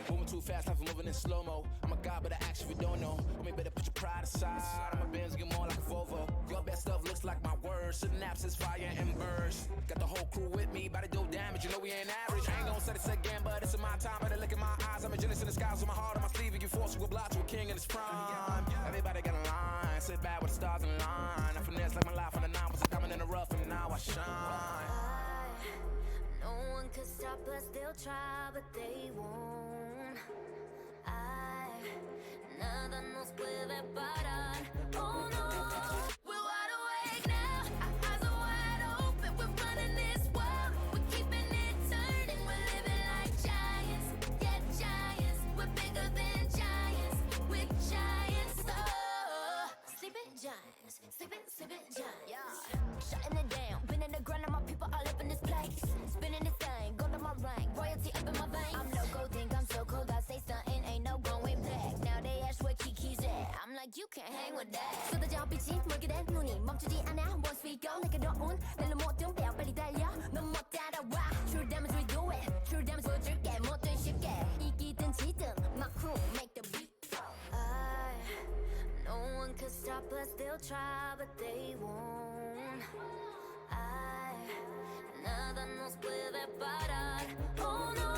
Moving too fast, life is moving in slow-mo. I'm a god, but I actually don't know. Homie, better put your pride aside. My Benz get more like a Volvo. Your best stuff looks like my words. Synapses, fire, and burst. Got the whole crew with me, about to do damage. You know we ain't average. I ain't gonna say this again, but it's in my time. Better look in my eyes. I'm a genius in the skies with my heart on my sleeve. You force you a block to a king in his prime. Everybody got a line. Sit back with the stars in line. I finesse like my life on the nine. Was a diamond in the rough, and now I shine. No one could stop us, they'll try, but they won't. Nada nos puede parar. Oh no, we're wide awake now. Our eyes are wide open. We're running this world. We're keeping it turning. We're living like giants. Yeah, giants. We're bigger than giants. We're giants. Oh, sleeping giants. Sleeping giants. Yeah, shutting it down. Been in the grind, and my people all up in this place. Spinning this thing, gold on my ring, royalty up in my veins. I'm loco, think I'm so cold. I say something, ain't no going back. Now they ask where Kiki's at. I'm like, you can't hang with that. 쏟아져 빛이 멀게 된 눈이 멈추지 않아. Once we go, 내게 더운 날로 모든 배워 빨리 달려. 넌 못 따라와. True damage we do it. True damage 보여줄게. 뭐든 쉽게 이기든 지든 my crew make the beat. No one could stop us. They'll try, but they won't. Nada nos puede parar. Oh no,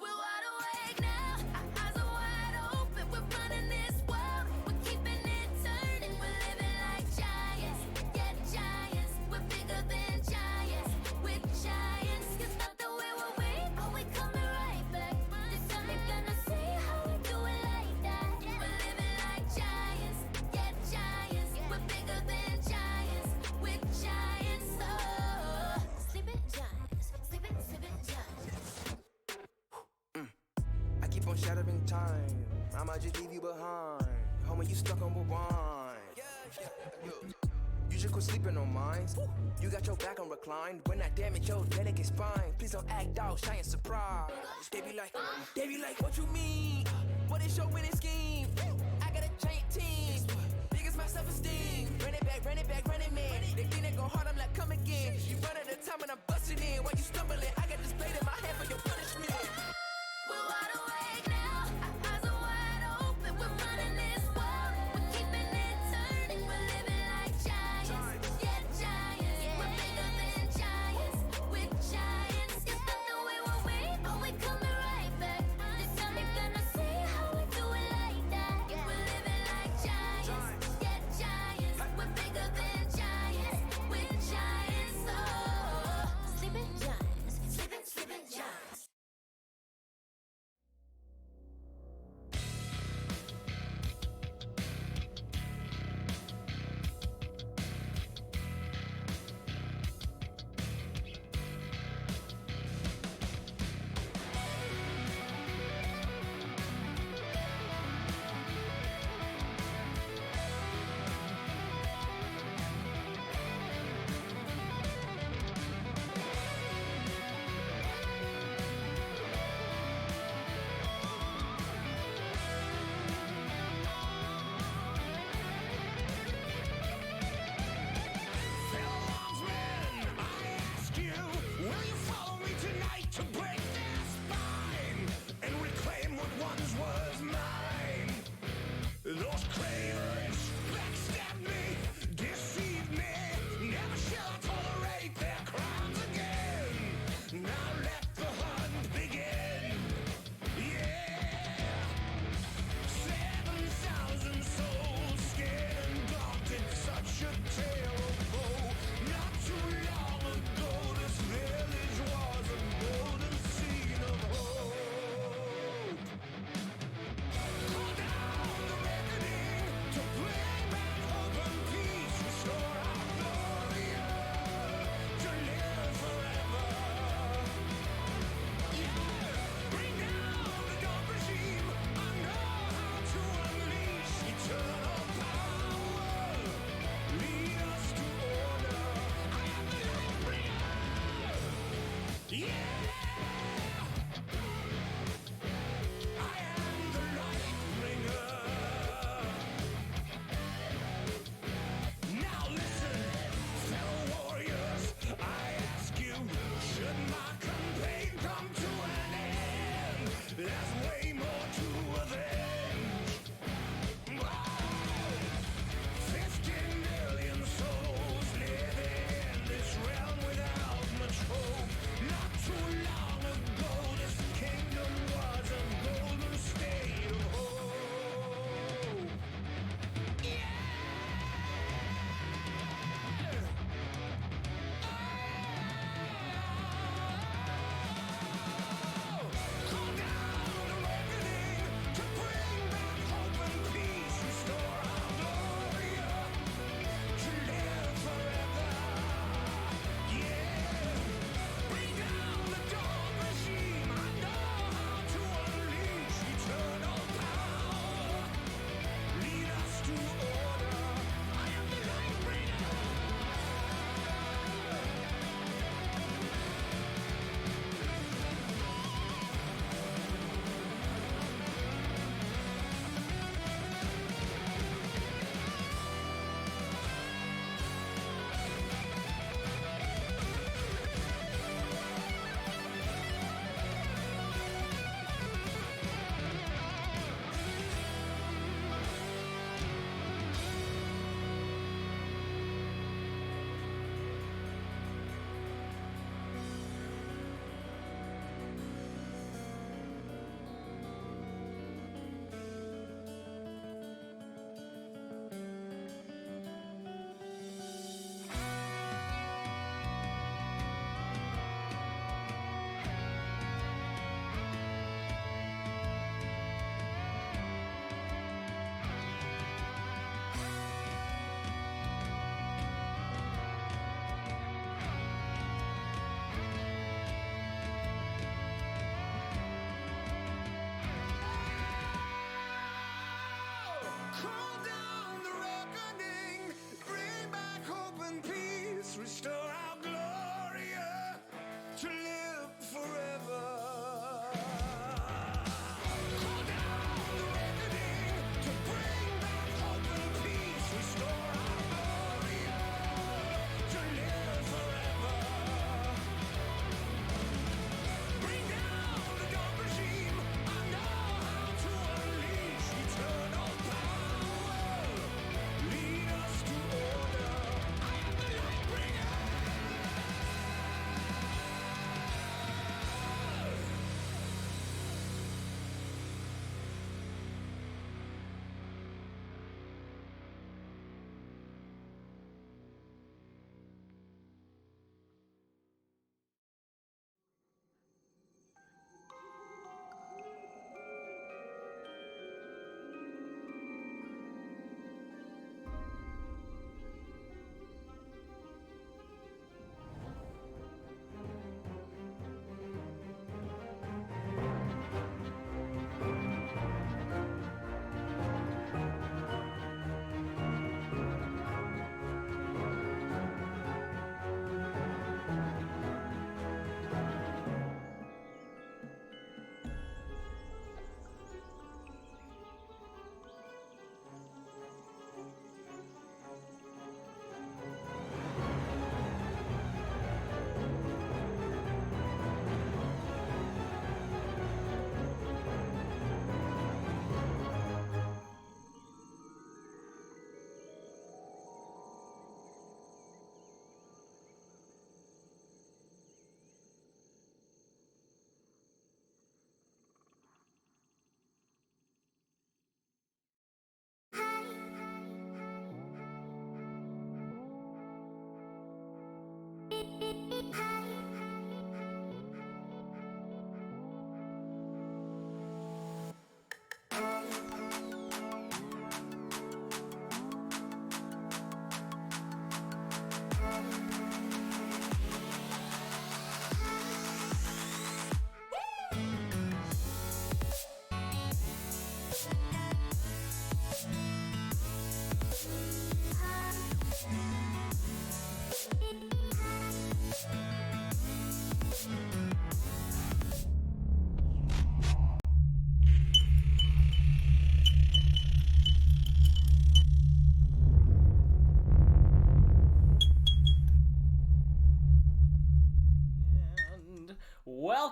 we're wide awake now. Our eyes are wide open. We're running this world. We're keeping it turning. We're living like giants. Yeah, giants. We're bigger than giants. We're giants. It's not the way we're weak, but we coming right back. This time you're gonna see how we do it like that. We're living like giants. Yeah, giants. We're bigger than giants. We're giants. Oh, sleeping giants. Sleeping giants. I keep on shattering time. I might just leave you behind. Homie, you stuck on rewind. You just quit sleeping on mine. You got your back on reclined. When I damage your delicate spine, please don't act out, shy and surprised. They be like, what you mean? What is your winning scheme? I got a giant team. Biggest my self-esteem. Run it back, running man. They think they go hard, I'm like, come again. You run at a time and I'm busting in. While you stumbling, I got this blade in my hand for your punishment. We're wide awake now. Our eyes are wide open. We're running this world. We're keeping it turning. We're living like giants. Yeah, giants. We're bigger than giants. We're giants. It's not the way we're weak, but we coming right back. This time you're gonna see how we do it like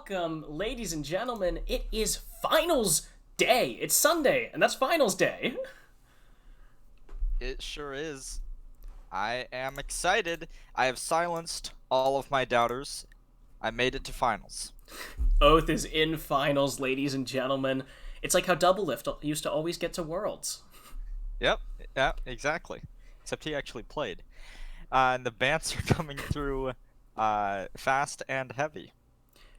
welcome, ladies and gentlemen. It is finals day. It's Sunday, and that's finals day. It sure is. I am excited. I have silenced all of my doubters. I made it to finals. Oath is in finals, ladies and gentlemen. It's like how Doublelift used to always get to Worlds. Yep, yeah, exactly. Except he actually played. And the bans are coming through fast and heavy.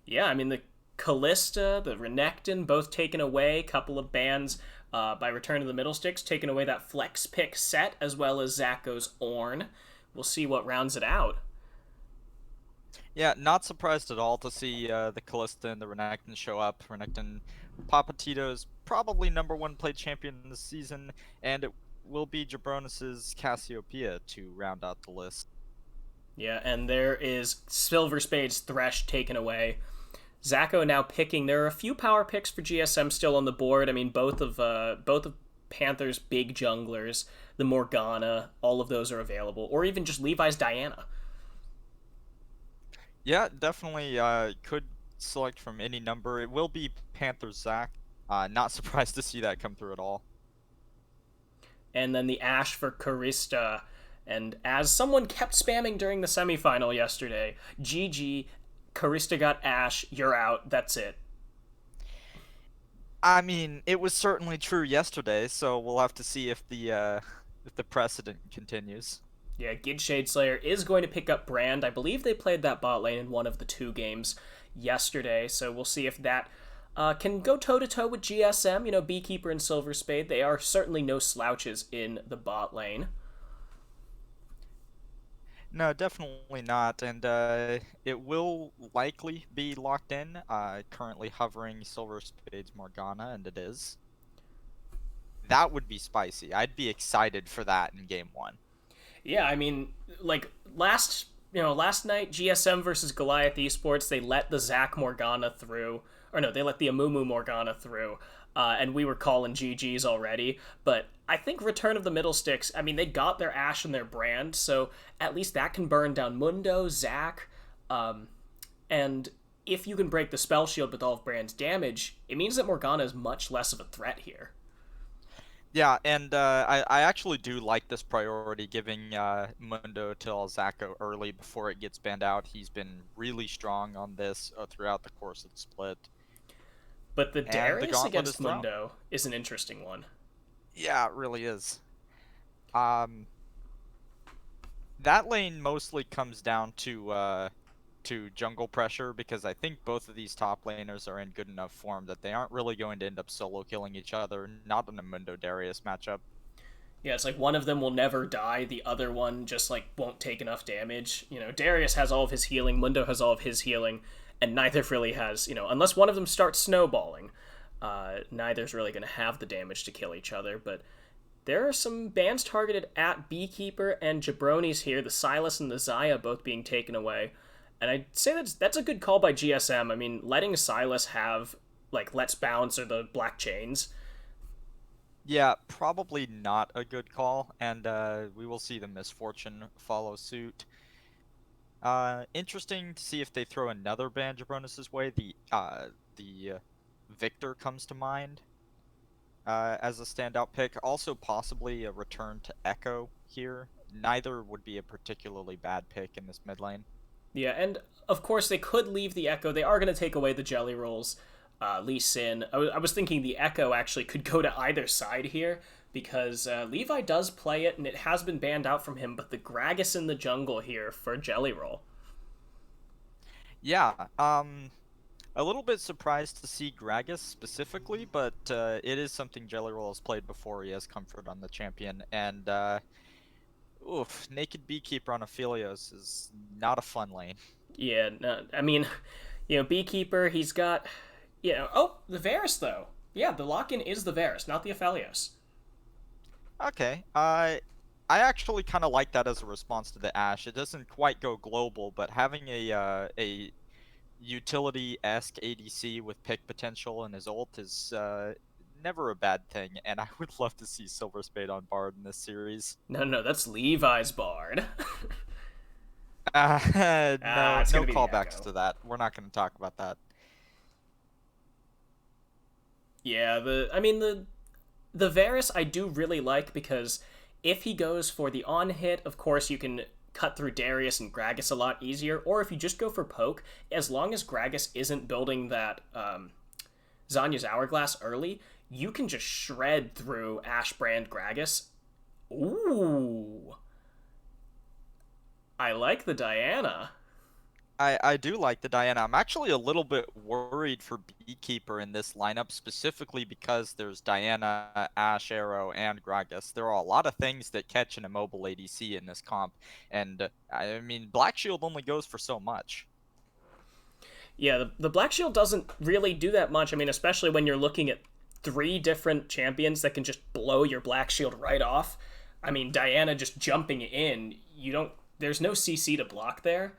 Yeah, I mean, the Callista, the Renekton, both taken away. Couple of bans by Return of the Middle Sticks, taking away that flex pick set, as well as Zako's Ornn. We'll see what rounds it out. Yeah, not surprised at all to see the Callista and the Renekton show up. Renekton, Papatito's probably #1 played champion this season, and it will be Jabronis's Cassiopeia to round out the list. Yeah, and there is Silver Spade's Thresh taken away. Zako now picking. There are a few power picks for GSM still on the board. I mean, both of Panther's big junglers, the Morgana, all of those are available, or even just Levi's Diana. Yeah, definitely could select from any number. It will be Panther Zac. Not surprised to see that come through at all. And then the Ashe for Karista. And as someone kept spamming during the semifinal yesterday, GG, Karista got Ashe, you're out, that's it. I mean, it was certainly true yesterday, so we'll have to see if the precedent continues. Yeah, Gid Shadeslayer is going to pick up Brand. I believe they played that bot lane in one of the 2 games yesterday, so we'll see if that can go toe-to-toe with GSM. You know, Beekeeper and Silver Spade, they are certainly no slouches in the bot lane. No, definitely not, and it will likely be locked in. Currently hovering Silver Spade's Morgana, and it is. That would be spicy. I'd be excited for that in Game 1. Yeah, I mean, like, last night, GSM versus Goliath Esports, they let the Zac Morgana through. Or no, they let the Amumu Morgana through. And we were calling GGs already. But I think Return of the Middle Sticks, I mean, they got their Ashe and their Brand, so at least that can burn down Mundo, Zac. And if you can break the Spell Shield with all of Brand's damage, it means that Morgana is much less of a threat here. Yeah, and I actually do like this priority, giving Mundo to Zako early before it gets banned out. He's been really strong on this throughout the course of the split. But the Darius against is thrown. Mundo is an interesting one. Yeah, it really is. That lane mostly comes down to jungle pressure, because I think both of these top laners are in good enough form that they aren't really going to end up solo killing each other, not in a Mundo Darius matchup. Yeah, it's like one of them will never die, the other one just like won't take enough damage. You know, Darius has all of his healing, Mundo has all of his healing, and neither really has, you know, unless one of them starts snowballing, neither's really going to have the damage to kill each other. But there are some bans targeted at Beekeeper and Jabronis here, the Sylas and the Xayah both being taken away. And I'd say that's a good call by GSM. I mean, letting Sylas have, like, Let's Bounce or the Black Chains. Yeah, probably not a good call, and we will see the Misfortune follow suit. Interesting to see if they throw another ban Jabronis' way. The Victor comes to mind as a standout pick. Also, possibly a return to Echo here. Neither would be a particularly bad pick in this mid lane. Yeah, and of course they could leave the Echo. They are going to take away the Jelly Rolls. Lee Sin. I was thinking the Echo actually could go to either side here, because Levi does play it, and it has been banned out from him, but the Gragas in the jungle here for Jelly Roll. Yeah, a little bit surprised to see Gragas specifically, but it is something Jelly Roll has played before. He has comfort on the champion, and Naked Beekeeper on Aphelios is not a fun lane. Yeah, no, I mean, you know, Beekeeper, he's got, you know, oh, the Varus, though. Yeah, the lock-in is the Varus, not the Aphelios. Okay, I actually kind of like that as a response to the Ashe. It doesn't quite go global, but having a utility-esque ADC with pick potential in his ult is never a bad thing, and I would love to see Silver Spade on Bard in this series. No, that's Levi's Bard. No it's gonna be the callbacks Echo. to that. We're not going to talk about that. Yeah, the Varus I do really like because if he goes for the on hit, of course you can cut through Darius and Gragas a lot easier. Or if you just go for poke, as long as Gragas isn't building that Zanya's Hourglass early, you can just shred through Ashbrand Gragas. Ooh. I like the Diana. I do like the Diana. I'm actually a little bit worried for Beekeeper in this lineup, specifically because there's Diana, Ash Arrow, and Gragas. There are a lot of things that catch an immobile ADC in this comp, and I mean, Black Shield only goes for so much. Yeah, the Black Shield doesn't really do that much. I mean, especially when you're looking at 3 different champions that can just blow your Black Shield right off. I mean, Diana just jumping in, there's no CC to block there.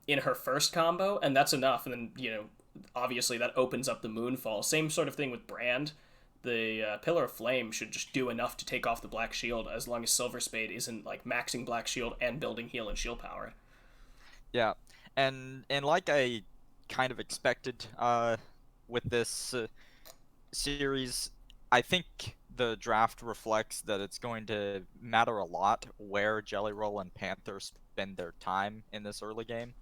In her first combo, and that's enough. And then, obviously that opens up the Moonfall. Same sort of thing with Brand. The Pillar of Flame should just do enough to take off the Black Shield as long as Silver Spade isn't like maxing Black Shield and building heal and shield power. Yeah, and like I kind of expected with this series, I think the draft reflects that it's going to matter a lot where Jelly Roll and Panther spend their time in this early game.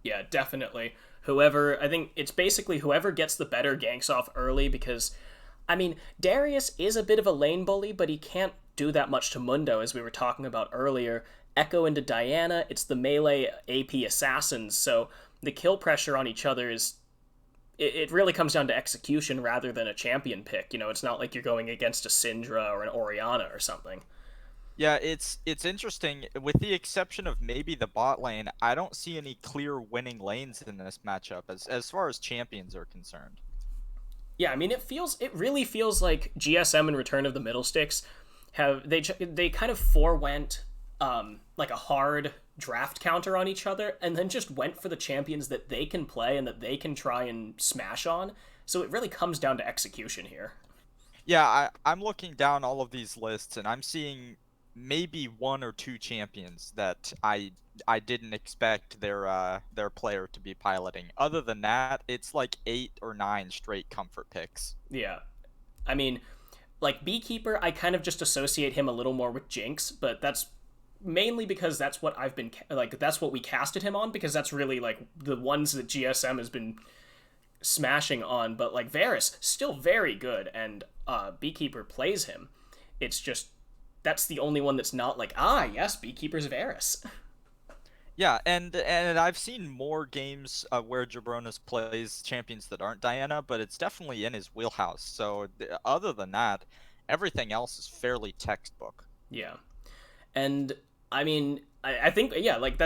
Yeah, definitely. I think it's basically whoever gets the better ganks off early because, I mean, Darius is a bit of a lane bully, but he can't do that much to Mundo, as we were talking about earlier. Echo into Diana, it's the melee AP assassins, so the kill pressure on each other it really comes down to execution rather than a champion pick. It's not like you're going against a Syndra or an Orianna or something. Yeah, it's interesting. With the exception of maybe the bot lane, I don't see any clear winning lanes in this matchup as far as champions are concerned. Yeah, I mean, it really feels like GSM and Return of the Middlesticks they kind of forewent like a hard draft counter on each other, and then just went for the champions that they can play and that they can try and smash on. So it really comes down to execution here. Yeah, I'm looking down all of these lists, and I'm seeing maybe 1 or 2 champions that I didn't expect their player to be piloting. Other than that, it's like 8 or 9 straight comfort picks. Yeah, I mean, like Beekeeper, I kind of just associate him a little more with Jinx, but that's mainly because that's what that's what we casted him on, because that's really like the ones that GSM has been smashing on. But like Varus, still very good, and Beekeeper plays him. It's just that's the only one that's not like, yes, Beekeeper's Varus. Yeah, and I've seen more games where Jabronis plays champions that aren't Diana, but it's definitely in his wheelhouse. So other than that, everything else is fairly textbook. Yeah, and I mean, I think, yeah, like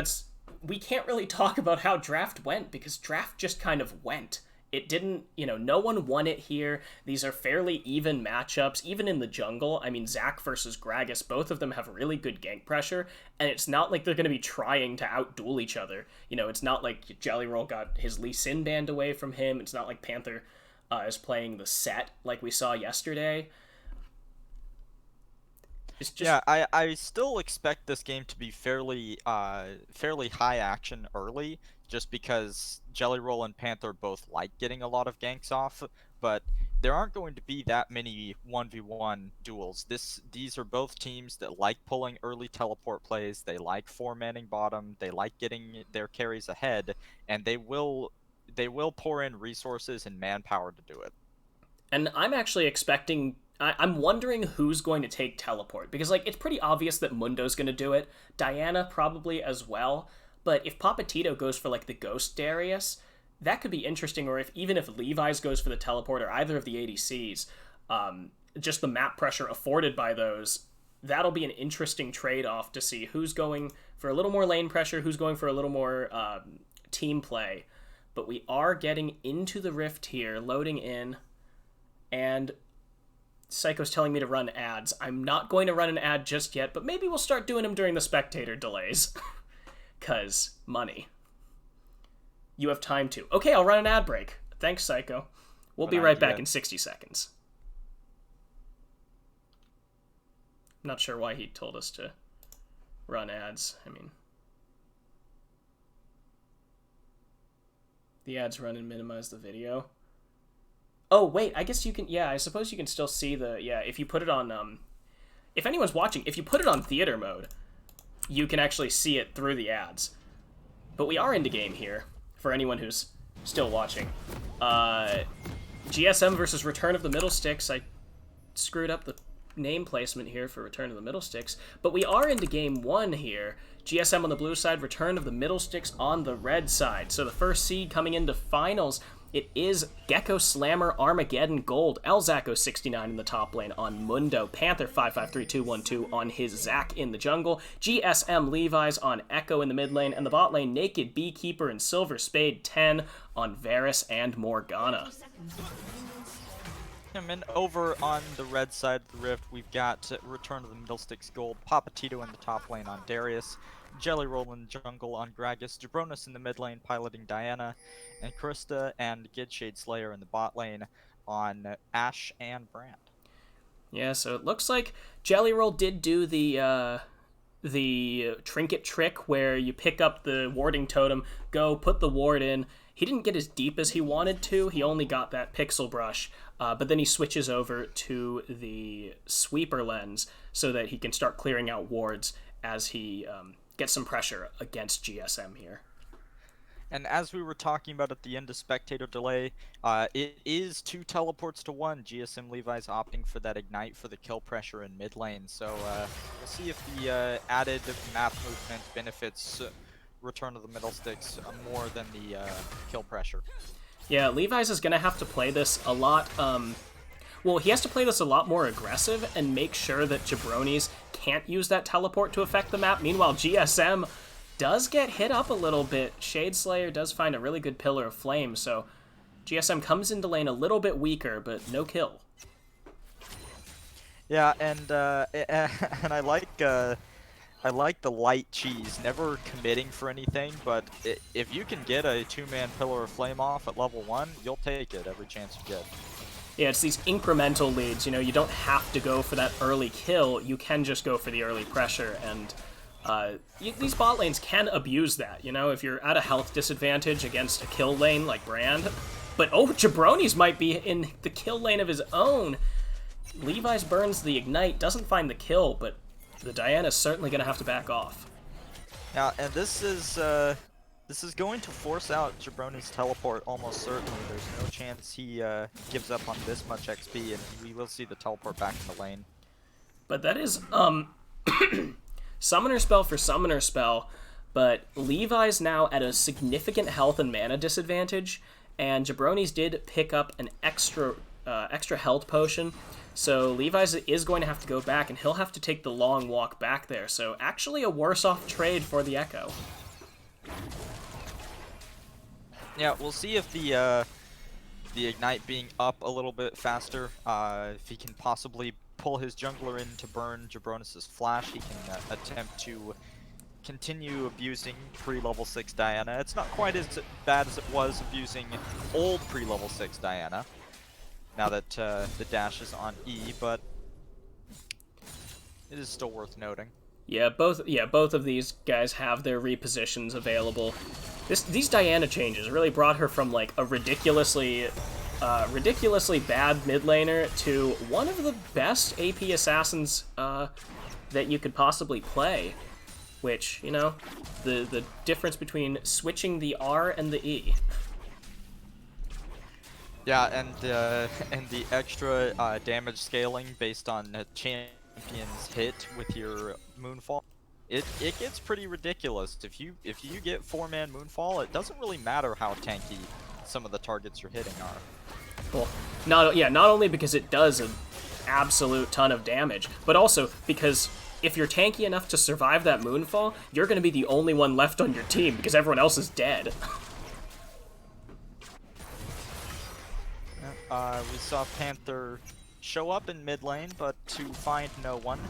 we can't really talk about how draft went because draft just kind of went. It didn't, no one won it here. These are fairly even matchups, even in the jungle. I mean, Zac versus Gragas, both of them have really good gank pressure, and it's not like they're going to be trying to outduel each other. It's not like Jelly Roll got his Lee Sin banned away from him. It's not like Panther is playing the set like we saw yesterday. It's just... Yeah, I still expect this game to be fairly high action early, just because Jelly Roll and Panther both like getting a lot of ganks off, but there aren't going to be that many 1v1 duels. These are both teams that like pulling early teleport plays, they like 4-manning bottom, they like getting their carries ahead, and they will pour in resources and manpower to do it. And I'm actually expecting... I'm wondering who's going to take teleport, because like it's pretty obvious that Mundo's going to do it, Diana probably as well, but if Papatito goes for like the Ghost Darius, that could be interesting. Or even if Levi's goes for the teleport, or either of the ADCs, just the map pressure afforded by those, that'll be an interesting trade-off to see who's going for a little more lane pressure, who's going for a little more team play. But we are getting into the rift here, loading in, and Psycho's telling me to run ads. I'm not going to run an ad just yet, but maybe we'll start doing them during the spectator delays. 'Cause money. You have time to. Okay, I'll run an ad break. Thanks, Psycho. We'll be right back in 60 seconds. I'm not sure why he told us to run ads. I mean, the ads run and minimize the video. Oh, wait, I guess you can... Yeah, I suppose you can still see the... Yeah, if you put it on... If anyone's watching, if you put it on theater mode, you can actually see it through the ads. But we are into game here, for anyone who's still watching. GSM versus Return of the Middle Sticks. I screwed up the name placement here for Return of the Middle Sticks. But we are into game 1 here. GSM on the blue side, Return of the Middle Sticks on the red side. So the first seed coming into finals, it is Gecko Slammer Armageddon Gold. Elzaco69 in the top lane on Mundo. Panther 553212 on his Zac in the jungle. GSM Levi's on Echo in the mid lane. And the bot lane, Naked Beekeeper and Silver Spade 10 on Varus and Morgana. And over on the red side of the rift, we've got Return of the Middle Sticks Gold, Papatito in the top lane on Darius, Jelly Roll in the jungle on Gragas, Jabronis in the mid lane piloting Diana, and Krista and Gidshade Slayer in the bot lane on Ashe and Brand. Yeah, so it looks like Jelly Roll did do the trinket trick where you pick up the warding totem, go put the ward in. He didn't get as deep as he wanted to. He only got that pixel brush, but then he switches over to the sweeper lens so that he can start clearing out wards as he gets some pressure against GSM here. And as we were talking about at the end of spectator delay, it is 2 teleports to 1. GSM Levi's opting for that ignite for the kill pressure in mid lane. So we'll see if the added map movement benefits Return of the Middle Sticks more than the kill pressure. Yeah, Levi's is going to have to play this a lot. Well, he has to play this a lot more aggressive and make sure that Jabronis can't use that teleport to affect the map. Meanwhile, GSM does get hit up a little bit. Shade Slayer does find a really good Pillar of Flame, so GSM comes into lane a little bit weaker, but no kill. Yeah, and I like the light cheese, never committing for anything, but if you can get a 2-man Pillar of Flame off at level 1, you'll take it every chance you get. Yeah, it's these incremental leads, you know, you don't have to go for that early kill, you can just go for the early pressure, and these bot lanes can abuse that, you know, if you're at a health disadvantage against a kill lane like Brand. But, oh, Jabronis might be in the kill lane of his own. Levi's burns the ignite, doesn't find the kill, but the Diana's certainly going to have to back off. Now, and this is going to force out Jabronis' teleport almost certainly. There's no chance he gives up on this much XP, and we will see the teleport back in the lane. But that is, summoner spell for summoner spell, but Levi's now at a significant health and mana disadvantage, and Jabronis did pick up an extra health potion, so Levi's is going to have to go back, and he'll have to take the long walk back there, so actually a worse-off trade for the Echo. Yeah, we'll see if the ignite being up a little bit faster, if he can possibly pull his jungler in to burn Jabronis' flash, he can attempt to continue abusing pre-level 6 Diana. It's not quite as bad as it was abusing old pre-level 6 Diana, now that the dash is on E, but it is still worth noting. Yeah, both of these guys have their repositions available. These Diana changes really brought her from like a ridiculously bad mid laner to one of the best AP assassins that you could possibly play. Which, you know, the difference between switching the R and the E. Yeah, and the extra damage scaling based on champion's hit with your Moonfall, it gets pretty ridiculous. If you get 4-man Moonfall, it doesn't really matter how tanky some of the targets you're hitting are. Well, not only because it does an absolute ton of damage, but also because if you're tanky enough to survive that Moonfall, you're going to be the only one left on your team because everyone else is dead. We saw Panther show up in mid lane, but to find no one.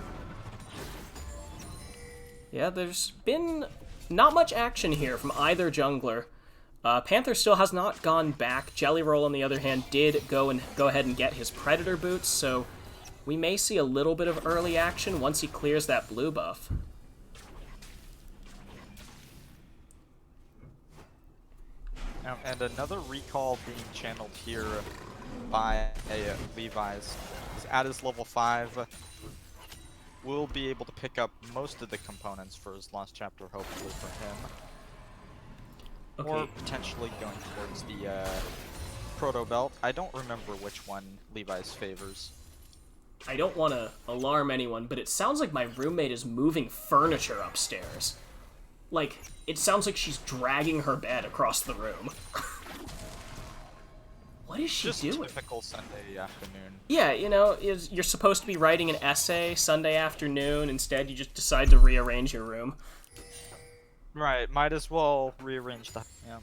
Yeah, there's been not much action here from either jungler. Panther still has not gone back. Jelly Roll, on the other hand, did go ahead and get his Predator boots, so we may see a little bit of early action once he clears that blue buff. And another recall being channeled here by Levi's. He's at his level 5. Will be able to pick up most of the components for his last chapter, hopefully for him. Okay. Or potentially going towards the Proto Belt. I don't remember which one Levi's favors. I don't want to alarm anyone, but it sounds like my roommate is moving furniture upstairs. Like, it sounds like she's dragging her bed across the room. What is she Just doing? typical Sunday afternoon. Yeah, you know, you're supposed to be writing an essay Sunday afternoon. Instead, you just decide to rearrange your room. Right, might as well rearrange the... Yeah.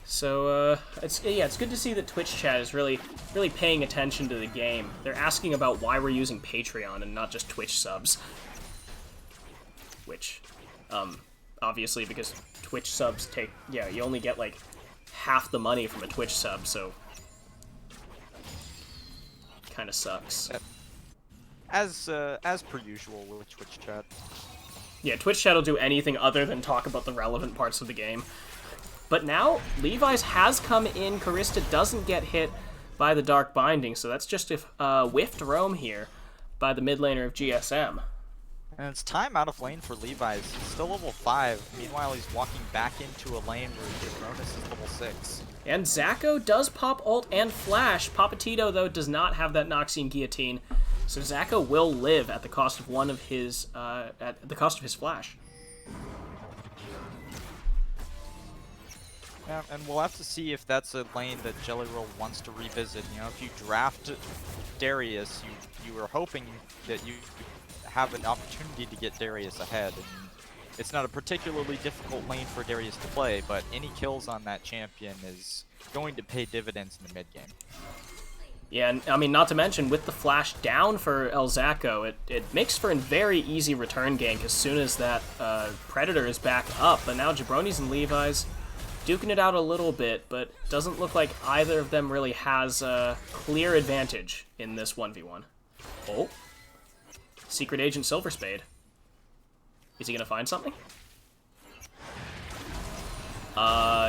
So, it's good to see that Twitch chat is really paying attention to the game. They're asking about why we're using Patreon and not just Twitch subs. Which, obviously because Twitch subs take, you only get like half the money from a Twitch sub, so kind of sucks. As per usual with Twitch chat. Yeah, Twitch chat will do anything other than talk about the relevant parts of the game. But now, Levi's has come in. Karista doesn't get hit by the Dark Binding, so that's just a whiffed roam here by the mid laner of GSM. And it's time out of lane for Levi's. He's still level 5. Meanwhile, he's walking back into a lane where Jabronis is level 6. And Zacho does pop ult and flash. Papatito, though, does not have that Noxian Guillotine, so Zacho will live at the cost of one of his flash. Yeah, and we'll have to see if that's a lane that Jelly Roll wants to revisit. You know, if you draft Darius, you were hoping that you have an opportunity to get Darius ahead. And it's not a particularly difficult lane for Darius to play, but any kills on that champion is going to pay dividends in the mid game. Yeah, and I mean, not to mention, with the flash down for El Zacho, it makes for a very easy return gank as soon as that Predator is back up. But now Jabronis and Levi's duking it out a little bit, but doesn't look like either of them really has a clear advantage in this 1v1. Oh. Secret Agent Silverspade. Is he going to find something?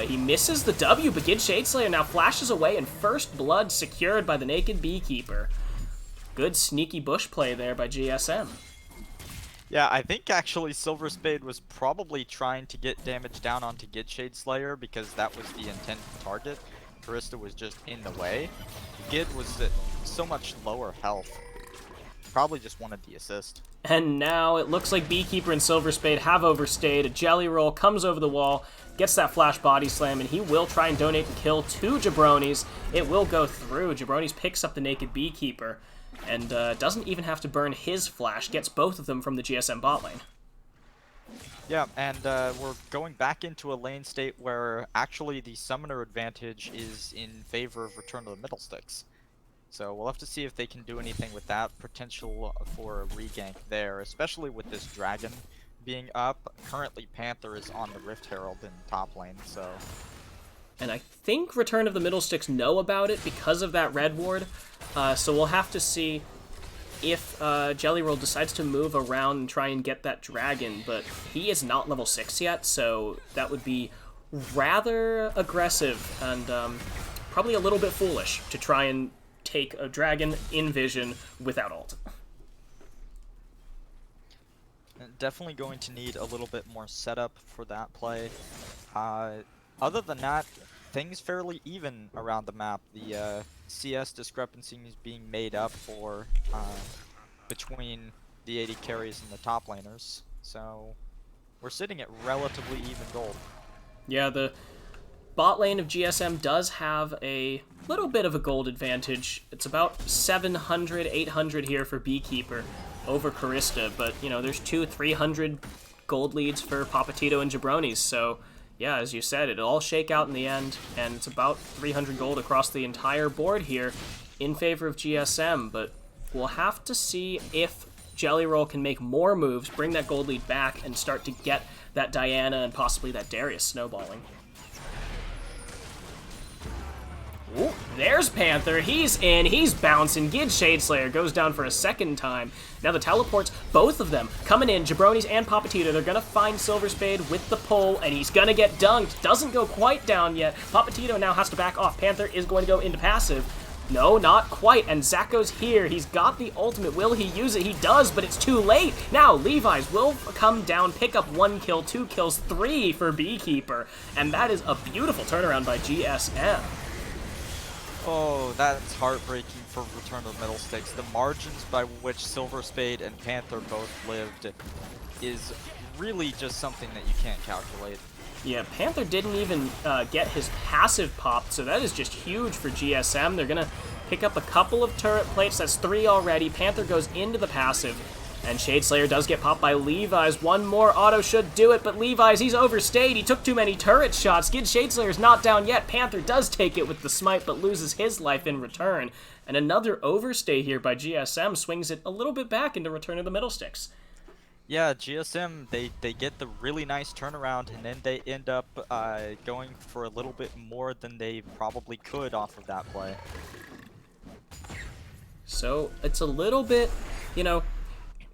He misses the W, but Gid Shadeslayer now flashes away, and first blood secured by the Naked Beekeeper. Good sneaky bush play there by GSM. Yeah, I think actually Silverspade was probably trying to get damage down onto Gid Slayer because that was the intended target. Karista was just in the way. Gid was at so much lower health. Probably just wanted the assist. And now it looks like Beekeeper and Silverspade have overstayed. A Jelly Roll comes over the wall, gets that flash body slam, and he will try and donate the kill to Jabronis. It will go through. Jabronis picks up the Naked Beekeeper and doesn't even have to burn his flash. Gets both of them from the GSM bot lane. Yeah, and we're going back into a lane state where actually the summoner advantage is in favor of Return to the Middle Sticks. So we'll have to see if they can do anything with that potential for a regank there, especially with this dragon being up. Currently Panther is on the Rift Herald in top lane, so... And I think Return of the Middle Sticks know about it because of that red ward, so we'll have to see if Jelly Roll decides to move around and try and get that dragon, but he is not level 6 yet, so that would be rather aggressive and probably a little bit foolish to try and take a dragon in vision without ult. Definitely going to need a little bit more setup for that play. Other than that, things fairly even around the map. The CS discrepancy is being made up for between the AD carries and the top laners. So we're sitting at relatively even gold. Yeah, the bot lane of GSM does have a little bit of a gold advantage. It's about 700, 800 here for Beekeeper over Karista, but, you know, there's 200-300 gold leads for Papatito and Jabronis, so, yeah, as you said, it'll all shake out in the end, and it's about 300 gold across the entire board here in favor of GSM, but we'll have to see if Jelly Roll can make more moves, bring that gold lead back, and start to get that Diana and possibly that Darius snowballing. Ooh, There's Panther. He's in. He's bouncing. Gid Shadeslayer goes down for a second time. Now the teleports, both of them coming in. Jabronis and Papatito. They're going to find Silver Spade with the pull, and he's going to get dunked. Doesn't go quite down yet. Papatito now has to back off. Panther is going to go into passive. No, not quite, and Zacho's here. He's got the ultimate. Will he use it? He does, but it's too late. Now, Levi's will come down, pick up 1 kill, 2 kills, 3 for Beekeeper, and that is a beautiful turnaround by GSM. Oh, that's heartbreaking for Return to the Middle Sticks. The margins by which Silver Spade and Panther both lived is really just something that you can't calculate. Yeah, Panther didn't even get his passive popped, so that is just huge for GSM. They're going to pick up a couple of turret plates. That's 3 already. Panther goes into the passive, and Shadeslayer does get popped by Levi's. One more auto should do it, but Levi's, he's overstayed. He took too many turret shots. Gid Shadeslayer's not down yet. Panther does take it with the smite, but loses his life in return. And another overstay here by GSM swings it a little bit back into Return of the Middle Sticks. Yeah, GSM, they get the really nice turnaround, and then they end up going for a little bit more than they probably could off of that play. So it's a little bit,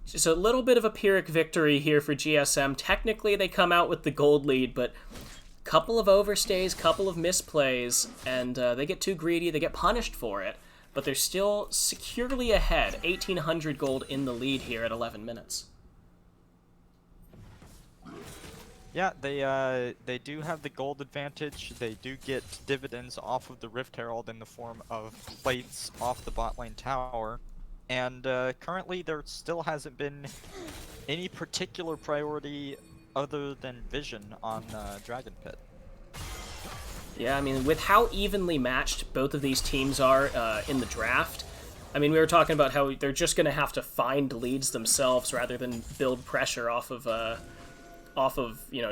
just a little bit of a Pyrrhic victory here for GSM. Technically, they come out with the gold lead, but couple of overstays, couple of misplays, and they get too greedy. They get punished for it, but they're still securely ahead. 1,800 gold in the lead here at 11 minutes. Yeah, they do have the gold advantage. They do get dividends off of the Rift Herald in the form of plates off the bot lane tower. And currently there still hasn't been any particular priority other than vision on Dragon Pit. Yeah, I mean, with how evenly matched both of these teams are in the draft, I mean, we were talking about how they're just going to have to find leads themselves rather than build pressure off of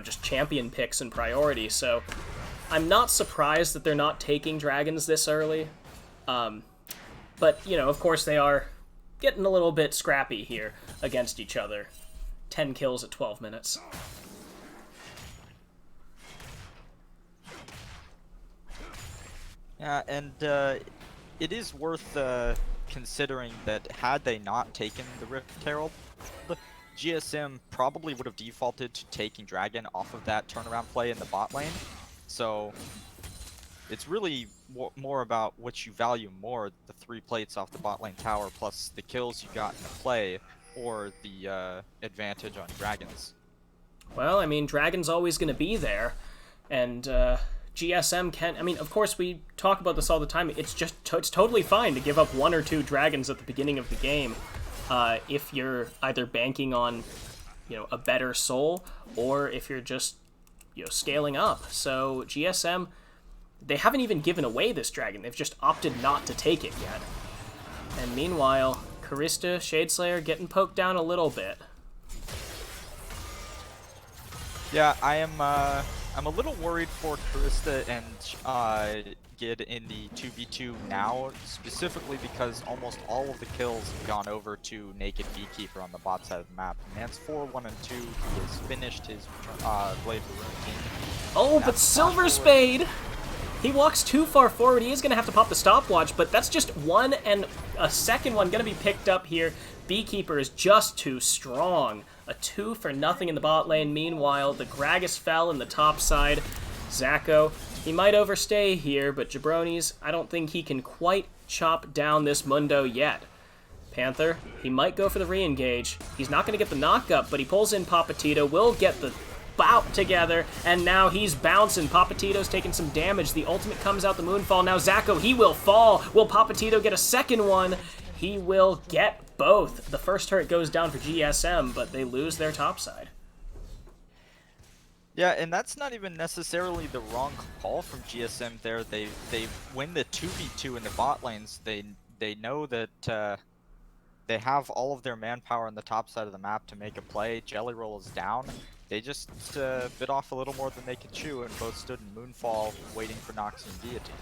just champion picks and priority. So I'm not surprised that they're not taking dragons this early. But, of course they are getting a little bit scrappy here against each other. 10 kills at 12 minutes. Yeah, and it is worth considering that had they not taken the Rift Herald, GSM probably would have defaulted to taking Dragon off of that turnaround play in the bot lane. So it's really more about what you value more, the 3 plates off the bot lane tower plus the kills you got in the play, or the advantage on Dragons. Well, I mean, Dragon's always going to be there, and GSM can... I mean, of course, we talk about this all the time. It's just it's totally fine to give up 1 or 2 Dragons at the beginning of the game. If you're either banking on, a better soul, or if you're just, scaling up. So GSM, they haven't even given away this dragon. They've just opted not to take it yet. And meanwhile, Karista, Shadeslayer getting poked down a little bit. Yeah, I'm a little worried for Karista and Gid in the 2v2 now, specifically because almost all of the kills have gone over to Naked Beekeeper on the bot side of the map. Man's 4-1-2, he has finished his Blade of Ruin team. Oh, but Silver Spade! He walks too far forward. He is going to have to pop the stopwatch, but that's just one, and a second one going to be picked up here. Beekeeper is just too strong. A 2-for-0 in the bot lane. Meanwhile, the Gragas fell in the top side. Zacho, he might overstay here, but Jabronis, I don't think he can quite chop down this Mundo yet. Panther, he might go for the re-engage. He's not going to get the knock-up, but he pulls in Papatito, will get the bout together, and now he's bouncing. Papatito's taking some damage. The ultimate comes out, the Moonfall. Now Zacho, he will fall. Will Papatito get a second one? He will get both. The first turret goes down for GSM, but they lose their top side. Yeah, and that's not even necessarily the wrong call from GSM there. They win the 2v2 in the bot lanes. They know that they have all of their manpower on the top side of the map to make a play. Jelly Roll is down. They just bit off a little more than they could chew and both stood in Moonfall waiting for Noxian Deity.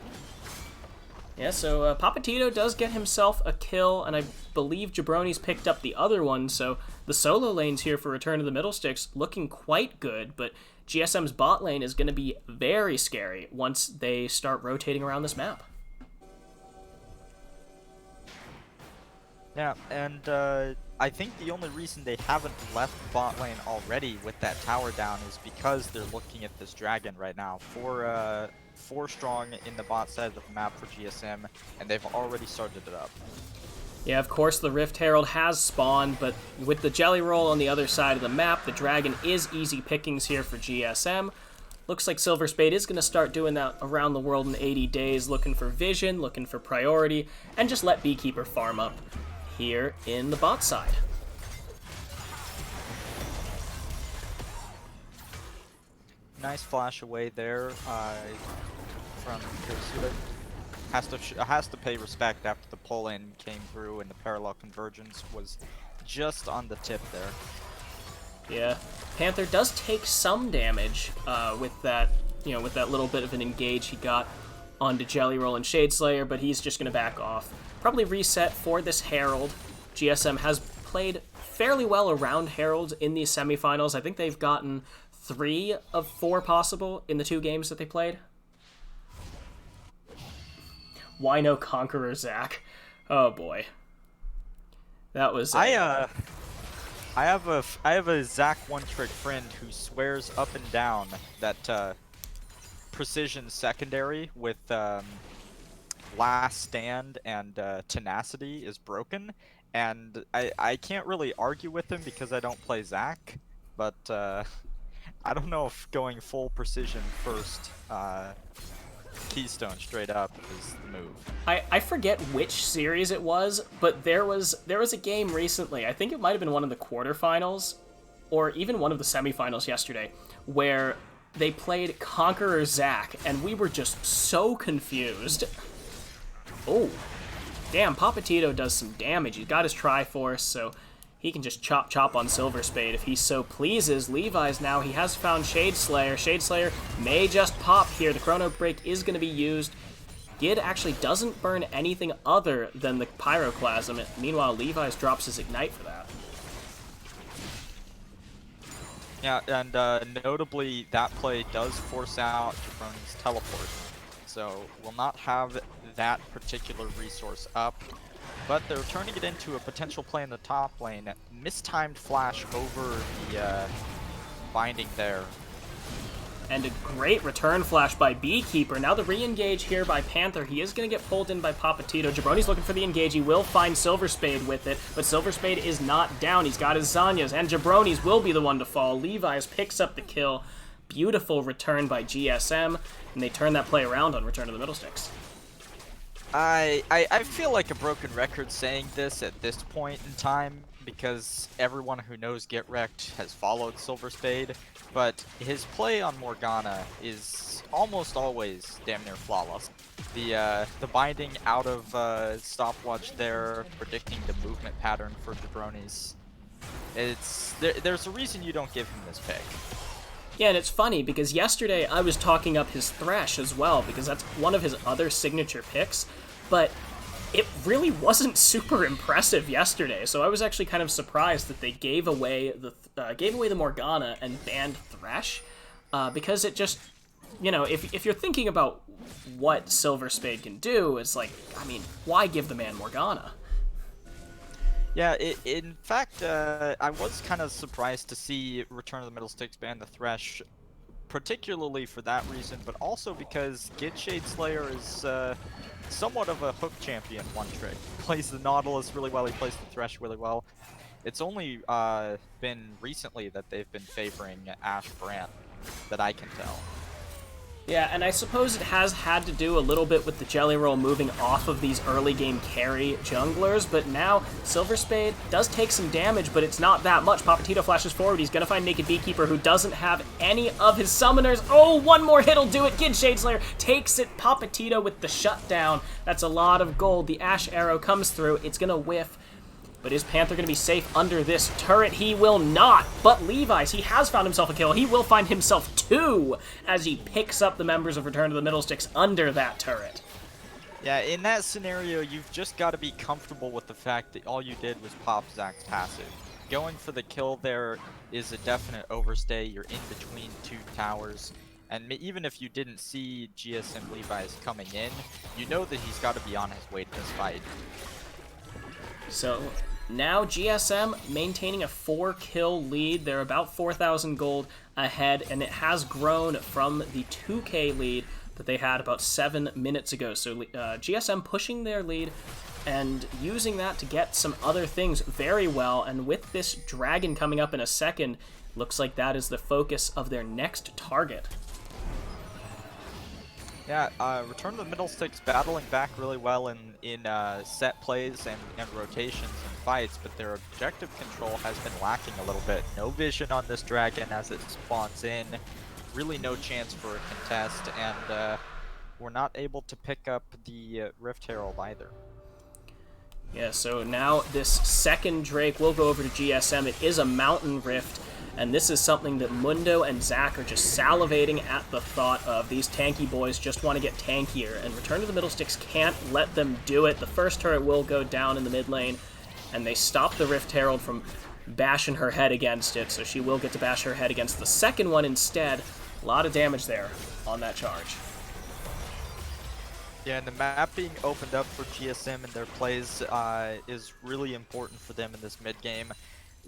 Yeah, so Papatito does get himself a kill, and I believe Jabronis picked up the other one, so the solo lanes here for Return to the Middle Sticks looking quite good, but GSM's bot lane is going to be very scary once they start rotating around this map. Yeah, and I think the only reason they haven't left bot lane already with that tower down is because they're looking at this dragon right now. Four strong in the bot side of the map for GSM, and they've already started it up. Yeah, of course the Rift Herald has spawned, but with the Jelly Roll on the other side of the map, the dragon is easy pickings here for GSM. Looks like Silver Spade is going to start doing that around the world in 80 days, looking for vision, looking for priority, and just let Beekeeper farm up here in the bot side. Nice flash away there from Kursuda. Has to pay respect after the pull-in came through and the parallel convergence was just on the tip there. Yeah, Panther does take some damage with that, with that little bit of an engage he got onto Jelly Roll and Shadeslayer, but he's just going to back off. Probably reset for this Herald. GSM has played fairly well around Herald in these semifinals. I think they've gotten 3 of 4 possible in the 2 games that they played. Why no Conqueror Zach? Oh boy, that was. I have a Zach one-trick friend who swears up and down that precision secondary with last stand and tenacity is broken, and I can't really argue with him because I don't play Zach, but I don't know if going full precision first Keystone straight up is the move. I forget which series it was, but there was a game recently, I think it might have been one of the quarterfinals, or even one of the semifinals yesterday, where they played Conqueror Zach, and we were just so confused. Oh, damn, Papatito does some damage. He's got his Triforce, so he can just chop on Silver Spade if he so pleases. Levi's now, he has found Shadeslayer. Shadeslayer may just pop here. The Chrono Break is going to be used. Gid actually doesn't burn anything other than the Pyroclasm. Meanwhile, Levi's drops his Ignite for that. Yeah, and notably, that play does force out Jabroni's teleport. So, will not have that particular resource up. But they're turning it into a potential play in the top lane. Mistimed flash over the binding there. And a great return flash by Beekeeper. Now the re-engage here by Panther. He is going to get pulled in by Papatito. Jabroni's looking for the engage. He will find Silver Spade with it, but Silver Spade is not down. He's got his Zanyas, and Jabroni's will be the one to fall. Levi's picks up the kill. Beautiful return by GSM, and they turn that play around on Return to the Middle Sticks. I feel like a broken record saying this at this point in time because everyone who knows Get Wrecked has followed Silver Spade, but his play on Morgana is almost always damn near flawless. The binding out of stopwatch there, predicting the movement pattern for Jabroni's. There's a reason you don't give him this pick. Yeah, and it's funny because yesterday I was talking up his Thresh as well because that's one of his other signature picks, but it really wasn't super impressive yesterday. So I was actually kind of surprised that they gave away the Morgana and banned Thresh because it just, if you're thinking about what Silver Spade can do, it's like, I mean, why give the man Morgana? Yeah, in fact, I was kind of surprised to see Return of the Middle Sticks ban the Thresh, particularly for that reason, but also because Gid Shadeslayer is somewhat of a hook champion one-trick. Plays the Nautilus really well, he plays the Thresh really well. It's only been recently that they've been favoring Ashe Brand, that I can tell. Yeah, and I suppose it has had to do a little bit with the Jelly Roll moving off of these early game carry junglers, but now Silver Spade does take some damage, but it's not that much. Papatito flashes forward, he's gonna find Naked Beekeeper, who doesn't have any of his summoners. Oh, one more hit'll do it. Gid Shadeslayer takes it. Papatito with the shutdown. That's a lot of gold. The Ash Arrow comes through, it's gonna whiff. But is Panther going to be safe under this turret? He will not. But Levi's, he has found himself a kill. He will find himself 2 as he picks up the members of Return to the Middle Sticks under that turret. Yeah, in that scenario, you've just got to be comfortable with the fact that all you did was pop Zach's passive. Going for the kill there is a definite overstay. You're in between 2 towers. And even if you didn't see GSM Levi's coming in, you know that he's got to be on his way to this fight. So now GSM maintaining a 4-kill lead. They're about 4,000 gold ahead, and it has grown from the 2K lead that they had about 7 minutes ago. So GSM pushing their lead and using that to get some other things very well. And with this dragon coming up in a second, looks like that is the focus of their next target. Yeah, Return to the Middle Sticks battling back really well in set plays and rotations and fights, but their objective control has been lacking a little bit. No vision on this dragon as it spawns in. Really no chance for a contest, and we're not able to pick up the Rift Herald either. Yeah, so now this second Drake will go over to GSM. It is a Mountain Rift, and this is something that Mundo and Zach are just salivating at the thought of. These tanky boys just want to get tankier, and Return to the Middle Sticks can't let them do it. The first turret will go down in the mid lane, and they stop the Rift Herald from bashing her head against it, so she will get to bash her head against the second one instead. A lot of damage there on that charge. Yeah, and the map being opened up for GSM and their plays is really important for them in this mid game.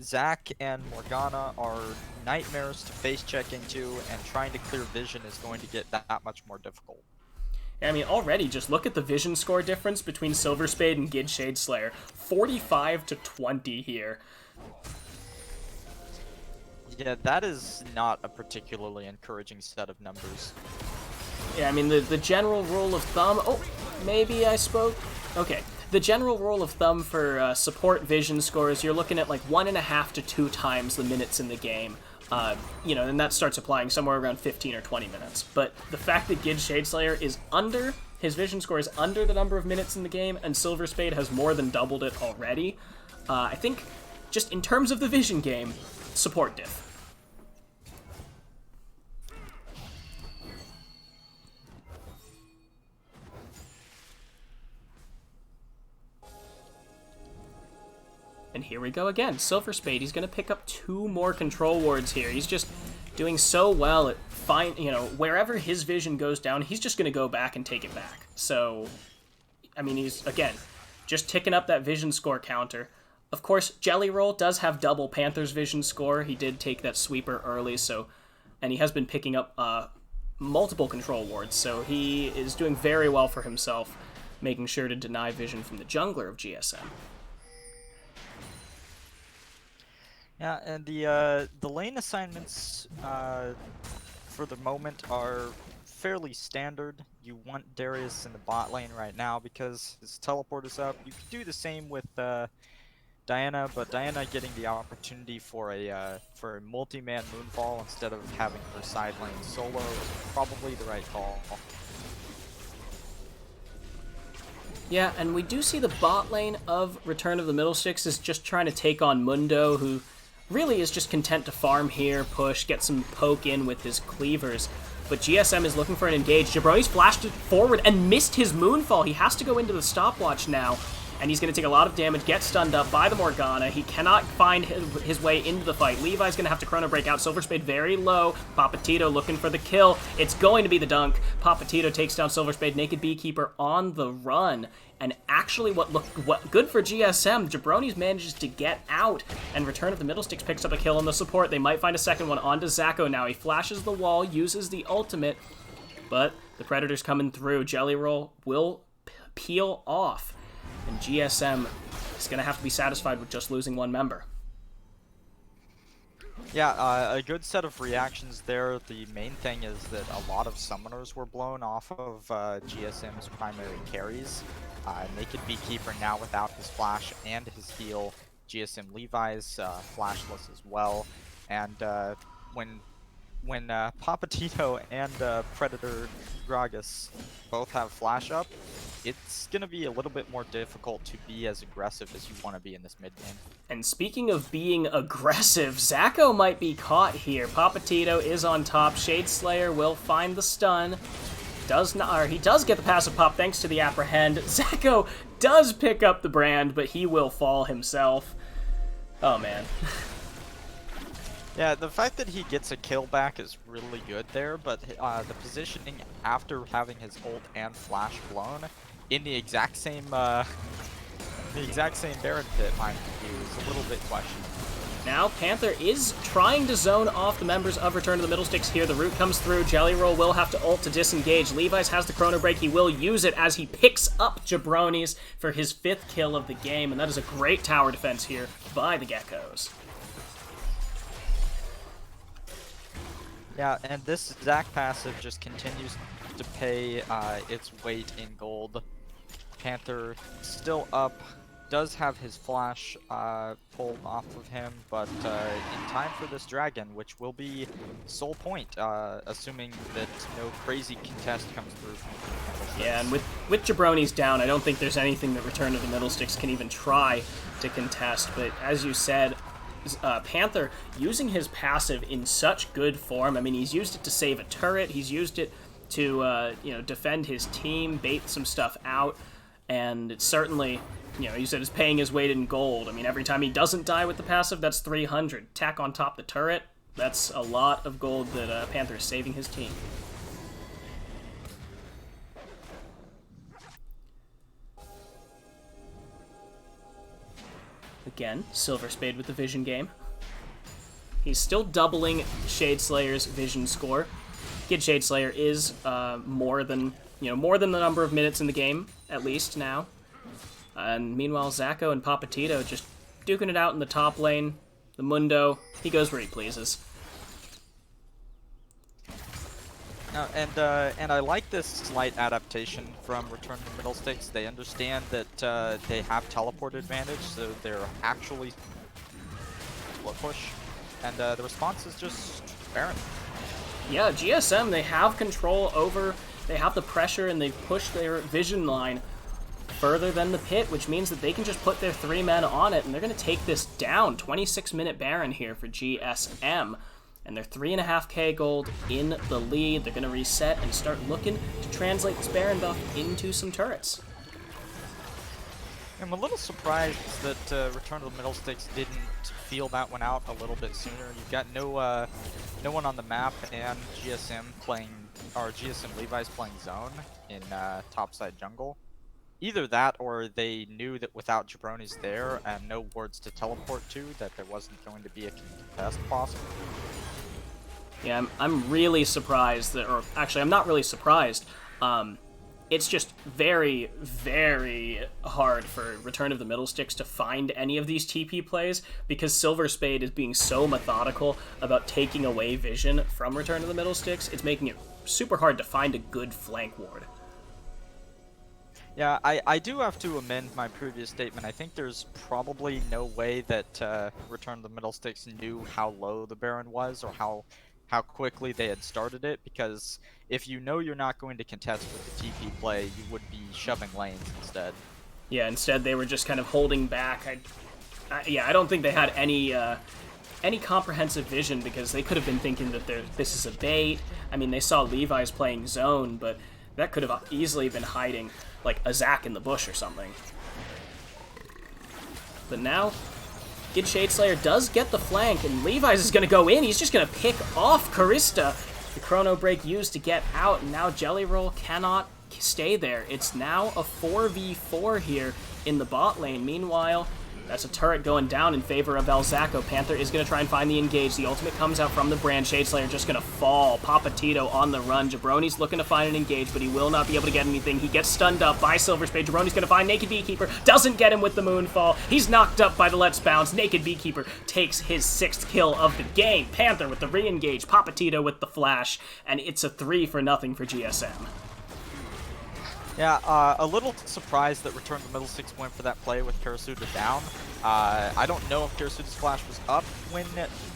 Zach and Morgana are nightmares to face check into, and trying to clear vision is going to get that much more difficult. I mean, already, just look at the vision score difference between Silver Spade and Gid Shadeslayer. 45 to 20 here. Yeah, that is not a particularly encouraging set of numbers. Yeah, I mean, the general rule of thumb... Oh, maybe I spoke? Okay. The general rule of thumb for support vision scores, you're looking at like 1.5 to 2 times the minutes in the game. You know, and that starts applying somewhere around 15 or 20 minutes. But the fact that Gid Shadeslayer is under, his vision score is under the number of minutes in the game, and Silver Spade has more than doubled it already. I think, just in terms of the vision game, support diff. And here we go again. Silver Spade, he's going to pick up 2 more control wards here. He's just doing so well at wherever his vision goes down, he's just going to go back and take it back. So, I mean, he's, again, just ticking up that vision score counter. Of course, Jelly Roll does have double Panther's vision score. He did take that sweeper early, and he has been picking up multiple control wards, so he is doing very well for himself, making sure to deny vision from the jungler of GSM. Yeah, and the lane assignments for the moment are fairly standard. You want Darius in the bot lane right now because his teleport is up. You could do the same with Diana, but Diana getting the opportunity for a multi-man moonfall instead of having her side lane solo is probably the right call. Yeah, and we do see the bot lane of Return of the Middle Sticks is just trying to take on Mundo, who really is just content to farm here, push, get some poke in with his cleavers. But GSM is looking for an engage. Jabroni's flashed it forward and missed his moonfall. He has to go into the stopwatch now, and he's going to take a lot of damage, get stunned up by the Morgana. He cannot find his way into the fight. Levi's going to have to chrono break out. Silver Spade very low. Papatito looking for the kill. It's going to be the dunk. Papatito takes down Silver Spade. Naked Beekeeper on the run. And actually what good for GSM, Jabroni's manages to get out, and Return of the Middle Sticks picks up a kill on the support. They might find a second one onto Zacho now. He flashes the wall, uses the ultimate, but the Predator's coming through. Jelly Roll will peel off, and GSM is going to have to be satisfied with just losing 1 member. Yeah, a good set of reactions there. The main thing is that a lot of summoners were blown off of GSM's primary carries. Naked Beekeeper now without his flash and his heal. GSM Levi's flashless as well. And when Papatito and Predator Gragas both have flash up, it's going to be a little bit more difficult to be as aggressive as you want to be in this mid game. And speaking of being aggressive, Zacho might be caught here. Papatito is on top. Shadeslayer will find the stun. He does get the passive pop thanks to the apprehend. Zacho does pick up the brand, but he will fall himself. Oh, man. Yeah, the fact that he gets a kill back is really good there, but the positioning after having his ult and flash blown in the exact same the exact same Baron pit, mind you, is a little bit questionable. Now, Panther is trying to zone off the members of Return to the Middle Sticks here. The root comes through. Jelly Roll will have to ult to disengage. Levi's has the Chrono Break. He will use it as he picks up Jabronis for his 5th kill of the game, and that is a great tower defense here by the Geckos. Yeah, and this Zac passive just continues to pay its weight in gold. Panther still up. Does have his flash pulled off of him, but in time for this dragon, which will be sole point, assuming that no crazy contest comes through. Yeah, and with Jabronis down, I don't think there's anything that Return to the Middle Sticks can even try to contest, but as you said, Panther using his passive in such good form. I mean, he's used it to save a turret, he's used it to defend his team, bait some stuff out, and it's certainly... you said it's paying his weight in gold. I mean, every time he doesn't die with the passive, that's 300. Tack on top the turret, that's a lot of gold that Panther is saving his team. Again, Silver Spade with the vision game. He's still doubling Shadeslayer's vision score. Kid Shadeslayer is more than the number of minutes in the game, at least now. And meanwhile, Zacco and Papatito just duking it out in the top lane. The Mundo, he goes where he pleases. And I like this slight adaptation from Return to the Middle Sticks. They understand that they have teleport advantage, so they're actually split push. And the response is just Baron. Yeah, GSM, they have control over, they have the pressure, and they've pushed their vision line further than the pit, which means that they can just put their 3 men on it, and they're going to take this down. 26-minute Baron here for GSM, and they're 3.5k gold in the lead. They're going to reset and start looking to translate this Baron buff into some turrets. I'm a little surprised that Return to the Middle Sticks didn't feel that one out a little bit sooner. You've got no one on the map, and GSM Levi's playing zone in topside jungle. Either that, or they knew that without Jabronis there and no wards to teleport to, that there wasn't going to be a contest possible. Yeah, I'm really surprised that, or actually, I'm not really surprised. It's just very, very hard for Return of the Middle Sticks to find any of these TP plays because Silver Spade is being so methodical about taking away vision from Return of the Middle Sticks. It's making it super hard to find a good flank ward. Yeah, I do have to amend my previous statement. I think there's probably no way that Return of the Middle Sticks knew how low the Baron was or how quickly they had started it, because if you know you're not going to contest with the TP play, you would be shoving lanes instead. Yeah, instead they were just kind of holding back. I don't think they had any comprehensive vision, because they could have been thinking that this is a bait. I mean, they saw Levi's playing zone, but that could have easily been hiding like a Zac in the bush or something. But now, Kid Shadeslayer does get the flank, and Levi's is going to go in. He's just going to pick off Karista. The Chrono Break used to get out, and now Jelly Roll cannot stay there. It's now a 4v4 here in the bot lane. Meanwhile, that's a turret going down in favor of Zacco. Panther is going to try and find the engage. The ultimate comes out from the brand. Shadeslayer just going to fall. Papatito on the run. Jabroni's looking to find an engage, but he will not be able to get anything. He gets stunned up by Silver Spade. Jabroni's going to find Naked Beekeeper. Doesn't get him with the Moonfall. He's knocked up by the Let's Bounce. Naked Beekeeper takes his 6th kill of the game. Panther with the re-engage. Papatito with the flash. And it's a 3-0 for GSM. Yeah, a little surprised that Return to the Middle Sticks went for that play with Karasuda down. I don't know if Karasuda's flash was up when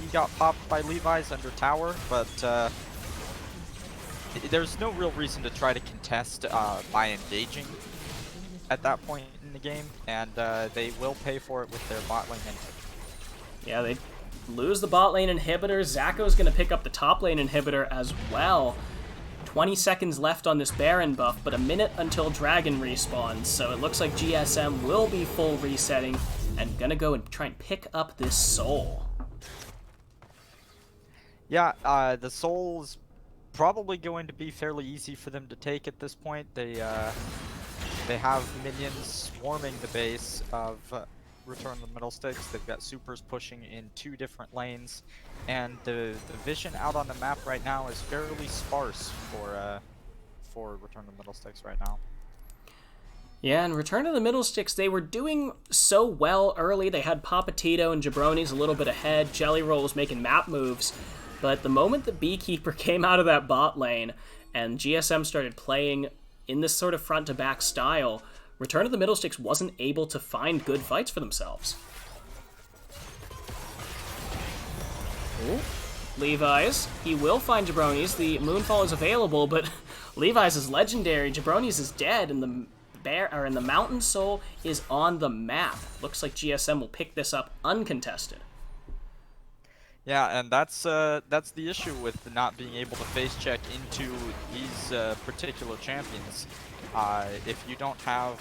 he got popped by Levi's under tower, but there's no real reason to try to contest by engaging at that point in the game, and they will pay for it with their bot lane inhibitor. Yeah, they lose the bot lane inhibitor. Zacco's going to pick up the top lane inhibitor as well. 20 seconds left on this Baron buff, but a minute until Dragon respawns, so it looks like GSM will be full resetting and gonna go and try and pick up this soul. Yeah, the soul's probably going to be fairly easy for them to take at this point. They They have minions swarming the base of Return of the Middle Sticks. They've got supers pushing in 2 different lanes, and the vision out on the map right now is fairly sparse for Return of the Middle Sticks right now. Yeah, and Return of the Middle Sticks, they were doing so well early. They had Papatito and Jabronis a little bit ahead. Jelly Roll was making map moves. But the moment the Beekeeper came out of that bot lane and GSM started playing in this sort of front-to-back style, Return of the Middle Sticks wasn't able to find good fights for themselves. Ooh. Levi's, he will find Jabronis. The Moonfall is available, but Levi's is legendary. Jabronis is dead, and the Mountain Soul is on the map. Looks like GSM will pick this up uncontested. Yeah, and that's the issue with not being able to face check into these particular champions. If you don't have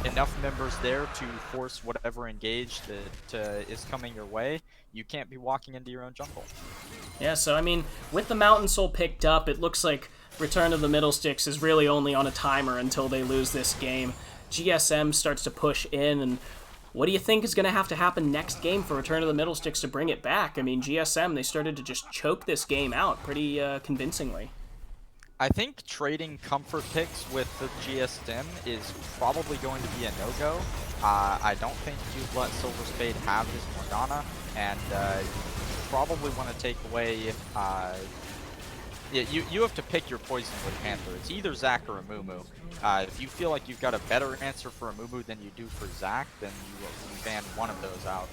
enough members there to force whatever engage that is coming your way, you can't be walking into your own jungle. Yeah, so I mean, with the Mountain Soul picked up, it looks like Return of the Middle Sticks is really only on a timer until they lose this game. GSM starts to push in, and what do you think is going to have to happen next game for Return of the Middle Sticks to bring it back? I mean, GSM, they started to just choke this game out pretty convincingly. I think trading comfort picks with the GSM is probably going to be a no-go. I don't think you'd let Silver Spade have his Morgana, and you probably want to take away... Yeah, you have to pick your poison with Panther. It's either Zac or Amumu. If you feel like you've got a better answer for Amumu than you do for Zac, then you ban one of those out.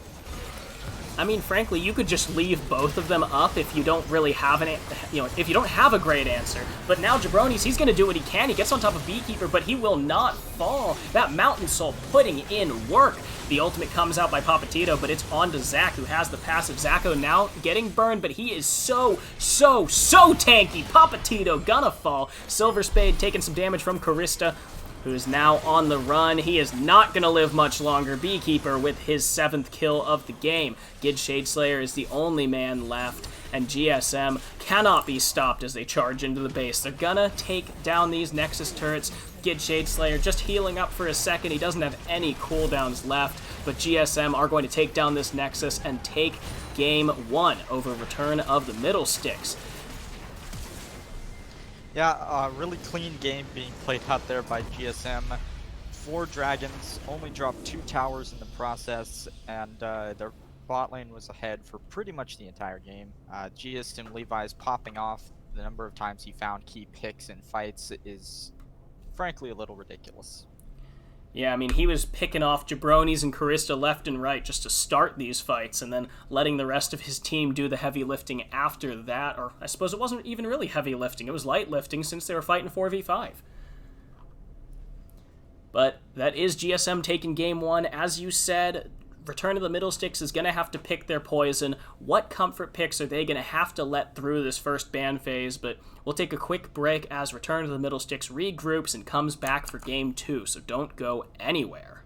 I mean, frankly, you could just leave both of them up if you don't really have if you don't have a great answer. But now Jabronis, he's going to do what he can. He gets on top of Beekeeper, but he will not fall. That Mountain Soul putting in work. The ultimate comes out by Papatito, but it's on to Zac, who has the passive. Zacko now getting burned, but he is so tanky. Papatito gonna fall. Silver Spade taking some damage from Karista, who is now on the run. He is not going to live much longer. Beekeeper with his 7th kill of the game. Gid Shadeslayer is the only man left, and GSM cannot be stopped as they charge into the base. They're gonna take down these Nexus turrets. Gid Shadeslayer just healing up for a second. He doesn't have any cooldowns left, but GSM are going to take down this Nexus and take game 1 over Return of the Middle Sticks. Yeah, really clean game being played out there by GSM. 4 dragons, only dropped 2 towers in the process, and their bot lane was ahead for pretty much the entire game. GSM Levi's popping off. The number of times he found key picks in fights is frankly a little ridiculous. Yeah, I mean, he was picking off Jabronis and Karista left and right just to start these fights, and then letting the rest of his team do the heavy lifting after that. Or I suppose it wasn't even really heavy lifting, it was light lifting since they were fighting 4v5. But that is GSM taking game 1. As you said, Return of the Middle Sticks is going to have to pick their poison. What comfort picks are they going to have to let through this first ban phase? But we'll take a quick break as Return of the Middle Sticks regroups and comes back for game 2, so don't go anywhere.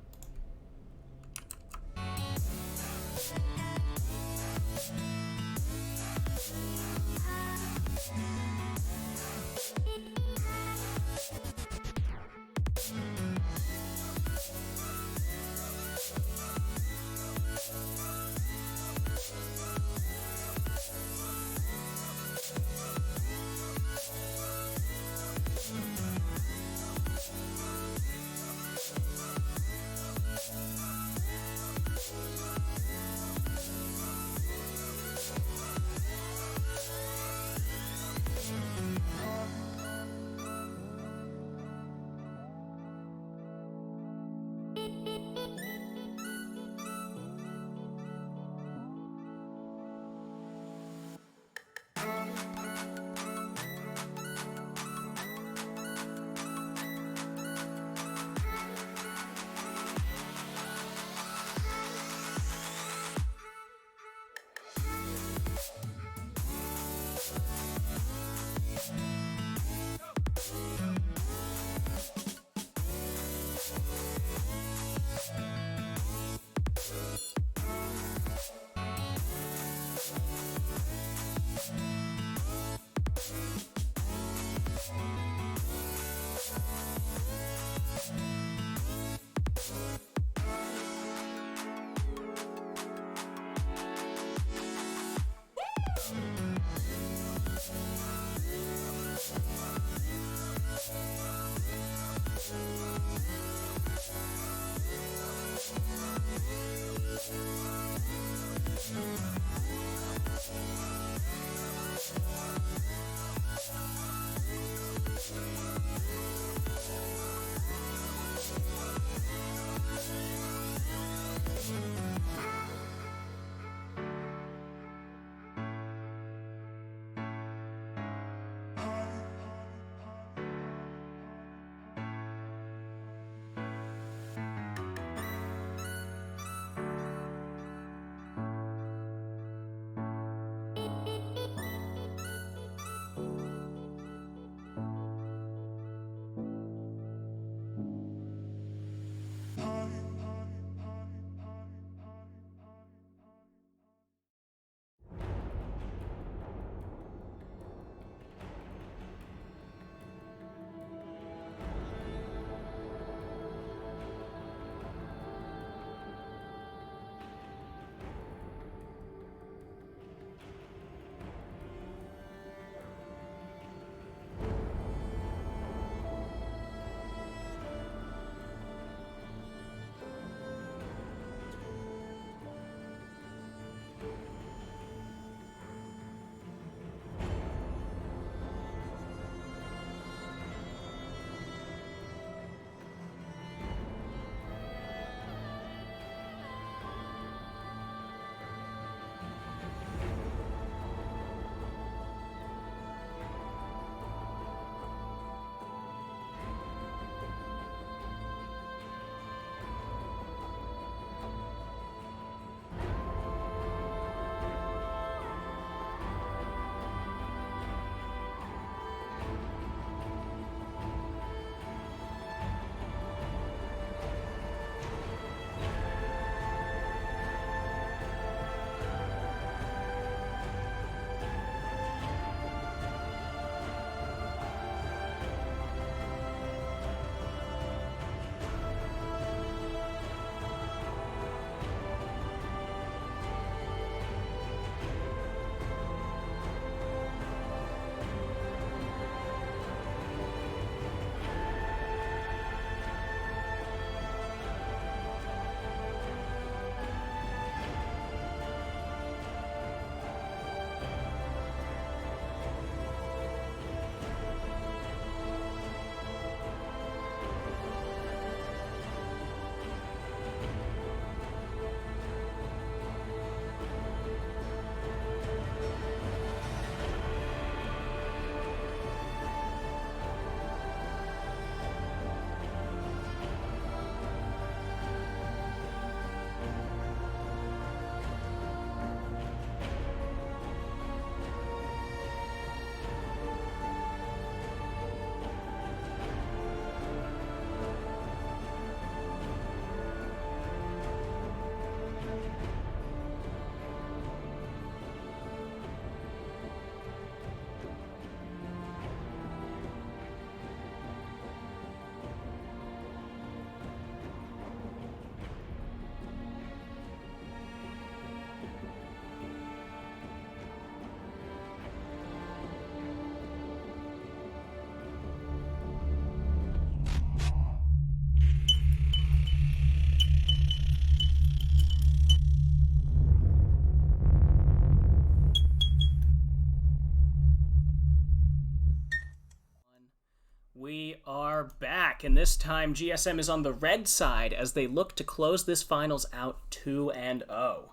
back, and this time GSM is on the red side as they look to close this finals out 2-0.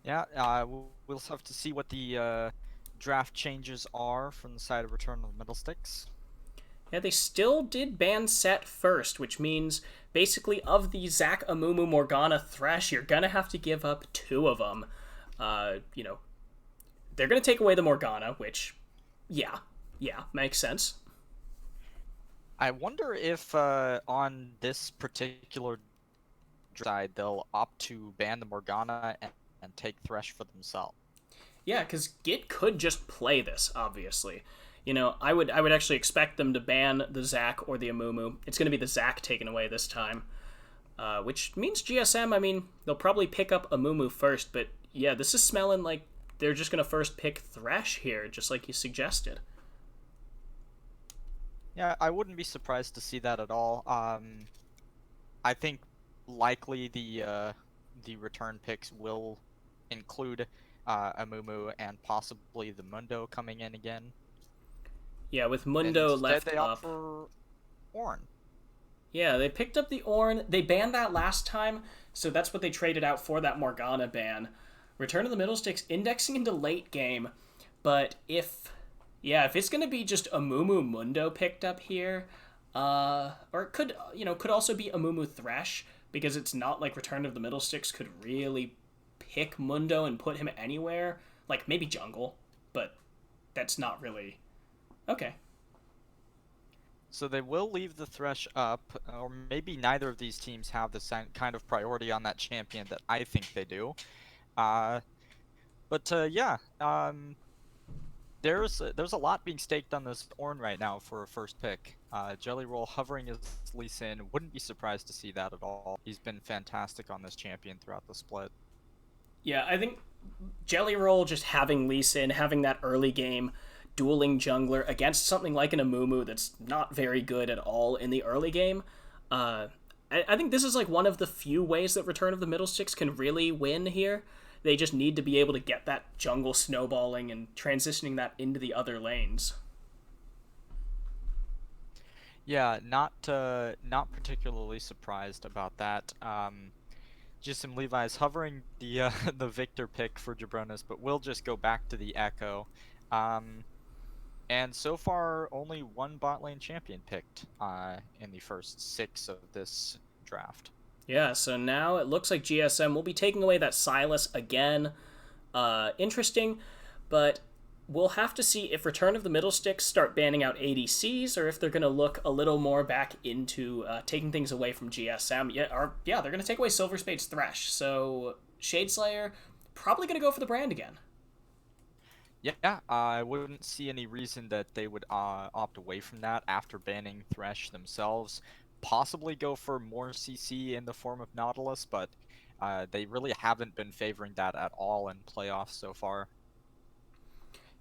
Yeah, we'll have to see what the draft changes are from the side of Return of the Middle Sticks. Yeah, they still did ban Set first, which means basically of the Zac, Amumu, Morgana, Thresh, you're gonna have to give up 2 of them. They're gonna take away the Morgana, which, yeah, makes sense. I wonder if on this particular side they'll opt to ban the Morgana and take Thresh for themselves. Yeah, because Git could just play this, obviously. I would actually expect them to ban the Zac or the Amumu. It's going to be the Zac taken away this time, which means GSM, I mean, they'll probably pick up Amumu first, but yeah, this is smelling like they're just going to first pick Thresh here, just like you suggested. Yeah, I wouldn't be surprised to see that at all. I think likely the return picks will include Amumu and possibly the Mundo coming in again. Yeah, with Mundo left they up. opt for Ornn. Yeah, they picked up the Ornn. They banned that last time, so that's what they traded out for that Morgana ban. Return of the Middle Sticks indexing into late game, but if it's going to be just Amumu Mundo picked up here, or it could also be Amumu Thresh, because it's not like Return of the Middle Sticks could really pick Mundo and put him anywhere, like maybe jungle, but that's not really okay. So they will leave the Thresh up, or maybe neither of these teams have the same kind of priority on that champion that I think they do. There's a lot being staked on this Ornn right now for a first pick. Jelly Roll hovering as Lee Sin, wouldn't be surprised to see that at all. He's been fantastic on this champion throughout the split. Yeah, I think Jelly Roll just having Lee Sin, having that early game dueling jungler against something like an Amumu that's not very good at all in the early game. I think this is like one of the few ways that Return of the Middle Sticks can really win here. They just need to be able to get that jungle snowballing and transitioning that into the other lanes. Yeah, not particularly surprised about that. GSM Levi's hovering the the Victor pick for Jabronis, but we'll just go back to the Echo. And so far, only one bot lane champion picked in the first 6 of this draft. Yeah, so now it looks like GSM will be taking away that Silas again. Interesting, but we'll have to see if Return of the Middle Sticks start banning out ADCs, or if they're going to look a little more back into taking things away from GSM. They're going to take away Silver Spade's Thresh, so Shadeslayer probably going to go for the brand again. Yeah, I wouldn't see any reason that they would opt away from that after banning Thresh themselves. Possibly go for more CC in the form of Nautilus, but they really haven't been favoring that at all in playoffs so far.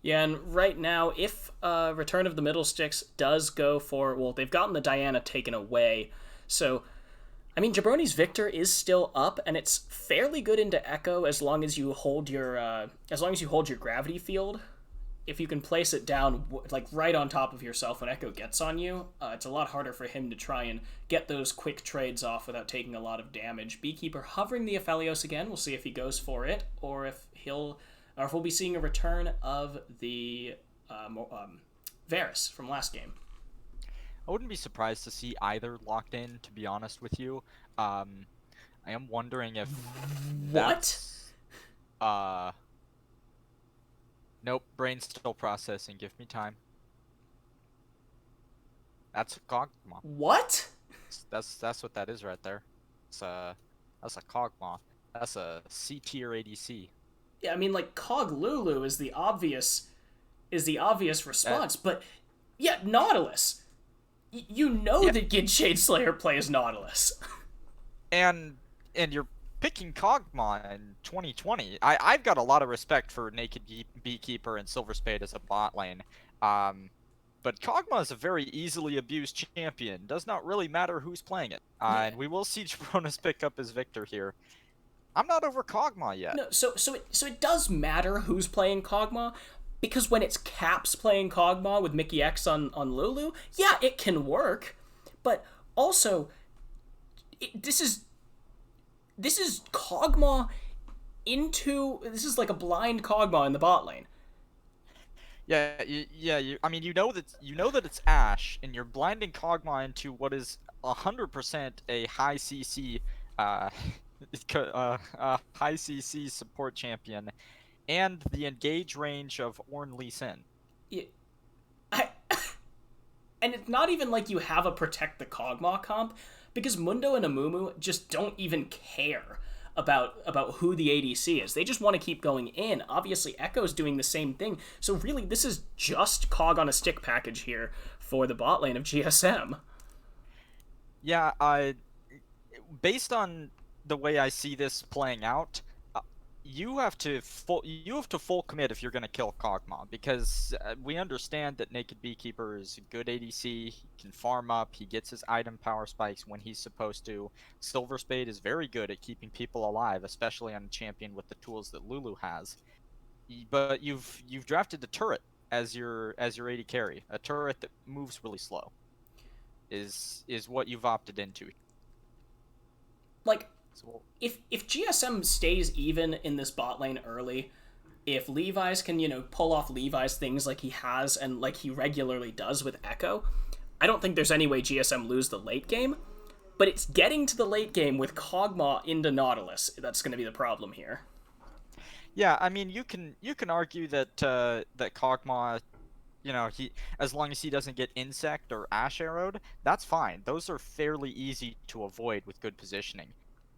Yeah, and right now, if Return of the Middle Sticks does go for, well, they've gotten the Diana taken away, so I mean, Jabroni's Victor is still up, and it's fairly good into Echo as long as you hold your gravity field. If you can place it down like right on top of yourself when Echo gets on you, it's a lot harder for him to try and get those quick trades off without taking a lot of damage. Beekeeper hovering the Aphelios again. We'll see if he goes for it, or if we'll be seeing a return of the Varus from last game. I wouldn't be surprised to see either locked in, to be honest with you. I am wondering if nope, brain's still processing. Give me time. That's a Kog'Maw. What? That's what that is right there. That's a Kog'Maw. That's a C tier ADC. Yeah, I mean, like, Cog Lulu is the obvious response, but yeah, Nautilus. You know that Gid Shadeslayer plays Nautilus. And you're picking Kog'Maw in 2020. I've got a lot of respect for Naked Beekeeper and Silver Spade as a bot lane. But Kog'Maw is a very easily abused champion. Does not really matter who's playing it. And we will see Jabronis pick up his Victor here. I'm not over Kog'Maw yet. No, so it does matter who's playing Kog'Maw, because when it's Caps playing Kog'Maw with Mickey X on Lulu, yeah, it can work. But also, this is Kog'Maw this is like a blind Kog'Maw in the bot lane. I mean, you know that it's Ashe, and you're blinding Kog'Maw into what is 100% a high CC, high CC support champion, and the engage range of Ornn Lee Sin. Yeah, and it's not even like you have a protect the Kog'Maw comp, because Mundo and Amumu just don't even care about who the ADC is. They just want to keep going in. Obviously, Echo's doing the same thing. So really, this is just Cog on a stick package here for the bot lane of GSM. Yeah, based on the way I see this playing out, you have to full commit if you're going to kill Kog'Maw, because we understand that Naked Beekeeper is a good ADC, he can farm up, he gets his item power spikes when he's supposed to. Silver Spade is very good at keeping people alive, especially on a champion with the tools that Lulu has. But you've drafted a turret as your AD carry, a turret that moves really slow. Is what you've opted into. Like, if GSM stays even in this bot lane early, if Levi's can, pull off Levi's things like he has and like he regularly does with Echo, I don't think there's any way GSM lose the late game. But it's getting to the late game with Kog'Maw into Nautilus that's going to be the problem here. Yeah, I mean, you can argue that that Kog'Maw, he, as long as he doesn't get Insect or Ashe arrowed, that's fine. Those are fairly easy to avoid with good positioning.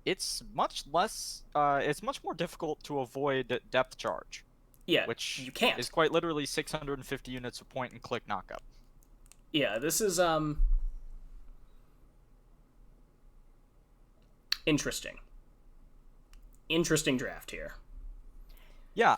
It's much more difficult to avoid depth charge. Yeah, which you can't. Is quite literally 650 units of point and click knockup. Yeah, this is interesting. Interesting draft here. Yeah,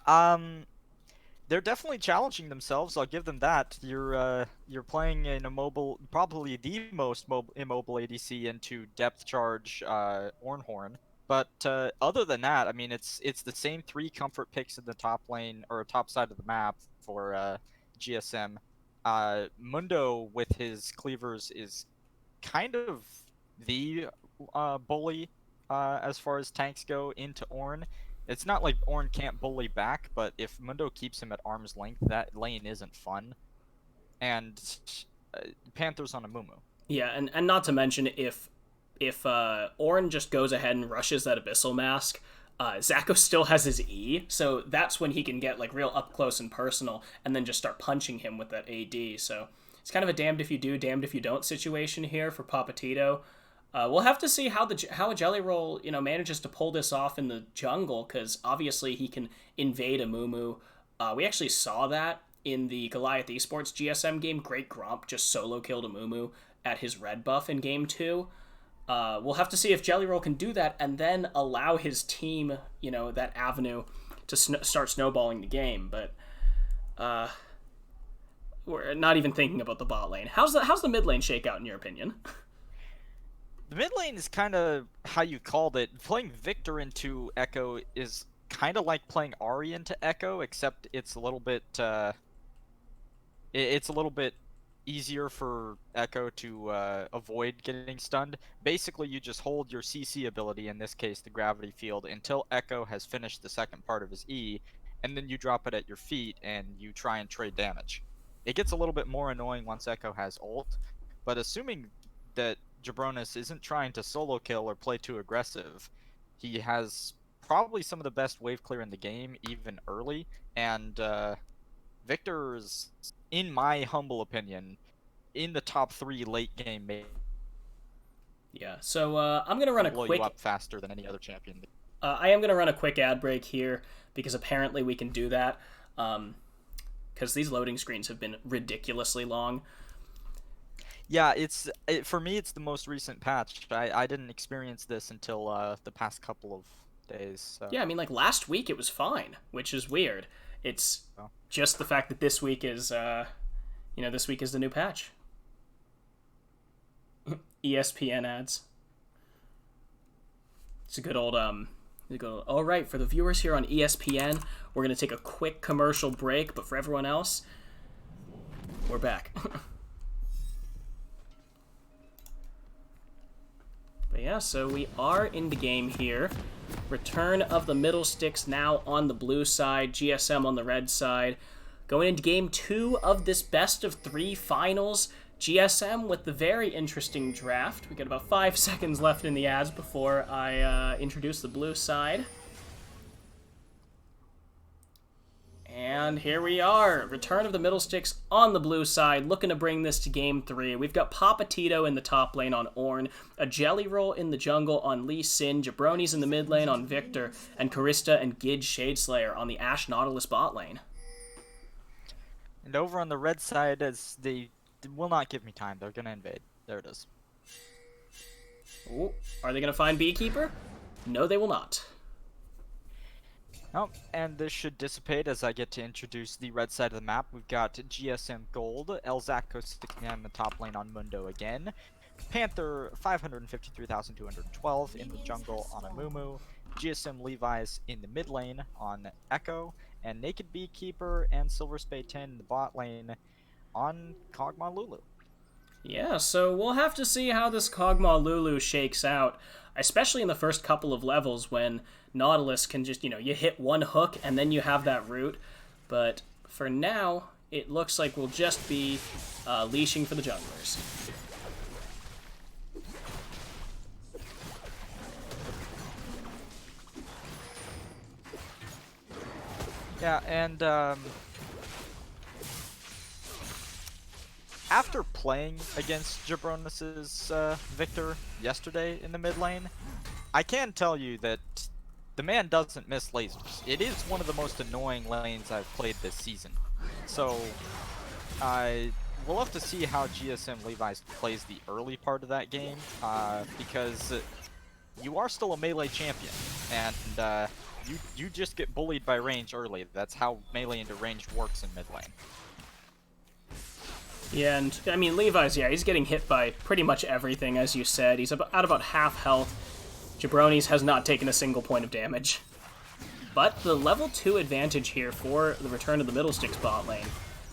they're definitely challenging themselves. I'll give them that. You're playing an immobile, probably the most immobile ADC into depth charge Ornhorn. But other than that, I mean, it's the same 3 comfort picks in the top lane or top side of the map for GSM. Mundo with his cleavers is kind of the bully as far as tanks go into Ornn. It's not like Ornn can't bully back, but if Mundo keeps him at arm's length, that lane isn't fun. And Panthers on Amumu. Yeah, and not to mention if Ornn just goes ahead and rushes that Abyssal Mask, Zacho still has his E, so that's when he can get like real up close and personal, and then just start punching him with that AD. So it's kind of a damned if you do, damned if you don't situation here for Papatito. We'll have to see how a Jelly Roll manages to pull this off in the jungle, because obviously he can invade Amumu. We actually saw that in the Goliath Esports GSM game. Great Gromp just solo killed Amumu at his red buff in game 2. We'll have to see if Jelly Roll can do that and then allow his team, that avenue to start snowballing the game. But we're not even thinking about the bot lane. How's the mid lane shake out in your opinion? The mid lane is kind of how you called it. Playing Victor into Echo is kind of like playing Ahri into Echo, except it's a little bit easier for Echo to avoid getting stunned. Basically, you just hold your CC ability, in this case the gravity field, until Echo has finished the second part of his E, and then you drop it at your feet and you try and trade damage. It gets a little bit more annoying once Echo has ult, but assuming that Jabronis isn't trying to solo kill or play too aggressive, he has probably some of the best wave clear in the game, even early, and Victor's, in my humble opinion, in the top 3 late game. Yeah, so I'm gonna run a blow quick. You up faster than any other champion. I am gonna run a quick ad break here because apparently we can do that. Because these loading screens have been ridiculously long. Yeah, for me it's the most recent patch. I didn't experience this until the past couple of days. So. Yeah, I mean, like last week it was fine, which is weird. It's just the fact that this week is, this week is the new patch. ESPN ads. It's a good old You go, all right, for the viewers here on ESPN, we're going to take a quick commercial break, but for everyone else, we're back. But yeah, so we are in the game here. Return of the middle sticks now on the blue side, GSM on the red side. Going into game 2 of this best of 3 finals. GSM with the very interesting draft. We got about 5 seconds left in the ads before I introduce the blue side. And here we are. Return of the middle sticks on the blue side, looking to bring this to game 3. We've got Papatito in the top lane on Ornn, a Jelly Roll in the jungle on Lee Sin, Jabronis in the mid lane on Victor, and Karista and Gid Shadeslayer on the Ashe Nautilus bot lane. And over on the red side, as they will not give me time, they're gonna invade. There it is. Ooh, are they going to find Beekeeper? No, they will not. Oh, and this should dissipate as I get to introduce the red side of the map. We've got GSM Gold, Elzacco sticking in the top lane on Mundo again, Panther 553,212 in the jungle on Amumu, GSM Levi's in the mid lane on Echo, and Naked Beekeeper and Silver Spade 10 in the bot lane on Kog'Maw Lulu. Yeah, so we'll have to see how this Kog'Maw Lulu shakes out, especially in the first couple of levels when Nautilus can just, you hit one hook and then you have that root. But for now, it looks like we'll just be leashing for the junglers. Yeah, and after playing against Jabronis' Victor yesterday in the mid lane, I can tell you that the man doesn't miss lasers. It is one of the most annoying lanes I've played this season. So, we'll have to see how GSM Levi's plays the early part of that game, because you are still a melee champion, and you just get bullied by range early. That's how melee into range works in mid lane. Yeah, and I mean, Levi's, yeah, he's getting hit by pretty much everything, as you said. He's at about half health. Jabronis has not taken a single point of damage. But the level 2 advantage here for the return of the middle sticks bot lane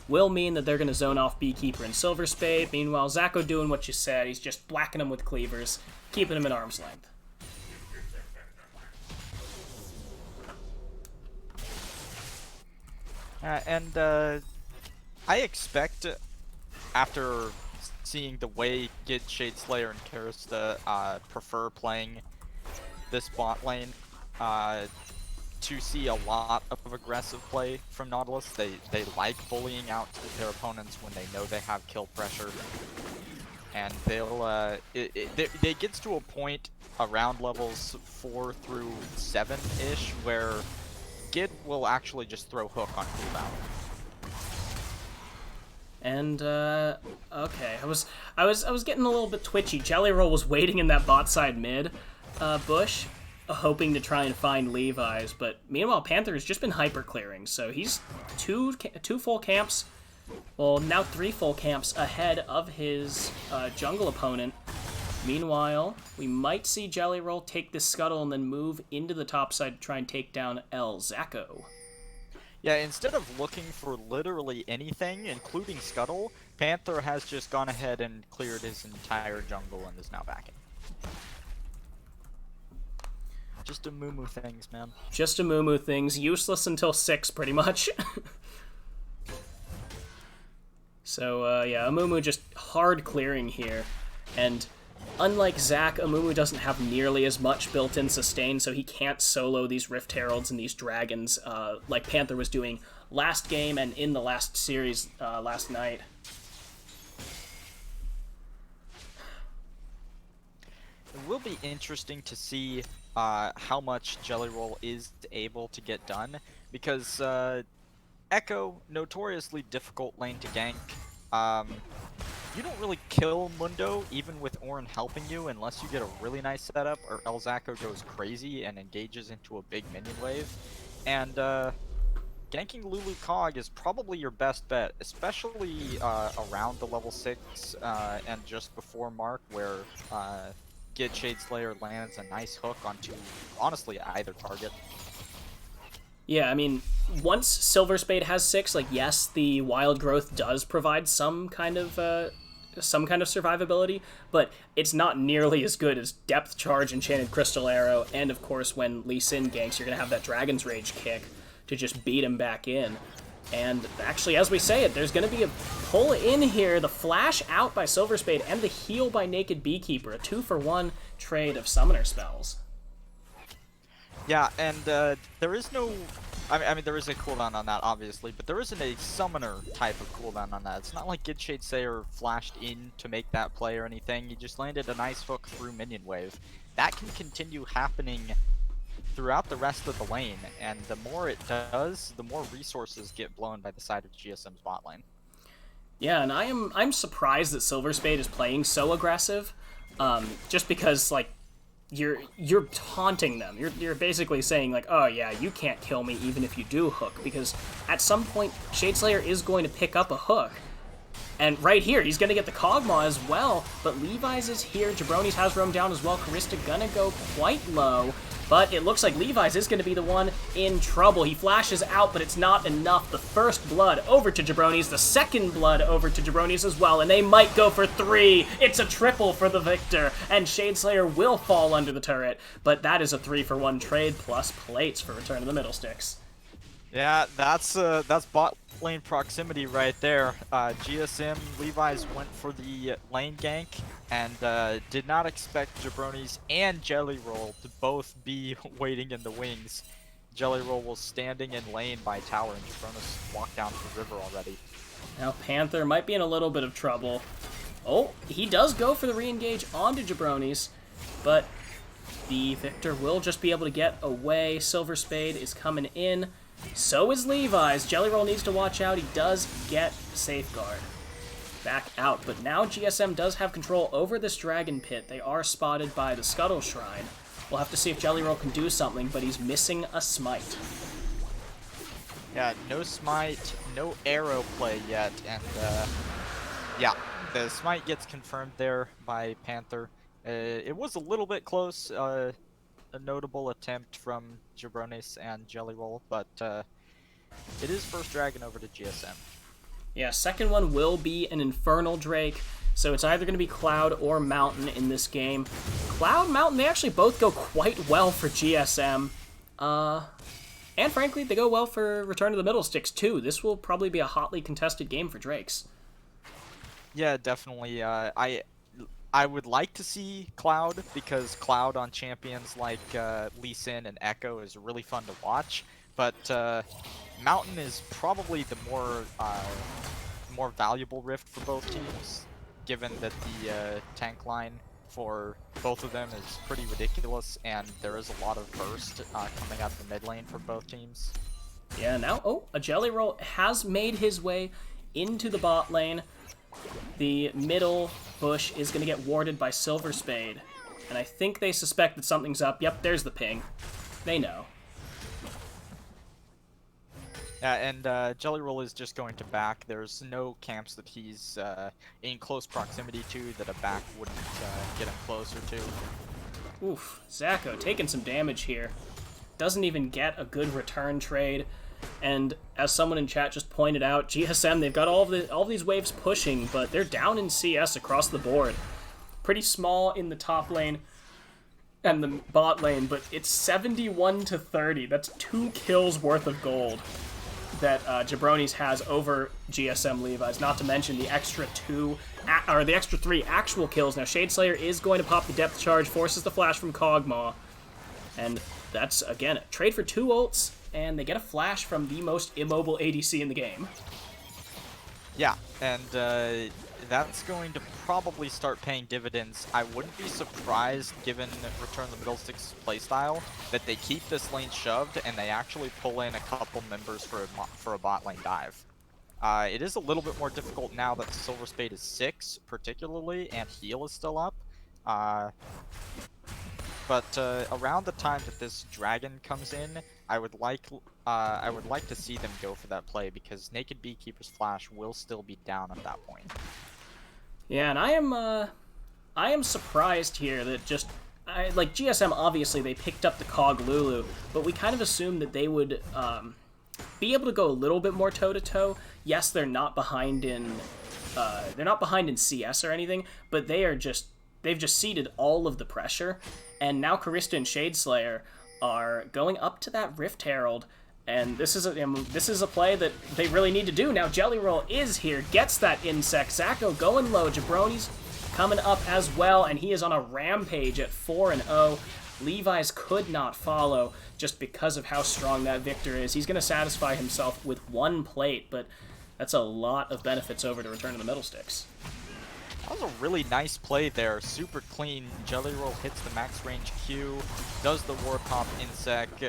will mean that they're going to zone off Beekeeper and Silver Spade. Meanwhile, Zacco doing what you said. He's just blacking them with cleavers, keeping them at arm's length. I expect, after seeing the way Gid, Shadeslayer, and Karista prefer playing this bot lane, to see a lot of aggressive play from Nautilus. They like bullying out their opponents when they know they have kill pressure, and they'll it gets to a point around levels 4 through 7-ish where Gid will actually just throw hook on cooldown. And okay, I was getting a little bit twitchy. Jelly Roll was waiting in that bot side mid bush, hoping to try and find Levi's, but meanwhile Panther has just been hyper clearing, so he's two full camps, well now 3 full camps ahead of his jungle opponent. Meanwhile, we might see Jelly Roll take this scuttle and then move into the top side to try and take down Elzacco. Yeah, instead of looking for literally anything, including Scuttle, Panther has just gone ahead and cleared his entire jungle and is now backing. Just a moo things, man. Just a moo things. Useless until 6, pretty much. So, yeah, Amumu just hard clearing here. And unlike Zac, Amumu doesn't have nearly as much built-in sustain, so he can't solo these Rift Heralds and these Dragons like Panther was doing last game and in the last series last night. It will be interesting to see how much Jelly Roll is able to get done, because Echo, notoriously difficult lane to gank. You don't really kill Mundo, even with Ornn helping you, unless you get a really nice setup, or Elzacco goes crazy and engages into a big minion wave. And ganking Lulu Cog is probably your best bet, especially around the level 6 and just before Mark, where get Shade Slayer lands a nice hook onto, honestly, either target. Yeah, I mean, once Silver Spade has 6, like, yes, the Wild Growth does provide some kind of survivability, but it's not nearly as good as Depth Charge, Enchanted Crystal Arrow, and of course when Lee Sin ganks, you're going to have that Dragon's Rage kick to just beat him back in. And actually, as we say it, there's going to be a pull in here, the flash out by Silver Spade, and the heal by Naked Beekeeper, a 2-for-1 trade of summoner spells. Yeah, and there is no... I mean, there is a cooldown on that, obviously, but there isn't a summoner type of cooldown on that. It's not like Get Shade Slayer flashed in to make that play or anything. He just landed a nice hook through minion wave. That can continue happening throughout the rest of the lane, and the more it does, the more resources get blown by the side of GSM's bot lane. Yeah, and I'm surprised that Silver Spade is playing so aggressive, just because, like, you're taunting them. You're basically saying, like, oh yeah, you can't kill me even if you do hook, because at some point Shade Slayer is going to pick up a hook. And right here, he's going to get the Kog'Maw as well, but Levi's is here, Jabroni's has roamed down as well, Karista gonna go quite low, but it looks like Levi's is going to be the one in trouble. He flashes out, but it's not enough. The first blood over to Jabroni's, the second blood over to Jabroni's as well, and they might go for 3. It's a triple for the victor, and Shade Slayer will fall under the turret, but that is a 3-for-1 trade plus plates for Return to the Middle Sticks. Yeah, that's bot lane proximity right there. GSM Levi's went for the lane gank and did not expect Jabroni's and Jelly Roll to both be waiting in the wings. Jelly Roll was standing in lane by tower, and Jabronis walked down the river already. Now Panther might be in a little bit of trouble. Oh, he does go for the re-engage onto Jabroni's, but the victor will just be able to get away. Silver Spade is coming in. So is Levi's. Jelly Roll needs to watch out. He does get Safeguard back out, but now GSM does have control over this Dragon Pit. They are spotted by the Scuttle Shrine. We'll have to see if Jelly Roll can do something, but he's missing a Smite. Yeah, no Smite, no arrow play yet, and yeah, the Smite gets confirmed there by Panther. It was a little bit close, a notable attempt from Jabronis and Jelly Roll, but it is first dragon over to GSM. Yeah, second one will be an Infernal Drake, so it's either going to be Cloud or Mountain in this game. Cloud, Mountain, they actually both go quite well for GSM. And frankly, they go well for Return to the Middle Sticks too. This will probably be a hotly contested game for Drakes. Yeah, definitely. I would like to see Cloud, because Cloud on champions like Lee Sin and Echo is really fun to watch. But Mountain is probably the more valuable rift for both teams, given that the tank line for both of them is pretty ridiculous, and there is a lot of burst coming out of the mid lane for both teams. Yeah, now, a Jelly Roll has made his way into the bot lane. The middle bush is going to get warded by Silver Spade, and I think they suspect that something's up. Yep, there's the ping. They know. Yeah, and Jelly Roll is just going to back. There's no camps that he's in close proximity to that a back wouldn't get him closer to. Oof, Zacho taking some damage here. Doesn't even get a good return trade. And as someone in chat just pointed out, GSM, they've got all these waves pushing, but they're down in CS across the board. Pretty small in the top lane and the bot lane, but it's 71-30. That's 2 kills worth of gold that Jabroni's has over GSM Levi's, not to mention the extra 3 actual kills. Now Shade Slayer is going to pop the depth charge, forces the flash from Kog'Maw, and that's, again, a trade for 2 ults, and they get a flash from the most immobile ADC in the game. Yeah, and that's going to probably start paying dividends. I wouldn't be surprised, given Return to the Middle Sticks playstyle, that they keep this lane shoved and they actually pull in a couple members for a bot lane dive. It is a little bit more difficult now that Silver Spade is 6, particularly, and heal is still up. But around the time that this dragon comes in, I would like to see them go for that play, because Naked Beekeeper's flash will still be down at that point. Yeah, and I am surprised here that just like GSM, obviously they picked up the Cog Lulu, but we kind of assumed that they would be able to go a little bit more toe to toe. Yes, they're not behind in CS or anything, but they've just ceded all of the pressure, and now Karista and Shadeslayer are going up to that Rift Herald, and this is a play that they really need to do. Now Jelly Roll is here, gets that insect. Zacho going low, Jabroni's coming up as well, and he is on a rampage at 4-0. Levi's could not follow just because of how strong that Victor is. He's going to satisfy himself with one plate, but that's a lot of benefits over to Return to the Middle Sticks. That was a really nice play there. Super clean. Jelly Roll hits the max range Q, does the War Comp Insect.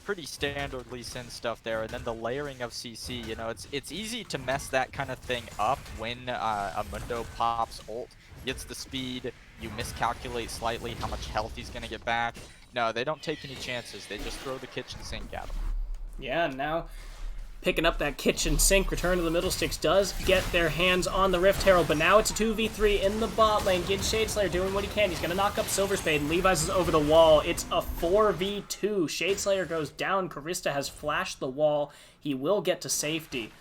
Pretty standard Lee Sin stuff there, and then the layering of CC. You know, it's easy to mess that kind of thing up when a Mundo pops ult, gets the speed, you miscalculate slightly how much health he's gonna get back. No, they don't take any chances. They just throw the kitchen sink at him. Yeah, and now picking up that kitchen sink, Return to the Middle Sticks does get their hands on the Rift Herald, but now it's a 2v3 in the bot lane. Gid Shadeslayer doing what he can. He's going to knock up Silver Spade, and Levi's is over the wall. It's a 4v2. Shadeslayer goes down. Karista has flashed the wall. He will get to safety,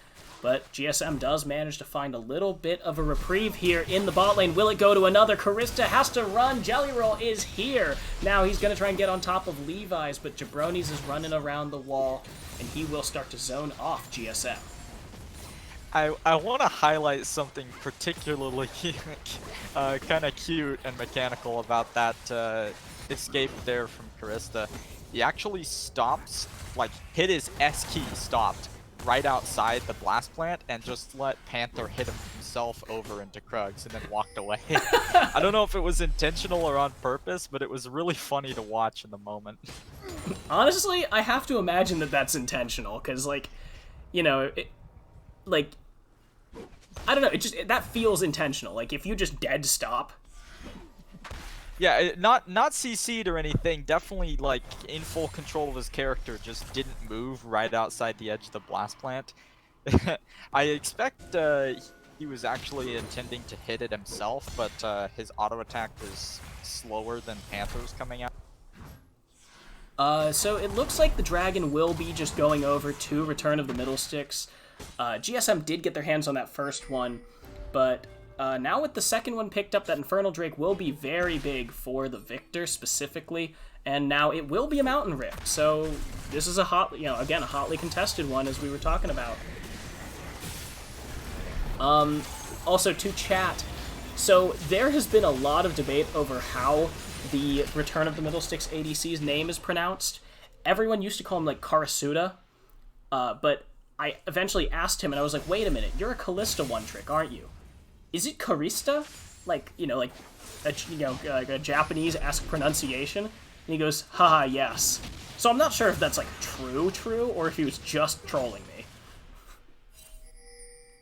but GSM does manage to find a little bit of a reprieve here in the bot lane. Will it go to another? Karista has to run. Jelly Roll is here. Now he's going to try and get on top of Levi's, but Jabroni's is running around the wall, and he will start to zone off GSM. I want to highlight something particularly kind of cute and mechanical about that escape there from Karista. He actually stops, like hit his S key, stopped right outside the blast plant, and just let Panther hit himself over into Krugs and then walked away. I don't know if it was intentional or on purpose, but it was really funny to watch in the moment. Honestly, I have to imagine that that's intentional, because, like, you know, I don't know, that feels intentional. Like, if you just dead stop. Yeah, not CC'd or anything, definitely, like, in full control of his character, just didn't move right outside the edge of the blast plant. I expect he was actually intending to hit it himself, but his auto attack was slower than Panther's coming out. So it looks like the Dragon will be just going over to Return of the Middle Sticks. GSM did get their hands on that first one, but now with the second one picked up, that Infernal Drake will be very big for the Victor specifically, and now it will be a Mountain Rift. So this is a hotly contested one, as we were talking about. Also to chat, so there has been a lot of debate over how the Return of the Middle Sticks ADC's name is pronounced. Everyone used to call him, like, Karasuda, but I eventually asked him, and I was like, wait a minute, you're a Callista one-trick, aren't you? Is it Karista? Like, you know, like a Japanese-esque pronunciation? And he goes, haha, yes. So I'm not sure if that's, like, true, or if he was just trolling me.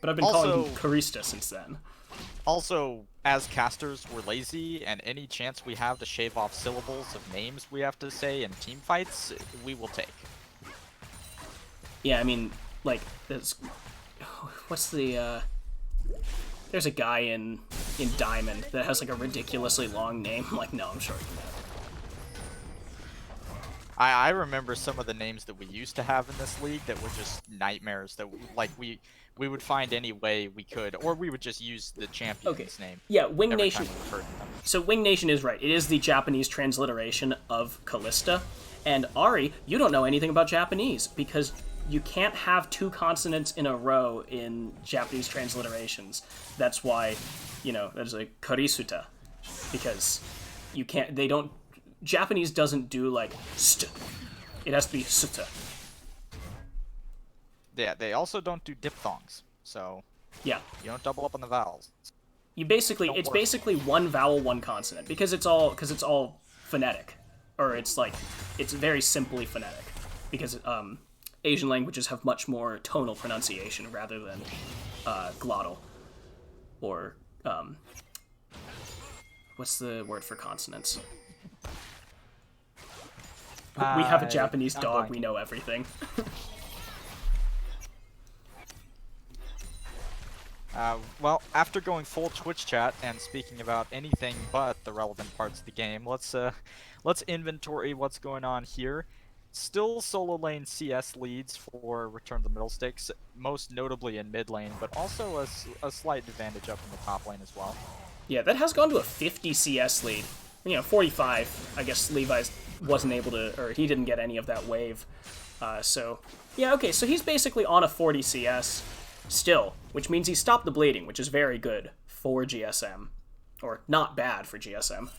But I've been calling him Karista since then. Also, as casters, we're lazy, and any chance we have to shave off syllables of names we have to say in team fights, we will take. Yeah, I mean, like, what's the, there's a guy in Diamond that has, like, a ridiculously long name. I'm like, no, I'm shorting that. I remember some of the names that we used to have in this league that were just nightmares, that, like, we would find any way we could, or we would just use the champion's name. Yeah, Wing Nation. So Wing Nation is right. It is the Japanese transliteration of Callista. And Ari, you don't know anything about Japanese, because you can't have two consonants in a row in Japanese transliterations. That's why, you know, there's a Karisuta, because you can't, Japanese doesn't do, like, st. It has to be suta. Yeah, they also don't do diphthongs, so yeah, you don't double up on the vowels. It's basically one vowel, one consonant, because it's all phonetic, or it's very simply phonetic, because Asian languages have much more tonal pronunciation rather than glottal, or what's the word for consonants? We have a Japanese dog. We know everything. Well, after going full Twitch chat and speaking about anything but the relevant parts of the game, let's inventory what's going on here. Still solo lane CS leads for Return to the Middle Sticks, most notably in mid lane, but also a slight advantage up in the top lane as well. Yeah, that has gone to a 50 CS lead. 45. I guess Levi's wasn't able to, or he didn't get any of that wave. So, yeah, okay, so he's basically on a 40 CS still, which means he stopped the bleeding, which is very good for GSM. Or not bad for GSM.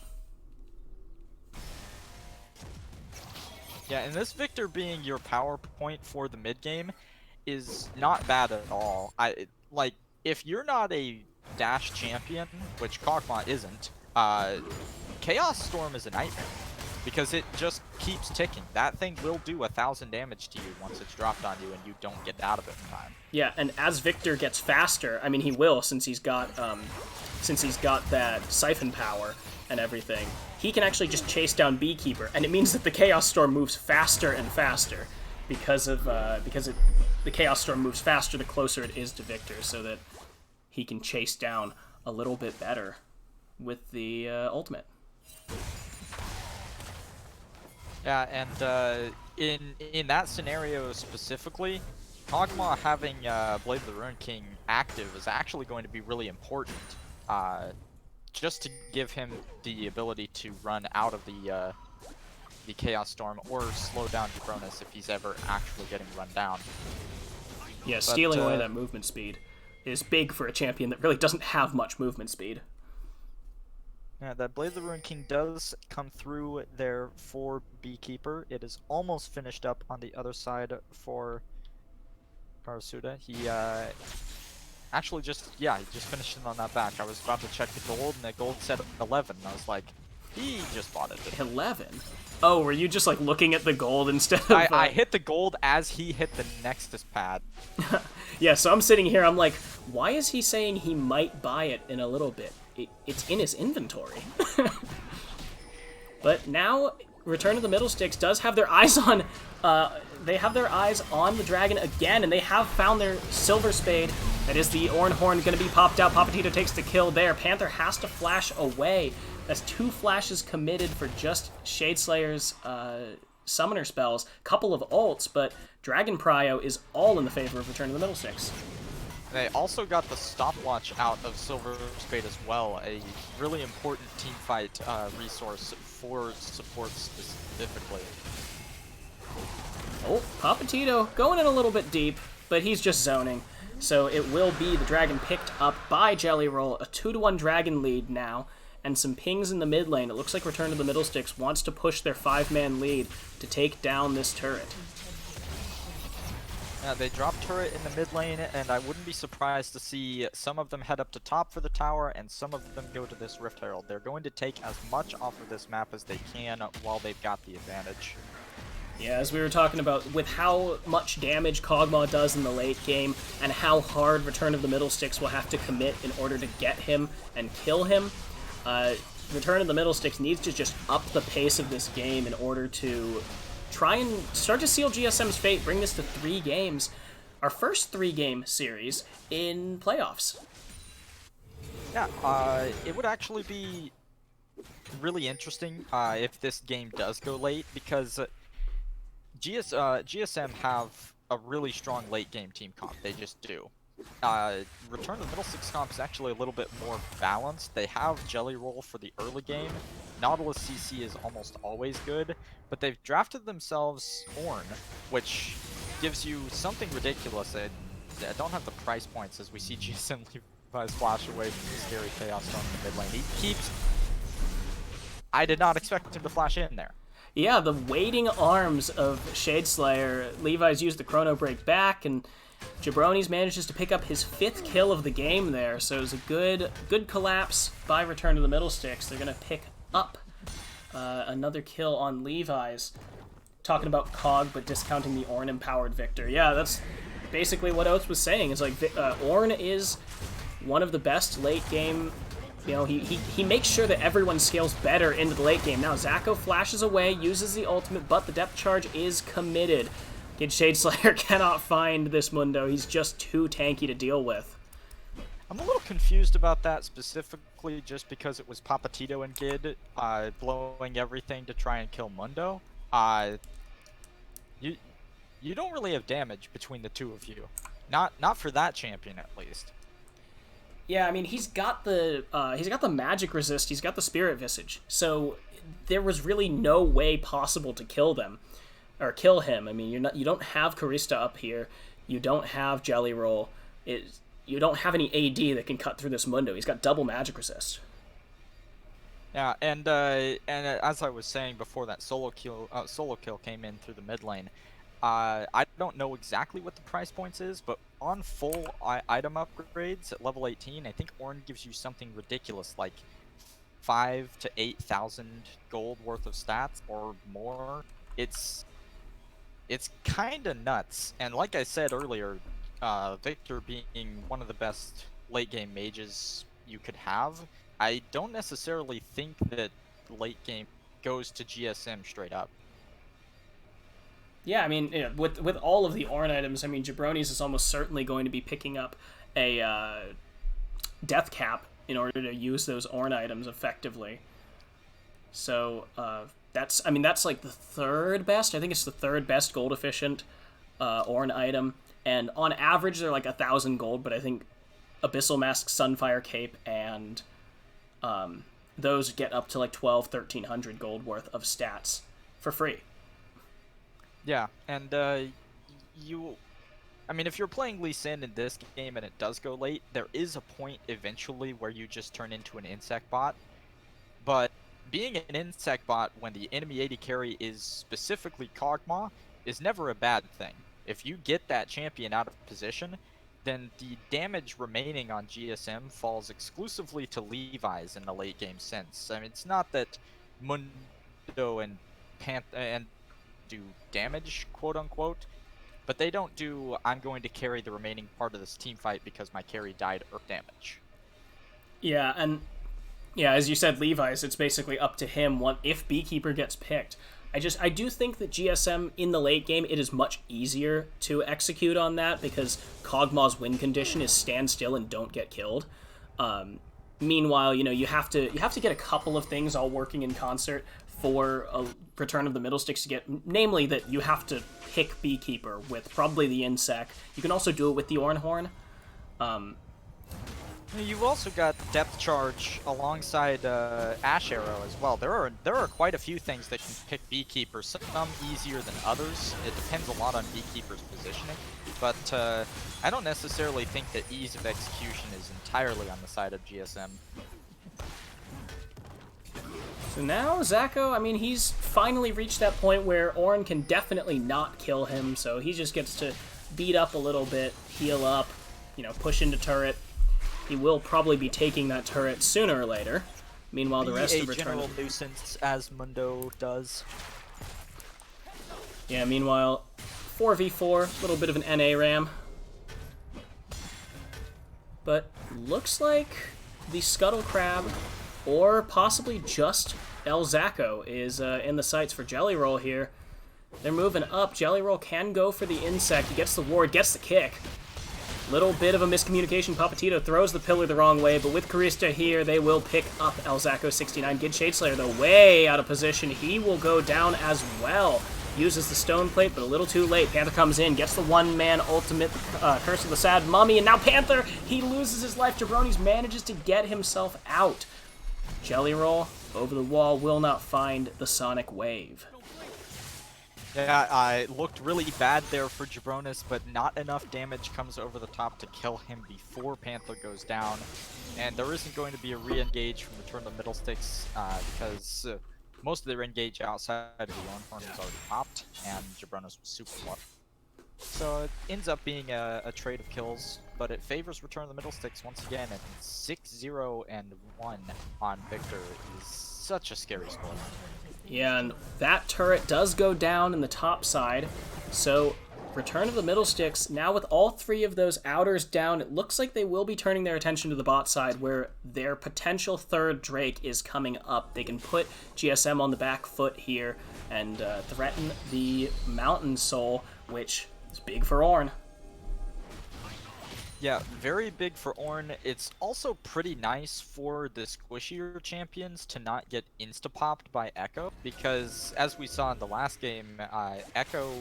Yeah, and this Victor being your power point for the mid game is not bad at all. If you're not a dash champion, which Kog'Maw isn't, Chaos Storm is a nightmare because it just keeps ticking. That thing will do 1,000 damage to you once it's dropped on you and you don't get out of it in time. Yeah, and as Victor gets faster, I mean he will since he's got that siphon power and everything. He can actually just chase down Beekeeper, and it means that the Chaos Storm moves faster and faster because the Chaos Storm moves faster the closer it is to Victor, so that he can chase down a little bit better with the ultimate. Yeah, and in that scenario specifically, Kog'Maw having Blade of the Ruined King active is actually going to be really important. Just to give him the ability to run out of the Chaos Storm or slow down Jabronis if he's ever actually getting run down. Yeah, stealing away that movement speed is big for a champion that really doesn't have much movement speed. Yeah, that Blade of the Ruined King does come through there for Beekeeper. It is almost finished up on the other side for Karasuda. He actually he just finished it on that back. I was about to check the gold, and the gold said 11, and I was like, he just bought it. 11? Oh, were you just like looking at the gold instead of... I hit the gold as he hit the Nexus pad. Yeah, so I'm sitting here, I'm like, why is he saying he might buy it in a little bit? It's in his inventory. But now, Return to the Middle Sticks does have their eyes on... they have their eyes on the dragon again, and they have found their Silver Spade. That is the Orn Horn going to be popped out. Papatito takes the kill there. Panther has to flash away. That's 2 flashes committed for just Shadeslayer's summoner spells. Couple of ults, but Dragon Prio is all in the favor of Return to the Middle Sticks. They also got the stopwatch out of Silver Spade as well, a really important teamfight resource for support specifically. Oh, Papatito going in a little bit deep, but he's just zoning. So it will be the dragon picked up by Jelly Roll, a 2-1 dragon lead now, and some pings in the mid lane. It looks like Return to the Middle Sticks wants to push their 5-man lead to take down this turret. They dropped turret in the mid lane, and I wouldn't be surprised to see some of them head up to top for the tower, and some of them go to this Rift Herald. They're going to take as much off of this map as they can while they've got the advantage. Yeah, as we were talking about, with how much damage Kog'Maw does in the late game, and how hard Return of the Middle Sticks will have to commit in order to get him and kill him, Return of the Middle Sticks needs to just up the pace of this game in order to try and start to seal GSM's fate, bring this to 3 games. Our first 3-game series in playoffs. Yeah, it would actually be really interesting if this game does go late, because GSM have a really strong late game team comp. They just do. Return to the Middle Six comp is actually a little bit more balanced. They have Jelly Roll for the early game. Nautilus CC is almost always good, but they've drafted themselves Ornn, which gives you something ridiculous. I don't have the price points as we see GSM Levi's flash away from the scary Chaos Storm in the mid lane. He keeps... I did not expect him to flash in there. Yeah, the waiting arms of Shadeslayer. Levi's used the Chrono Break back, and Jabronis manages to pick up his 5th kill of the game there, so it was a good collapse by Return to the Middle Sticks. They're going to pick up another kill on Levi's. Talking about Cog, but discounting the Ornn-empowered Victor. Yeah, that's basically what Oates was saying. It's like Ornn is one of the best late game. You know, he makes sure that everyone scales better into the late game. Now, Zacho flashes away, uses the ultimate, but the depth charge is committed. Kid Shadeslayer cannot find this Mundo. He's just too tanky to deal with. I'm a little confused about that specifically just because it was Papatito and Gid blowing everything to try and kill Mundo. You you don't really have damage between the two of you. Not for that champion at least. Yeah, I mean he's got the magic resist, he's got the spirit visage, so there was really no way possible to kill them or kill him. I mean you don't have Karista up here, you don't have Jelly Roll, you don't have any AD that can cut through this Mundo. He's got double magic resist. Yeah, and as I was saying before, that solo kill came in through the mid lane. I don't know exactly what the price points is, but on full item upgrades at level 18, I think Ornn gives you something ridiculous like 5,000 to 8,000 gold worth of stats or more. It's kind of nuts. And like I said earlier, Victor being one of the best late game mages you could have, I don't necessarily think that late game goes to GSM straight up. Yeah, I mean, with all of the Ornn items, I mean, Jabroni's is almost certainly going to be picking up a death cap in order to use those Ornn items effectively. So that's like the third best. I think it's the third best gold efficient Ornn item, and on average they're like 1,000 gold. But I think Abyssal Mask, Sunfire Cape, and those get up to like 1,100 gold worth of stats for free. Yeah, and I mean, if you're playing Lee Sin in this game and it does go late, there is a point eventually where you just turn into an insect bot. But being an insect bot when the enemy AD carry is specifically Kog'Maw is never a bad thing. If you get that champion out of position, then the damage remaining on GSM falls exclusively to Levi's in the late game sense. I mean, it's not that Mundo and do damage, quote unquote, but they don't do I'm going to carry the remaining part of this team fight because my carry died or damage. Yeah, and yeah, as you said, Levi's, it's basically up to him if Beekeeper gets picked. I do think that GSM in the late game, it is much easier to execute on that because Kog'Maw's win condition is stand still and don't get killed. Meanwhile, you have to get a couple of things all working in concert for a Return of the Middlesticks to get, namely that you have to pick Beekeeper with probably the Insect. You can also do it with the Ornn Horn. You've also got Depth Charge alongside Ash Arrow as well. There are quite a few things that can pick Beekeeper, some easier than others. It depends a lot on Beekeeper's positioning, but I don't necessarily think that ease of execution is entirely on the side of GSM. So now Zacho, I mean, he's finally reached that point where Ornn can definitely not kill him, so he just gets to beat up a little bit, heal up, push into turret. He will probably be taking that turret sooner or later. Meanwhile, the rest of Return... general nuisance, as Mundo does. Yeah, meanwhile, 4v4, a little bit of an NA ram. But looks like the Scuttle Crab, or possibly just El Zacho, is in the sights for Jelly Roll here. They're moving up. Jelly Roll can go for the Insect. He gets the ward, gets the kick. Little bit of a miscommunication. Papatito throws the pillar the wrong way, but with Karista here, they will pick up El Zacho 69. Gid Shadeslayer, though, way out of position. He will go down as well. Uses the stone plate, but a little too late. Panther comes in, gets the one-man ultimate, Curse of the Sad Mummy, and now Panther, he loses his life. Jabroni's manages to get himself out. Jelly Roll, over the wall, will not find the Sonic Wave. Yeah, I looked really bad there for Jabronis, but not enough damage comes over the top to kill him before Panther goes down. And there isn't going to be a re-engage from Return of the Middlesticks because most of their engage outside of the Ornn was already popped, and Jabronis was super low. So it ends up being a trade of kills, but it favors Return of the Middlesticks once again, and 6-0 and 1 on Victor is such a scary score. Yeah, and that turret does go down in the top side, so Return of the Middlesticks, now with all three of those outers down, it looks like they will be turning their attention to the bot side where their potential third Drake is coming up. They can put GSM on the back foot here and threaten the Mountain Soul, which is big for Ornn. Yeah, very big for Ornn. It's also pretty nice for the squishier champions to not get insta-popped by Echo, because as we saw in the last game, Echo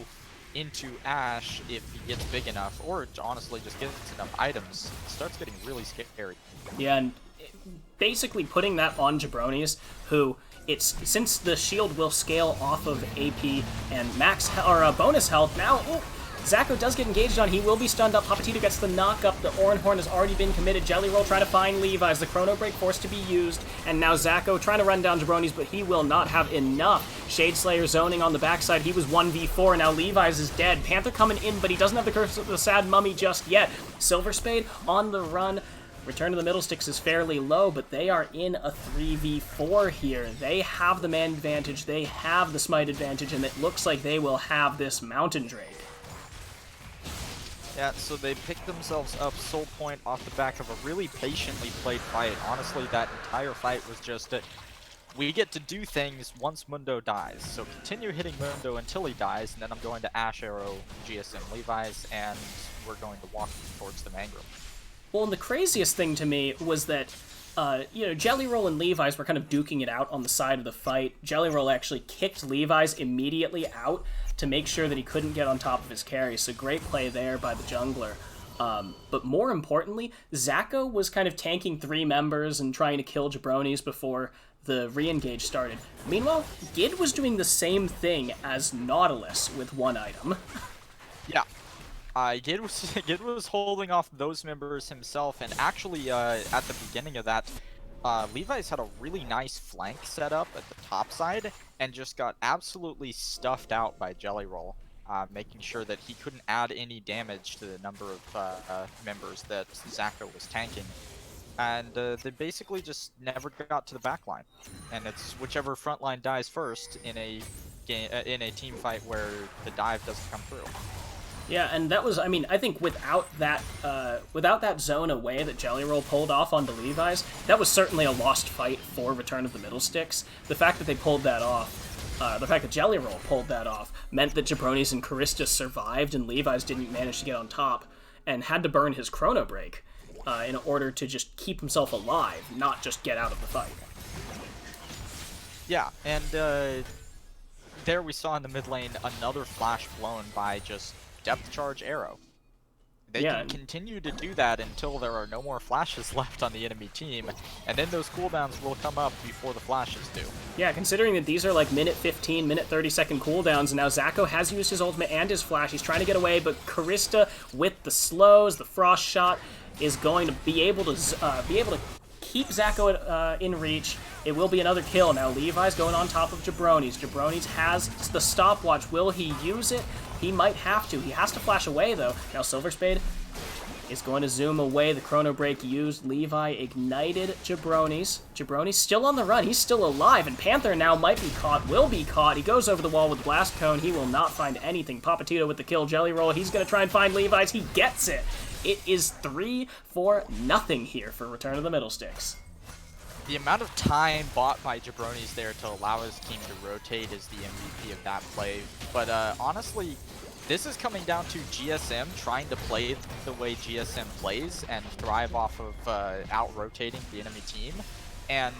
into Ashe, if he gets big enough, or honestly just gets enough items, starts getting really scary. Yeah, and basically putting that on Jabronis, who since the shield will scale off of AP and bonus health now. Ooh, Zacho does get engaged on. He will be stunned up. Papatito gets the knock up. The Oran Horn has already been committed. Jelly Roll trying to find Levi's. The Chrono Break forced to be used. And now Zacho trying to run down Jabronis, but he will not have enough. Shade Slayer zoning on the backside. He was 1v4. Now Levi's is dead. Panther coming in, but he doesn't have the Curse of the Sad Mummy just yet. Silver Spade on the run. Return to the Middle Sticks is fairly low, but they are in a 3v4 here. They have the man advantage. They have the smite advantage, and it looks like they will have this Mountain Drake. Yeah, so they picked themselves up Soul Point off the back of a really patiently played fight. Honestly, that entire fight was just we get to do things once Mundo dies. So continue hitting Mundo until he dies, and then I'm going to Ashe Arrow, GSM Levi's, and we're going to walk towards the Mangrum. Well, and the craziest thing to me was that, Jelly Roll and Levi's were kind of duking it out on the side of the fight. Jelly Roll actually kicked Levi's immediately out to make sure that he couldn't get on top of his carry, so great play there by the jungler. But more importantly, Zacho was kind of tanking 3 members and trying to kill Jabronis before the re-engage started. Meanwhile, Gid was doing the same thing as Nautilus with 1 item. Yeah. Gid was holding off those members himself, and actually, at the beginning of that, Levi's had a really nice flank set up at the top side, and just got absolutely stuffed out by Jelly Roll, making sure that he couldn't add any damage to the number of members that Zacho was tanking. And they basically just never got to the backline, and it's whichever frontline dies first in a team fight where the dive doesn't come through. Yeah, and that was, I think without that zone away that Jelly Roll pulled off onto Levi's, that was certainly a lost fight for Return of the Middle Sticks. The fact that they pulled that off, the fact that Jelly Roll pulled that off, meant that Jabronis and Karista survived and Levi's didn't manage to get on top, and had to burn his Chrono Break in order to just keep himself alive, not just get out of the fight. Yeah, and there we saw in the mid lane another flash blown by just depth charge arrow. They can continue to do that until there are no more flashes left on the enemy team, and then those cooldowns will come up before the flashes do. Yeah, considering that these are like minute 15, minute 30-second cooldowns, and now Zacho has used his ultimate and his flash. He's trying to get away, but Karista, with the slows, the frost shot, is going to be able to keep Zacho in reach. It will be another kill. Now Levi's going on top of Jabronis. Jabronis has the stopwatch. Will he use it? He might have to. He has to flash away, though. Now Silver Spade is going to zoom away. The Chrono Break used. Levi ignited Jabronis. Jabronis still on the run. He's still alive, and Panther now might be caught, will be caught. He goes over the wall with Blast Cone. He will not find anything. Papatito with the kill. Jelly Roll. He's going to try and find Levi's. He gets it. It is 3-4-0 here for Return of the Middle Sticks. The amount of time bought by Jabronis there to allow his team to rotate is the MVP of that play. But honestly, this is coming down to GSM trying to play the way GSM plays and thrive off of out-rotating the enemy team, and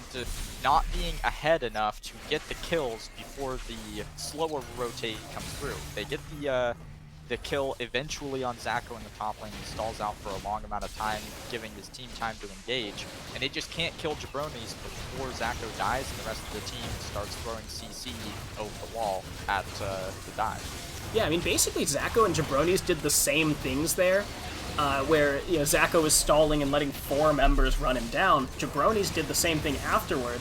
not being ahead enough to get the kills before the slower rotate comes through. They get the kill eventually on Zacho in the top lane. He stalls out for a long amount of time, giving his team time to engage, and they just can't kill Jabronis before Zacho dies and the rest of the team starts throwing CC over the wall at the dive. Yeah, basically Zacho and Jabronis did the same things there, where Zacho was stalling and letting 4 members run him down. Jabronis did the same thing afterward,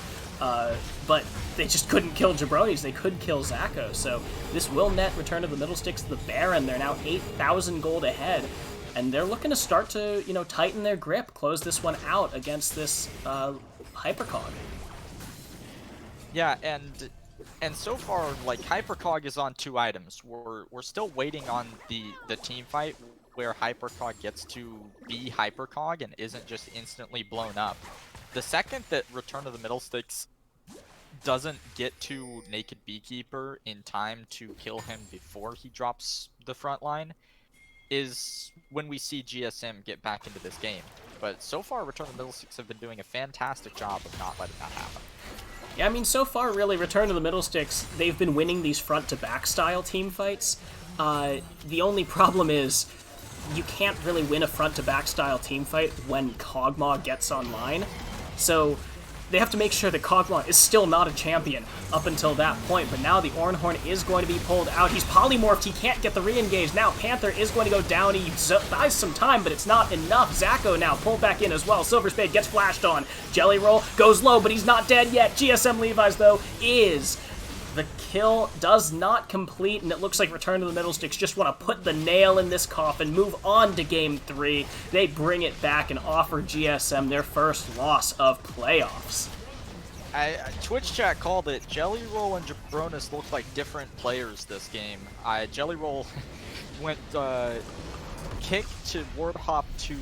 but they just couldn't kill Jabronis. They could kill Zacho, so this will net Return of the Middle Sticks to the Baron. They're now 8,000 gold ahead, and they're looking to start to, tighten their grip, close this one out against this Hypercog. Yeah, and so far, like, Hypercog is on 2 items. We're still waiting on the team fight where Hypercog gets to be Hypercog and isn't just instantly blown up. The second that Return of the Middle Sticks doesn't get to Naked Beekeeper in time to kill him before he drops the front line, is when we see GSM get back into this game. But so far, Return of the Middlesticks have been doing a fantastic job of not letting that happen. Yeah, I mean, so far, really, Return to the Middlesticks, they've been winning these front-to-back style team fights. The only problem is you can't really win a front-to-back style team fight when Kog'Maw gets online. So they have to make sure that Kog'Maw is still not a champion up until that point, but now the Ornhorn is going to be pulled out. He's polymorphed, he can't get the re-engage. Now Panther is going to go down, he buys some time, but it's not enough. Zacho now pulled back in as well. Silver Spade gets flashed on. Jelly Roll goes low, but he's not dead yet. GSM Levi's, though, is... The kill does not complete, and it looks like Return to the Middlesticks just want to put the nail in this coffin, move on to Game 3. They bring it back and offer GSM their first loss of playoffs. Twitch chat called it. Jelly Roll and Jabronis looked like different players this game. Jelly Roll went kick to ward hop to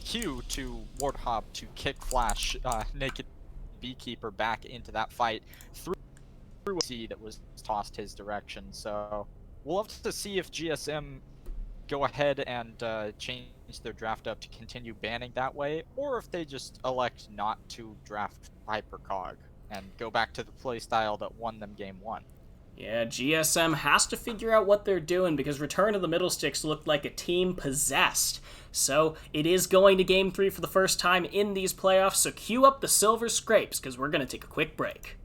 Q to ward hop to kick flash naked Beekeeper back into that fight through a C that was tossed his direction. So we'll have to see if GSM go ahead and change their draft up to continue banning that way, or if they just elect not to draft Hypercog and go back to the playstyle that won them game 1. Yeah, GSM has to figure out what they're doing because Return to the Middlesticks looked like a team possessed. So it is going to Game 3 for the first time in these playoffs, so cue up the Silver Scrapes because we're going to take a quick break.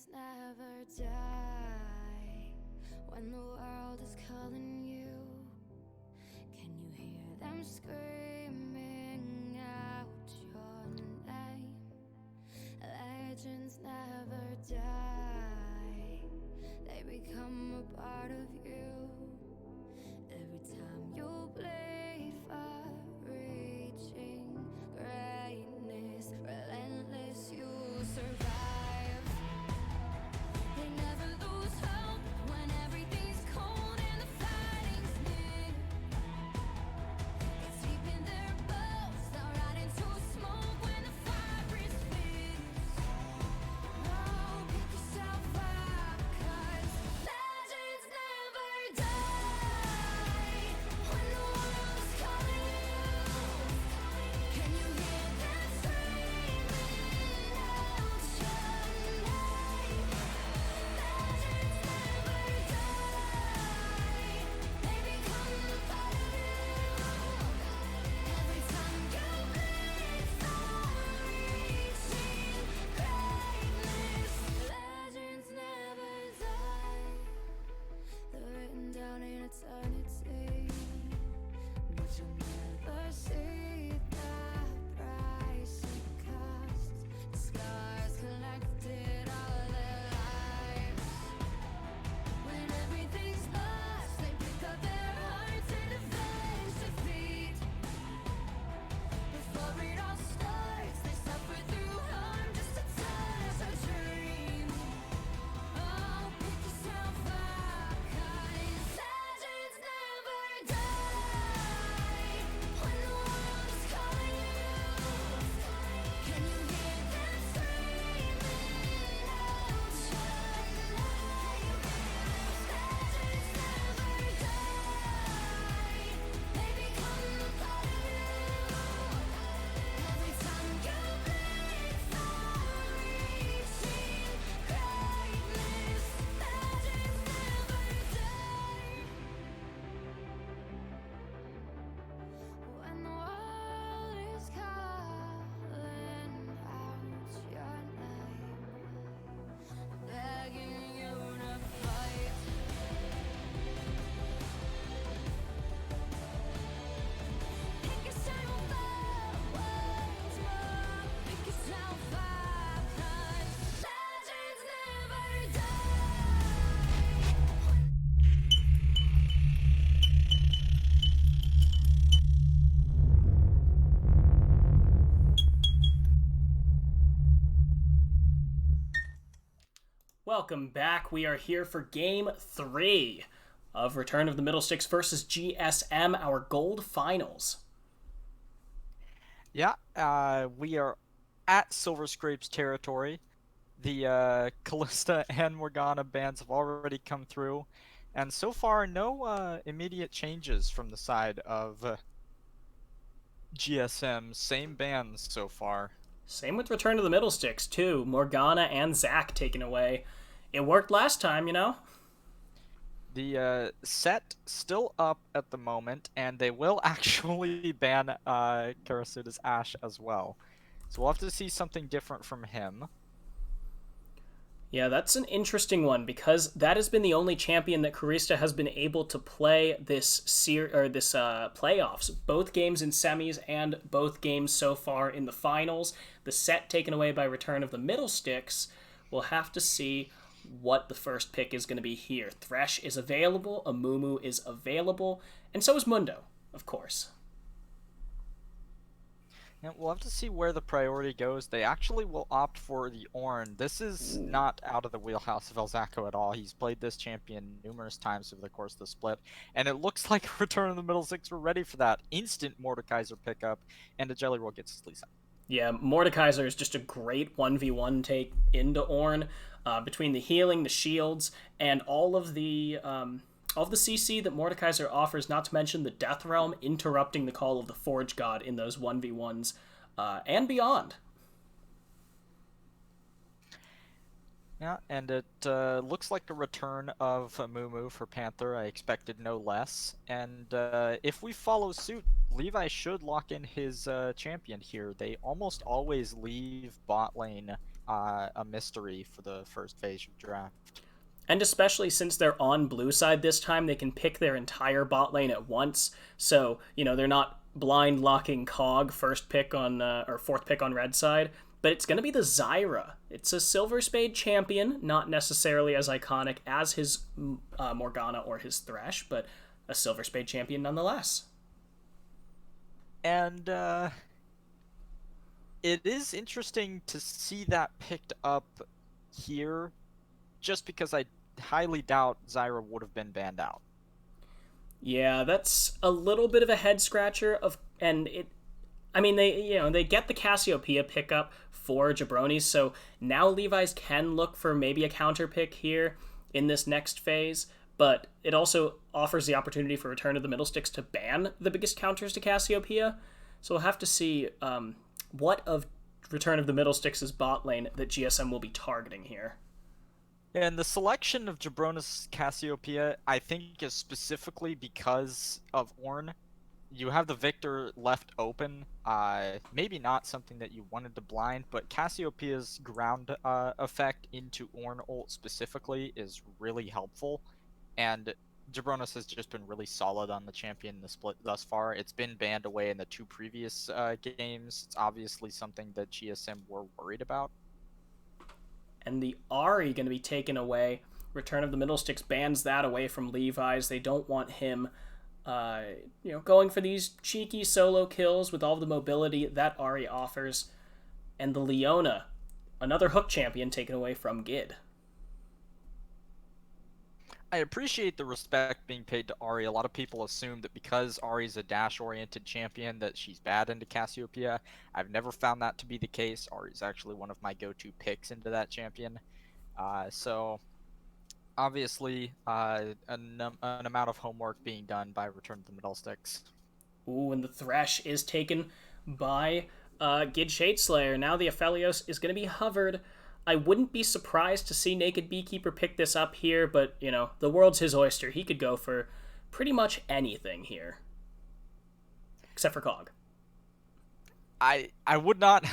Legends never die when the world is calling you. Can you hear them screaming out your name? Legends never die, they become a part of you. Every time you bleed for reaching greatness, relentless, you survive. They never lose hope when everything's cold and the fighting's near. It's deep in their bones, they'll rot into smoke when the fire is fierce. Oh, pick yourself up, 'cause legends never die when the world is calling you. Can you hear them screaming out your name? Legends never die, they become a part of you. Every time you bleed for reaching greatness, legends never die. They're written down in eternity, but you'll never see the price it costs. The scars collected all their lives. When everything's lost, they pick up their hearts and avenge defeat. Before it all starts, they suffer through harm just to touch our dream. Oh, pick yourself up, 'cause legends never die when the world is calling you. Can you hear them screaming out your name? Legends never die, they become a part of you. Every time you bleed for reaching greatness, legends never die. When the world is calling out your name, begging you to fight. Pick yourself up once more. Pick yourself up, 'cause legends never die. Welcome back. We are here for Game 3 of Return of the Middle Sticks versus GSM, our gold finals. Yeah, we are at Silver Scrapes territory. The Callista and Morgana bands have already come through, and so far no immediate changes from the side of GSM. Same bands so far. Same with Return of the Middle Sticks, too. Morgana and Zack taken away. It worked last time, you know? The set still up at the moment, and they will actually ban Karasuda's Ash as well. So we'll have to see something different from him. Yeah, that's an interesting one because that has been the only champion that Karista has been able to play this playoffs. Both games in semis and both games so far in the finals. The set taken away by Return of the Middle Sticks. We'll have to see what the first pick is going to be here. Thresh is available, Amumu is available, and so is Mundo, of course. And we'll have to see where the priority goes. They actually will opt for the Ornn. This is not out of the wheelhouse of Elzacco at all. He's played this champion numerous times over the course of the split, and it looks like Return of the Middle Six were ready for that. Instant Mordekaiser pickup, and the Jelly Roll gets his Lisa. Yeah, Mordekaiser is just a great 1v1 take into Ornn. Between the healing, the shields, and all of the CC that Mordekaiser offers, not to mention the Death Realm interrupting the call of the Forge God in those 1v1s and beyond. Yeah, and it looks like a return of Mumu for Panther. I expected no less. And if we follow suit, Levi should lock in his champion here. They almost always leave bot lane a mystery for the first phase of draft. And especially since they're on blue side this time, they can pick their entire bot lane at once. So, they're not blind locking Cog first pick on, or fourth pick on red side. But it's going to be the Zyra. It's a Silver Spade champion, not necessarily as iconic as his Morgana or his Thresh, but a Silver Spade champion nonetheless. And it is interesting to see that picked up here, just because I highly doubt Zyra would have been banned out. Yeah, that's a little bit of a head scratcher they get the Cassiopeia pickup for Jabronis, so now Levi's can look for maybe a counter pick here in this next phase, but it also offers the opportunity for Return of the Middlesticks to ban the biggest counters to Cassiopeia, so we'll have to see what of Return of the Middlesticks' bot lane that GSM will be targeting here. And the selection of Jabronis Cassiopeia, I think, is specifically because of Ornn. You have the Victor left open. Maybe not something that you wanted to blind, but Cassiopeia's ground effect into Ornn ult specifically is really helpful. And Jabronis has just been really solid on the champion in the split thus far. It's been banned away in the 2 previous games. It's obviously something that GSM were worried about. And the Ahri going to be taken away. Return of the Middlesticks bans that away from Levi's. They don't want him, going for these cheeky solo kills with all the mobility that Ahri offers. And the Leona, another hook champion taken away from Gid. I appreciate the respect being paid to Ahri. A lot of people assume that because Ahri's a dash-oriented champion that she's bad into Cassiopeia. I've never found that to be the case. Ahri's actually one of my go-to picks into that champion. So, obviously, an amount of homework being done by Return of the Middlesticks. Ooh, and the Thresh is taken by Gid Shadeslayer. Now the Aphelios is going to be hovered. I wouldn't be surprised to see Naked Beekeeper pick this up here, but, the world's his oyster. He could go for pretty much anything here. Except for Cog. I would not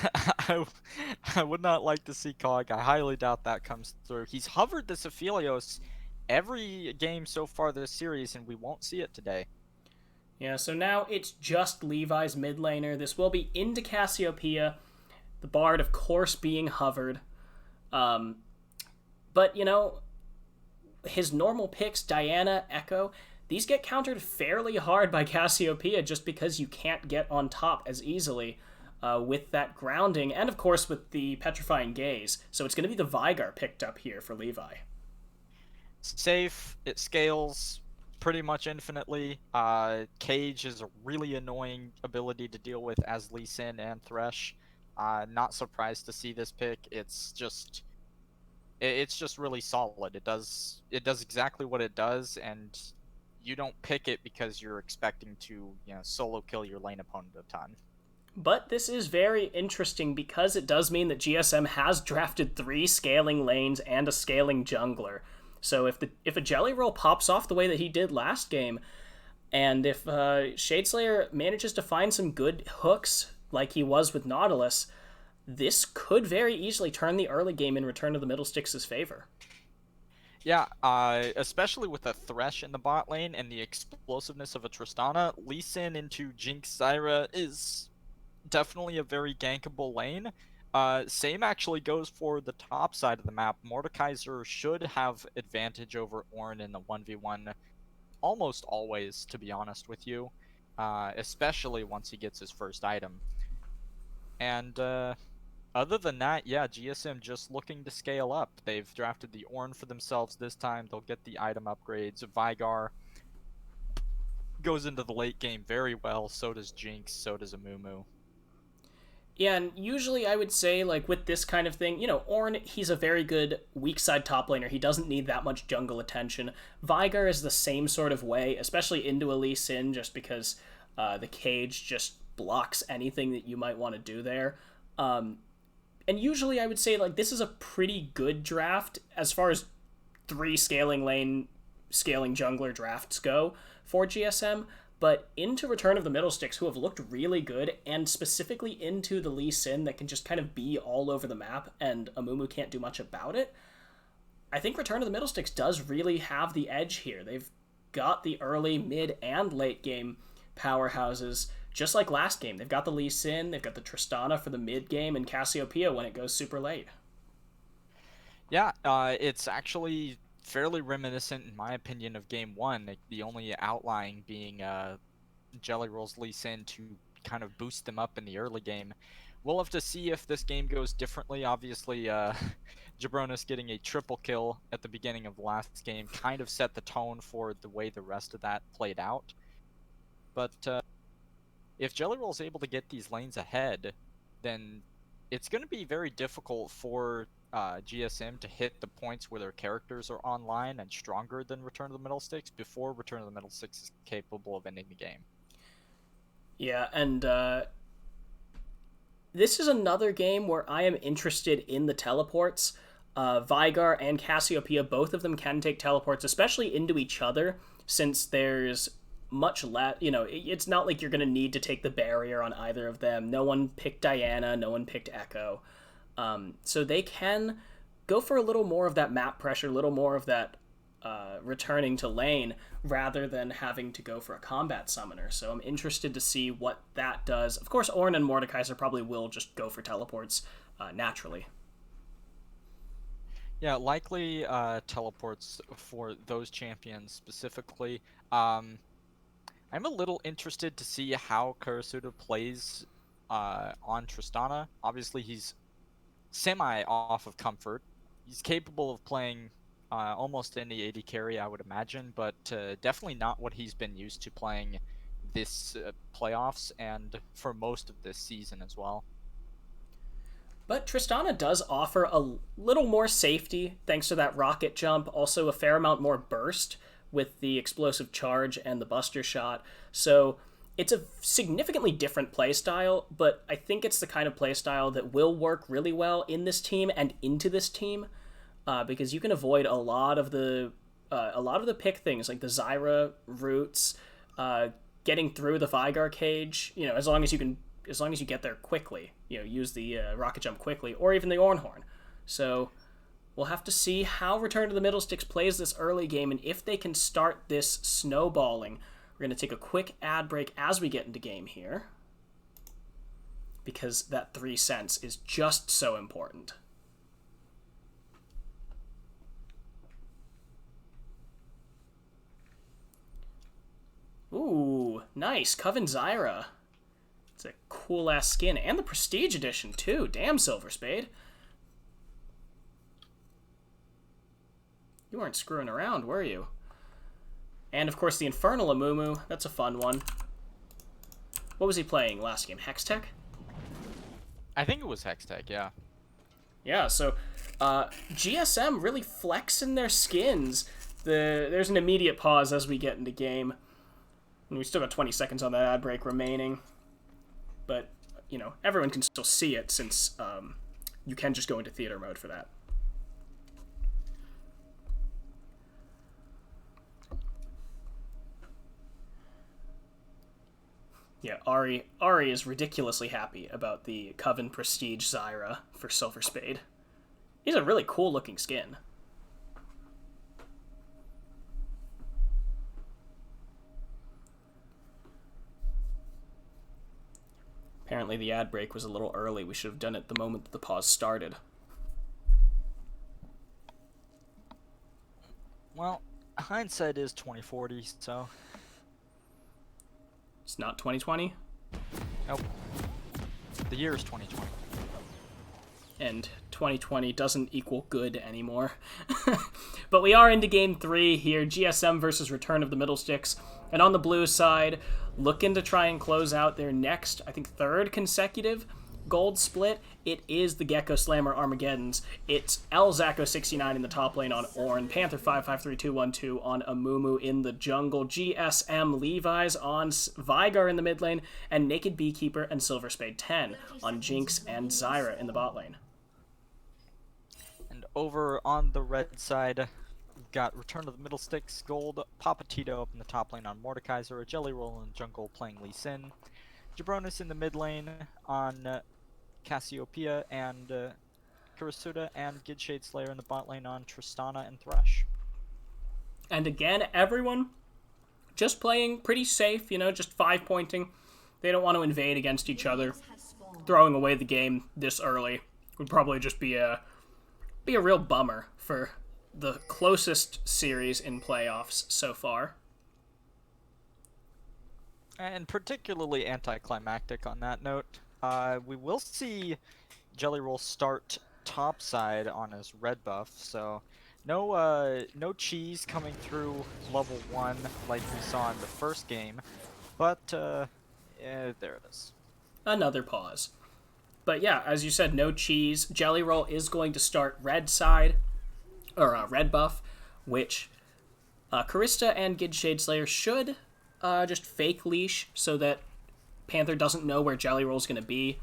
I would not like to see Cog. I highly doubt that comes through. He's hovered this Aphelios every game so far this series, and we won't see it today. Yeah, so now it's just Levi's mid laner. This will be into Cassiopeia. The Bard, of course, being hovered. But, his normal picks, Diana, Echo, these get countered fairly hard by Cassiopeia just because you can't get on top as easily with that grounding, and of course with the Petrifying Gaze. So it's going to be the Veigar picked up here for Levi. Safe, it scales pretty much infinitely. Cage is a really annoying ability to deal with as Lee Sin and Thresh. Not surprised to see this pick. It's just really solid. It does exactly what it does, and you don't pick it because you're expecting to solo kill your lane opponent a ton. But this is very interesting because it does mean that GSM has drafted 3 scaling lanes and a scaling jungler. So if a Jelly Roll pops off the way that he did last game, and if Shadeslayer manages to find some good hooks like he was with Nautilus, this could very easily turn the early game in Return of the Middlesticks' favor. Yeah, especially with a Thresh in the bot lane and the explosiveness of a Tristana, Lee Sin into Jinx Zyra is definitely a very gankable lane. Same actually goes for the top side of the map. Mordekaiser should have advantage over Ornn in the 1v1 almost always, to be honest with you, especially once he gets his first item. And other than that, yeah, GSM just looking to scale up. They've drafted the Ornn for themselves this time. They'll get the item upgrades. Veigar goes into the late game very well. So does Jinx. So does Amumu. Yeah, and usually I would say, with this kind of thing, Ornn, he's a very good weak side top laner. He doesn't need that much jungle attention. Veigar is the same sort of way, especially into a Lee Sin, just because the cage just blocks anything that you might want to do there. And usually I would say, this is a pretty good draft as far as 3 scaling lane, scaling jungler drafts go for GSM. but into Return of the Middlesticks, who have looked really good, and specifically into the Lee Sin that can just kind of be all over the map, and Amumu can't do much about it, I think Return of the Middlesticks does really have the edge here. They've got the early, mid, and late game powerhouses, just like last game. They've got the Lee Sin, they've got the Tristana for the mid game, and Cassiopeia when it goes super late. Yeah, it's actually fairly reminiscent, in my opinion, of Game 1, the only outlying being Jelly Roll's Lee Sin to kind of boost them up in the early game. We'll have to see if this game goes differently. Obviously, Jabronis getting a triple kill at the beginning of the last game kind of set the tone for the way the rest of that played out. But if Jelly Roll's able to get these lanes ahead, then it's going to be very difficult for GSM to hit the points where their characters are online and stronger than Return of the Middlesticks before Return of the Middlesticks is capable of ending the game. Yeah, and this is another game where I am interested in the teleports. Vigar and Cassiopeia, both of them can take teleports, especially into each other, since there's much less, it's not like you're going to need to take the barrier on either of them. No one picked Diana, no one picked Echo. So they can go for a little more of that map pressure, a little more of that returning to lane, rather than having to go for a combat summoner. So I'm interested to see what that does. Of course, Ornn and Mordekaiser probably will just go for teleports naturally. Yeah, likely teleports for those champions specifically. I'm a little interested to see how Karasuda plays on Tristana. Obviously, he's semi off of comfort. He's capable of playing almost any AD carry, I would imagine, but definitely not what he's been used to playing this playoffs and for most of this season as well. But Tristana does offer a little more safety thanks to that rocket jump, also a fair amount more burst with the explosive charge and the buster shot. So it's a significantly different playstyle, but I think it's the kind of playstyle that will work really well in this team and into this team, because you can avoid a lot of the pick things like the Zyra roots, getting through the Vigar cage. As long as you get there quickly, use the rocket jump quickly, or even the Ornhorn. So we'll have to see how Return to the Middlesticks plays this early game, and if they can start this snowballing. We're going to take a quick ad break as we get into game here, because that 3 cents is just so important. Ooh, nice. Coven Zyra. It's a cool-ass skin. And the Prestige Edition, too. Damn, Silver Spade. You weren't screwing around, were you? And, of course, the Infernal Amumu. That's a fun one. What was he playing last game? Hextech? I think it was Hextech, yeah. Yeah, so GSM really flexing their skins. There's an immediate pause as we get into game. And we still got 20 seconds on that ad break remaining. But, everyone can still see it since you can just go into theater mode for that. Yeah, Ari is ridiculously happy about the Coven Prestige Zyra for Silver Spade. He's a really cool looking skin. Apparently the ad break was a little early. We should have done it the moment that the pause started. Well, hindsight is 20/40, so It's not 2020? nope. The year is 2020. And 2020 doesn't equal good anymore. But we are into Game 3 here, GSM versus Return of the Middlesticks. And on the blue side, looking to try and close out their next, I think, 3rd consecutive gold split. It is the Gecko Slammer Armageddons. It's Elzacco69 in the top lane on Ornn, Panther 553-212 on Amumu in the jungle, GSM Levi's on Vigar in the mid lane, and Naked Beekeeper and Silver Spade 10 on Jinx and Zyra in the bot lane. And over on the red side, we've got Return of the Middle Sticks, Gold, Papatito up in the top lane on Mordekaiser, a Jelly Roll in the jungle playing Lee Sin, Jabronis in the mid lane on Cassiopeia and Kurasuda, and Gidshade Slayer in the bot lane on Tristana and Thresh. And again, everyone just playing pretty safe, just 5-pointing. They don't want to invade against each other. Throwing away the game this early would probably just be a real bummer for the closest series in playoffs so far. And particularly anticlimactic on that note. We will see Jelly Roll start topside on his red buff, so no cheese coming through level 1 like we saw in the first game, but there it is. Another pause. But yeah, as you said, no cheese. Jelly Roll is going to start red side, or red buff, which Karista and Gidshade Slayer should just fake leash so that Panther doesn't know where Jelly Roll's going to be.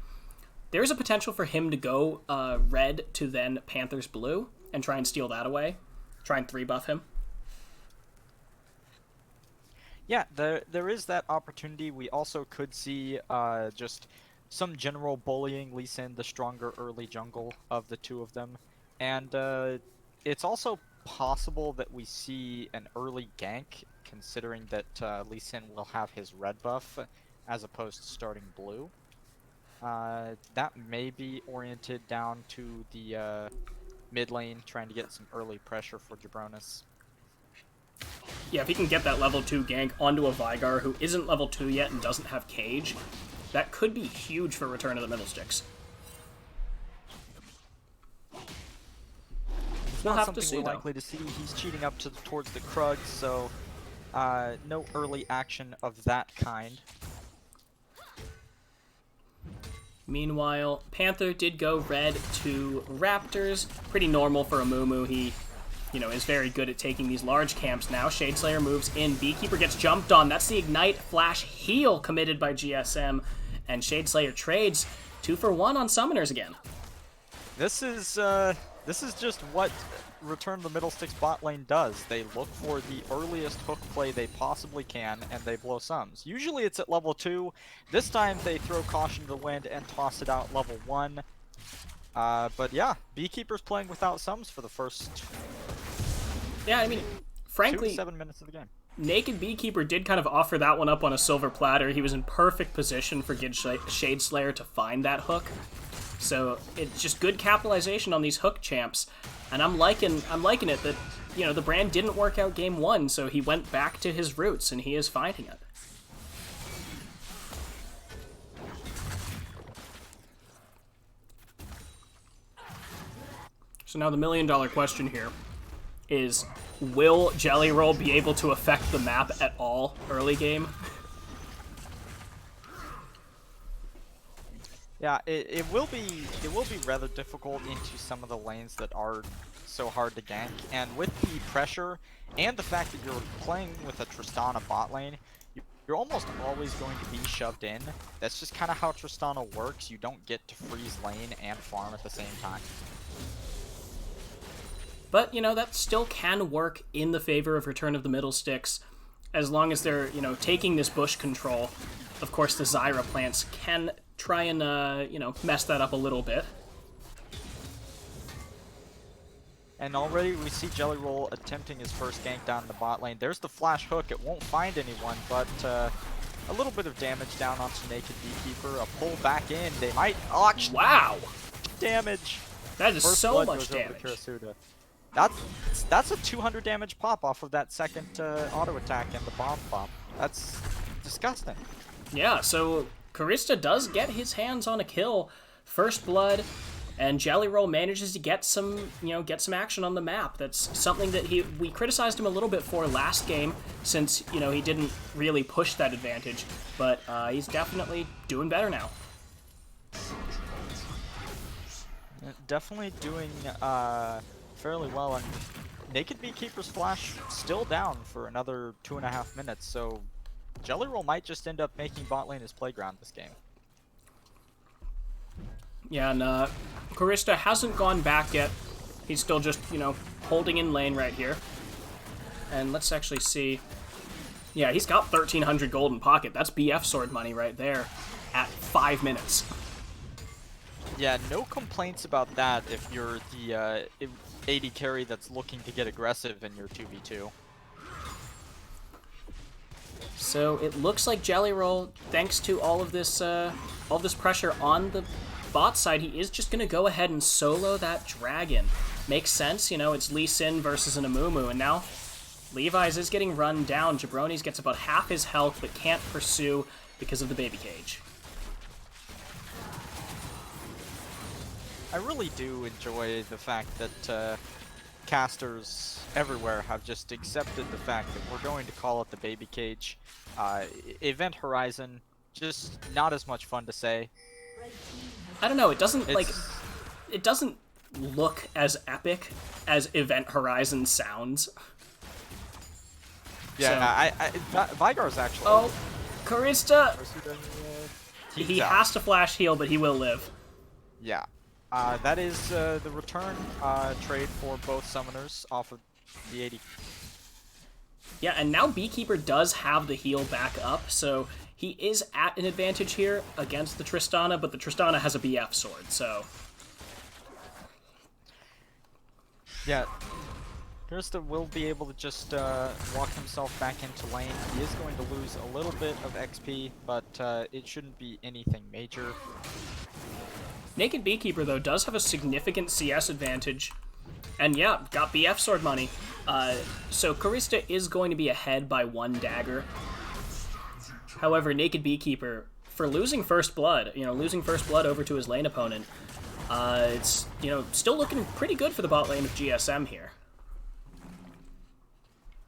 There is a potential for him to go red to then Panther's blue and try and steal that away. Try and 3-buff him. Yeah, there is that opportunity. We also could see just some general bullying Lee Sin, the stronger early jungle of the two of them. And it's also possible that we see an early gank, considering that Lee Sin will have his red buff as opposed to starting blue. That may be oriented down to the mid lane, trying to get some early pressure for Jabronis. Yeah, if he can get that level 2 gank onto a Vigar who isn't level 2 yet and doesn't have cage, that could be huge for Return of the Middle Sticks. We'll have to see, we're likely to see. He's cheating up towards the Krug, so no early action of that kind. Meanwhile, Panther did go red to Raptors. Pretty normal for a Mumu. He, is very good at taking these large camps now. Shadeslayer moves in. Beekeeper gets jumped on. That's the Ignite Flash heal committed by GSM. And Shadeslayer trades 2 for 1 on Summoners again. This is just what Return of the Middle Sticks bot lane does. They look for the earliest hook play they possibly can, and they blow sums. Usually it's at level 2. This time they throw caution to the wind and toss it out level 1. But yeah, Beekeeper's playing without sums for the first... Yeah, I mean, frankly... 2 to 7 minutes of the game. Naked Beekeeper did kind of offer that one up on a silver platter. He was in perfect position for Shadeslayer to find that hook. So it's just good capitalization on these hook champs. And I'm liking it that, the brand didn't work out game 1, so he went back to his roots, and he is finding it. So now the million-dollar question here is, will Jelly Roll be able to affect the map at all early game? Yeah, it will be rather difficult into some of the lanes that are so hard to gank, and with the pressure and the fact that you're playing with a Tristana bot lane, you're almost always going to be shoved in. That's just kind of how Tristana works. You don't get to freeze lane and farm at the same time. But, that still can work in the favor of Return of the Middle Sticks, as long as they're, taking this bush control. Of course, the Zyra plants can try and, mess that up a little bit. And already we see Jelly Roll attempting his first gank down in the bot lane. There's the flash hook. It won't find anyone, but a little bit of damage down onto Naked Beekeeper. A pull back in. They might... Oh, wow! Damage! That is First so blood much goes over damage. to Kurasuda. That's a 200 damage pop off of that second auto attack and the bomb pop. That's disgusting. Yeah, so Karista does get his hands on a kill. First blood, and Jelly Roll manages to get some, action on the map. That's something that we criticized him a little bit for last game, since, he didn't really push that advantage. But he's definitely doing better now. Definitely doing fairly well, and Naked Beekeeper's flash still down for another 2.5 minutes, so Jelly Roll might just end up making bot lane his playground this game. Yeah, and Karista hasn't gone back yet. He's still just, holding in lane right here. And let's actually see. Yeah, he's got 1,300 gold in pocket. That's BF sword money right there at 5 minutes. Yeah, no complaints about that if you're the 80 carry that's looking to get aggressive in your 2v2. So it looks like Jelly Roll, thanks to all this pressure on the bot side, he is just going to go ahead and solo that dragon. Makes sense, you know, it's Lee Sin versus an Amumu, and now Levi's is getting run down. Jabroni's gets about half his health, but can't pursue because of the baby cage. I really do enjoy the fact that casters everywhere have just accepted the fact that we're going to call it the baby cage. Event Horizon, just not as much fun to say. I don't know, it doesn't it doesn't look as epic as Event Horizon sounds. Yeah, so, Vigar's actually... Oh, Karista! He has to flash heal, but he will live. Yeah. That is the return trade for both summoners off of the 80. Yeah, and now Beekeeper does have the heal back up, so he is at an advantage here against the Tristana, but the Tristana has a BF sword, so... Yeah, Karista will be able to just walk himself back into lane. He is going to lose a little bit of XP, but it shouldn't be anything major. Naked Beekeeper, though, does have a significant CS advantage. And yeah, got BF sword money. So Karista is going to be ahead by 1 dagger. However, Naked Beekeeper, for losing first blood, losing first blood over to his lane opponent, it's, still looking pretty good for the bot lane of GSM here.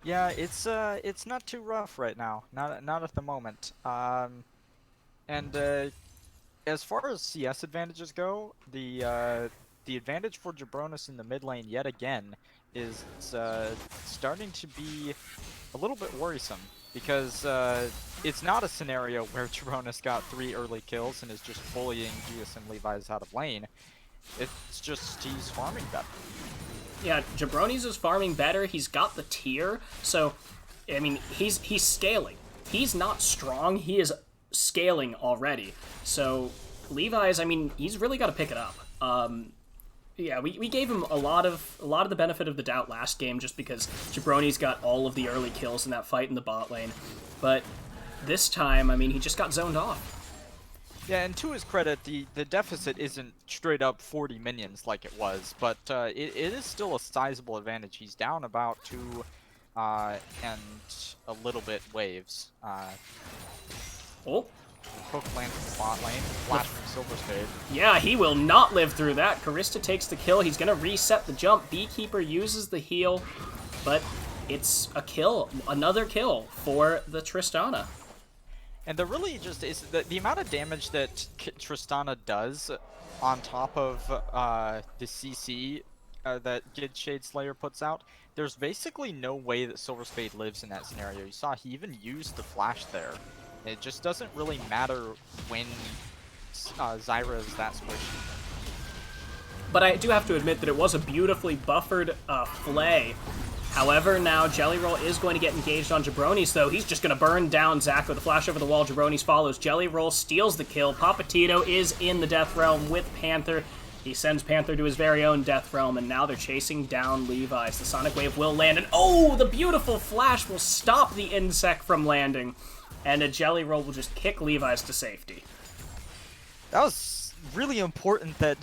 Yeah, it's not too rough right now. Not at the moment. As far as CS advantages go, the advantage for Jabronis in the mid lane yet again is starting to be a little bit worrisome, because it's not a scenario where Jabronis got 3 early kills and is just bullying GSM Levi's out of lane. It's just he's farming better. Yeah, Jabroni's is farming better. He's got the tier, so I mean he's scaling. He's not strong. He is scaling already. So Levi's, I mean, he's really got to pick it up. Yeah, we gave him a lot of the benefit of the doubt last game just because Jabroni's got all of the early kills in that fight in the bot lane. But this time, I mean, he just got zoned off. Yeah, and to his credit, the deficit isn't straight up 40 minions like it was, but it is still a sizable advantage. He's down about 2 and a little bit waves. Oh. Hook lands in the bot lane, flash from Silver Spade. Yeah, he will not live through that. Karista takes the kill. He's going to reset the jump. Beekeeper uses the heal, but it's a kill. Another kill for the Tristana. And there really just is the amount of damage that Tristana does on top of the CC that Gid Shade Slayer puts out. There's basically no way that Silver Spade lives in that scenario. You saw he even used the flash there. It just doesn't really matter when Zyra is that squishy. But I do have to admit that it was a beautifully buffered Flay. However, now Jelly Roll is going to get engaged on Jabroni's, though. He's just going to burn down Zach with a flash over the wall. Jabroni's follows. Jelly Roll steals the kill. Papatito is in the Death Realm with Panther. He sends Panther to his very own Death Realm, and now they're chasing down Levi's. The Sonic Wave will land, and oh, the beautiful flash will stop the Insect from landing. And a Jelly Roll will just kick Levi's to safety. That was really important that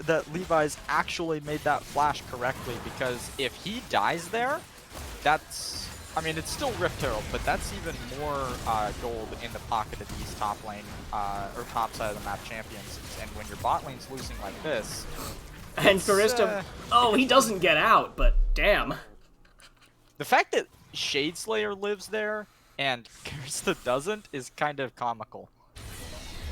that Levi's actually made that flash correctly, because if he dies there, that's... I mean, it's still Rift Herald, but that's even more gold in the pocket of these top lane, or top side of the map champions. And when your bot lane's losing like this... And Karista... oh, he doesn't get out, but damn. The fact that Shade Slayer lives there and Karista doesn't is kind of comical.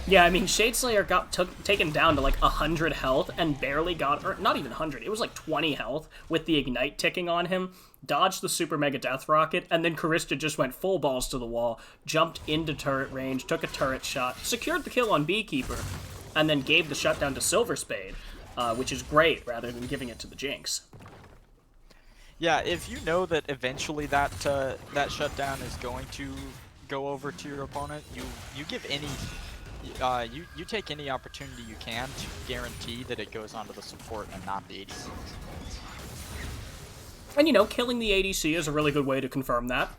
Yeah, I mean, Shade Slayer got taken down to like 100 health and barely got, or not even 100, it was like 20 health with the Ignite ticking on him, dodged the Super Mega Death Rocket, and then Karista just went full balls to the wall, jumped into turret range, took a turret shot, secured the kill on Beekeeper, and then gave the shutdown to Silver Spade, which is great rather than giving it to the Jinx. Yeah, if you know that eventually that that shutdown is going to go over to your opponent, you give any you take any opportunity you can to guarantee that it goes onto the support and not the ADC. And you know, killing the ADC is a really good way to confirm that.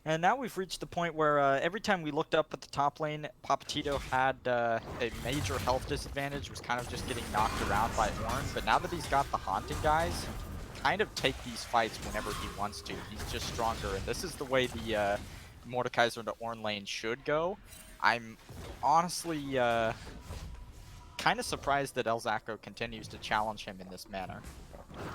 And now we've reached the point where every time we looked up at the top lane, Papatito had a major health disadvantage, was kind of just getting knocked around by Ornn, but now that he's got the Haunting guys, he can kind of take these fights whenever he wants to. He's just stronger, and this is the way the Mordekaiser to Ornn lane should go. I'm honestly kind of surprised that Elzacco continues to challenge him in this manner.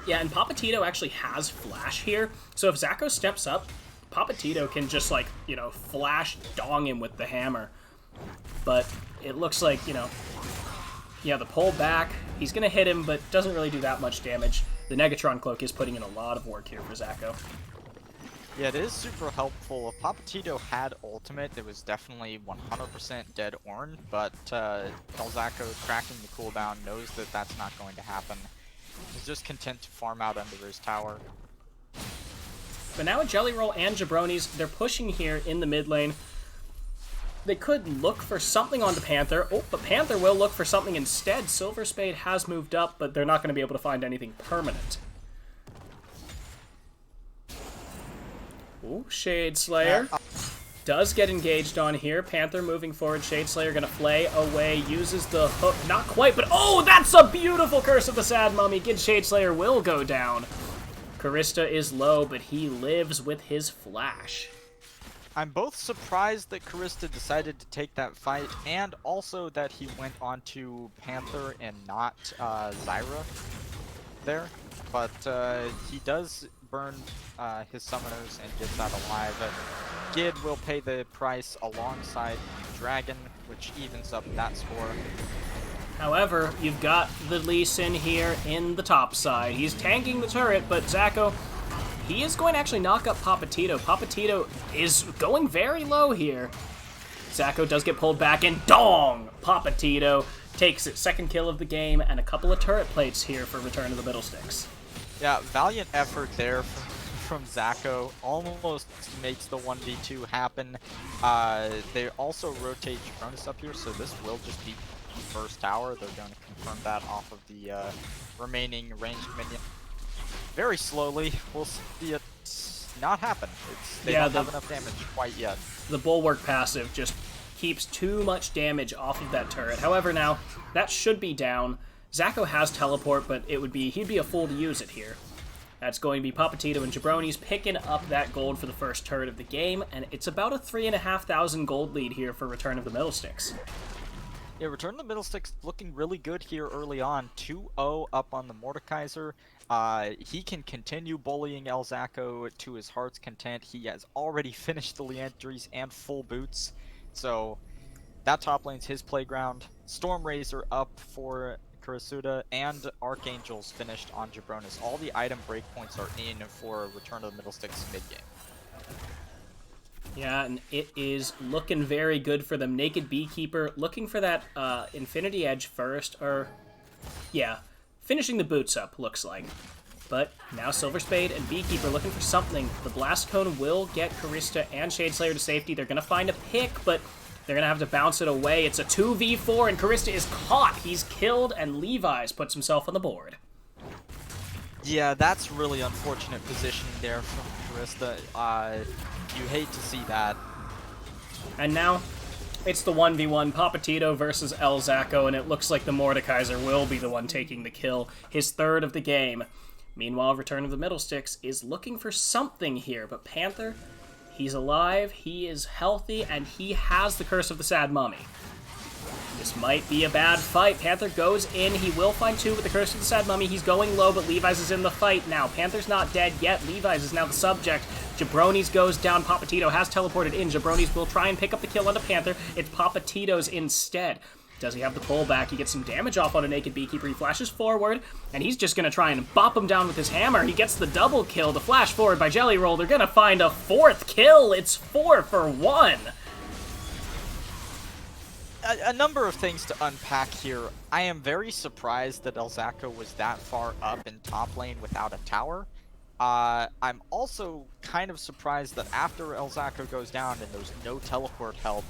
Yeah, and Papatito actually has flash here, so if Zacco steps up, Papatito can just, like, you know, flash dong him with the hammer. But it looks like, you know, yeah, the pull back, he's going to hit him, but doesn't really do that much damage. The Negatron Cloak is putting in a lot of work here for Zacco. Yeah, it is super helpful. If Papatito had ultimate, it was definitely 100% dead Ornn, but Elzacco cracking the cooldown knows that that's not going to happen. He's just content to farm out under his tower. But now Jelly Roll and Jabronis, they're pushing here in the mid lane. They could look for something onto Panther. Oh, but Panther will look for something instead. Silver Spade has moved up, but they're not going to be able to find anything permanent. Ooh, Shade Slayer does get engaged on here. Panther moving forward. Shade Slayer going to flay away. Uses the hook. Not quite, but oh, that's a beautiful Curse of the Sad Mummy. Good Shade Slayer will go down. Karista is low, but he lives with his flash. I'm both surprised that Karista decided to take that fight, and also that he went onto Panther and not Zyra there. But he does burn his summoners and gets out alive. Gid will pay the price alongside Dragon, which evens up that score. However, you've got the Lee Sin here in the top side. He's tanking the turret, but Zacco, he is going to actually knock up Papatito. Papatito is going very low here. Zacco does get pulled back, and dong! Papatito takes it. Second kill of the game, and a couple of turret plates here for Return to the Middlesticks. Yeah, valiant effort there from Zacco. Almost makes the 1v2 happen. They also rotate Jabronis up here, so this will just be first tower. They're going to confirm that off of the remaining ranged minion. Very slowly, we'll see it not happen. They don't have enough damage quite yet. The Bulwark passive just keeps too much damage off of that turret. However, now, that should be down. Zacco has teleport, but he'd be a fool to use it here. That's going to be Papatito and Jabronis picking up that gold for the first turret of the game, and it's about a 3,500 gold lead here for Return of the Middlesticks. Yeah, Return of the Middlesticks looking really good here early on. 2-0 up on the Mordekaiser. He can continue bullying Elzacco to his heart's content. He has already finished the Leandries and full boots. So that top lane's his playground. Stormrazor up for Kurasuda, and Archangel's finished on Jabronis. All the item breakpoints are in for Return of the Middlesticks mid-game. Yeah, and it is looking very good for them. Naked Beekeeper looking for that Infinity Edge first, or yeah, finishing the boots up, looks like. But now Silver Spade and Beekeeper looking for something. The Blast Cone will get Karista and Shadeslayer to safety. They're going to find a pick, but they're going to have to bounce it away. It's a 2v4, and Karista is caught. He's killed, and Levi's puts himself on the board. Yeah, that's really unfortunate positioning there from Karista. You hate to see that. And now, it's the 1v1, Papatito versus Elzacco, and it looks like the Mordekaiser will be the one taking the kill, his third of the game. Meanwhile, Return of the Middlesticks is looking for something here, but Panther, he's alive, he is healthy, and he has the Curse of the Sad Mummy. This might be a bad fight. Panther goes in. He will find two with the Curse of the Sad Mummy. He's going low, but Levi's is in the fight now. Panther's not dead yet. Levi's is now the subject. Jabronis goes down. Papatito has teleported in. Jabronis will try and pick up the kill onto Panther. It's Papatito's instead. Does he have the pullback? He gets some damage off on a Naked Beekeeper. He flashes forward, and he's just going to try and bop him down with his hammer. He gets the double kill. The flash forward by Jelly Roll. They're going to find a fourth kill. It's 4 for 1. a number of things to unpack here. I am very surprised that Elzako was that far up in top lane without a tower. I'm also kind of surprised that after Elzako goes down and there's no teleport help,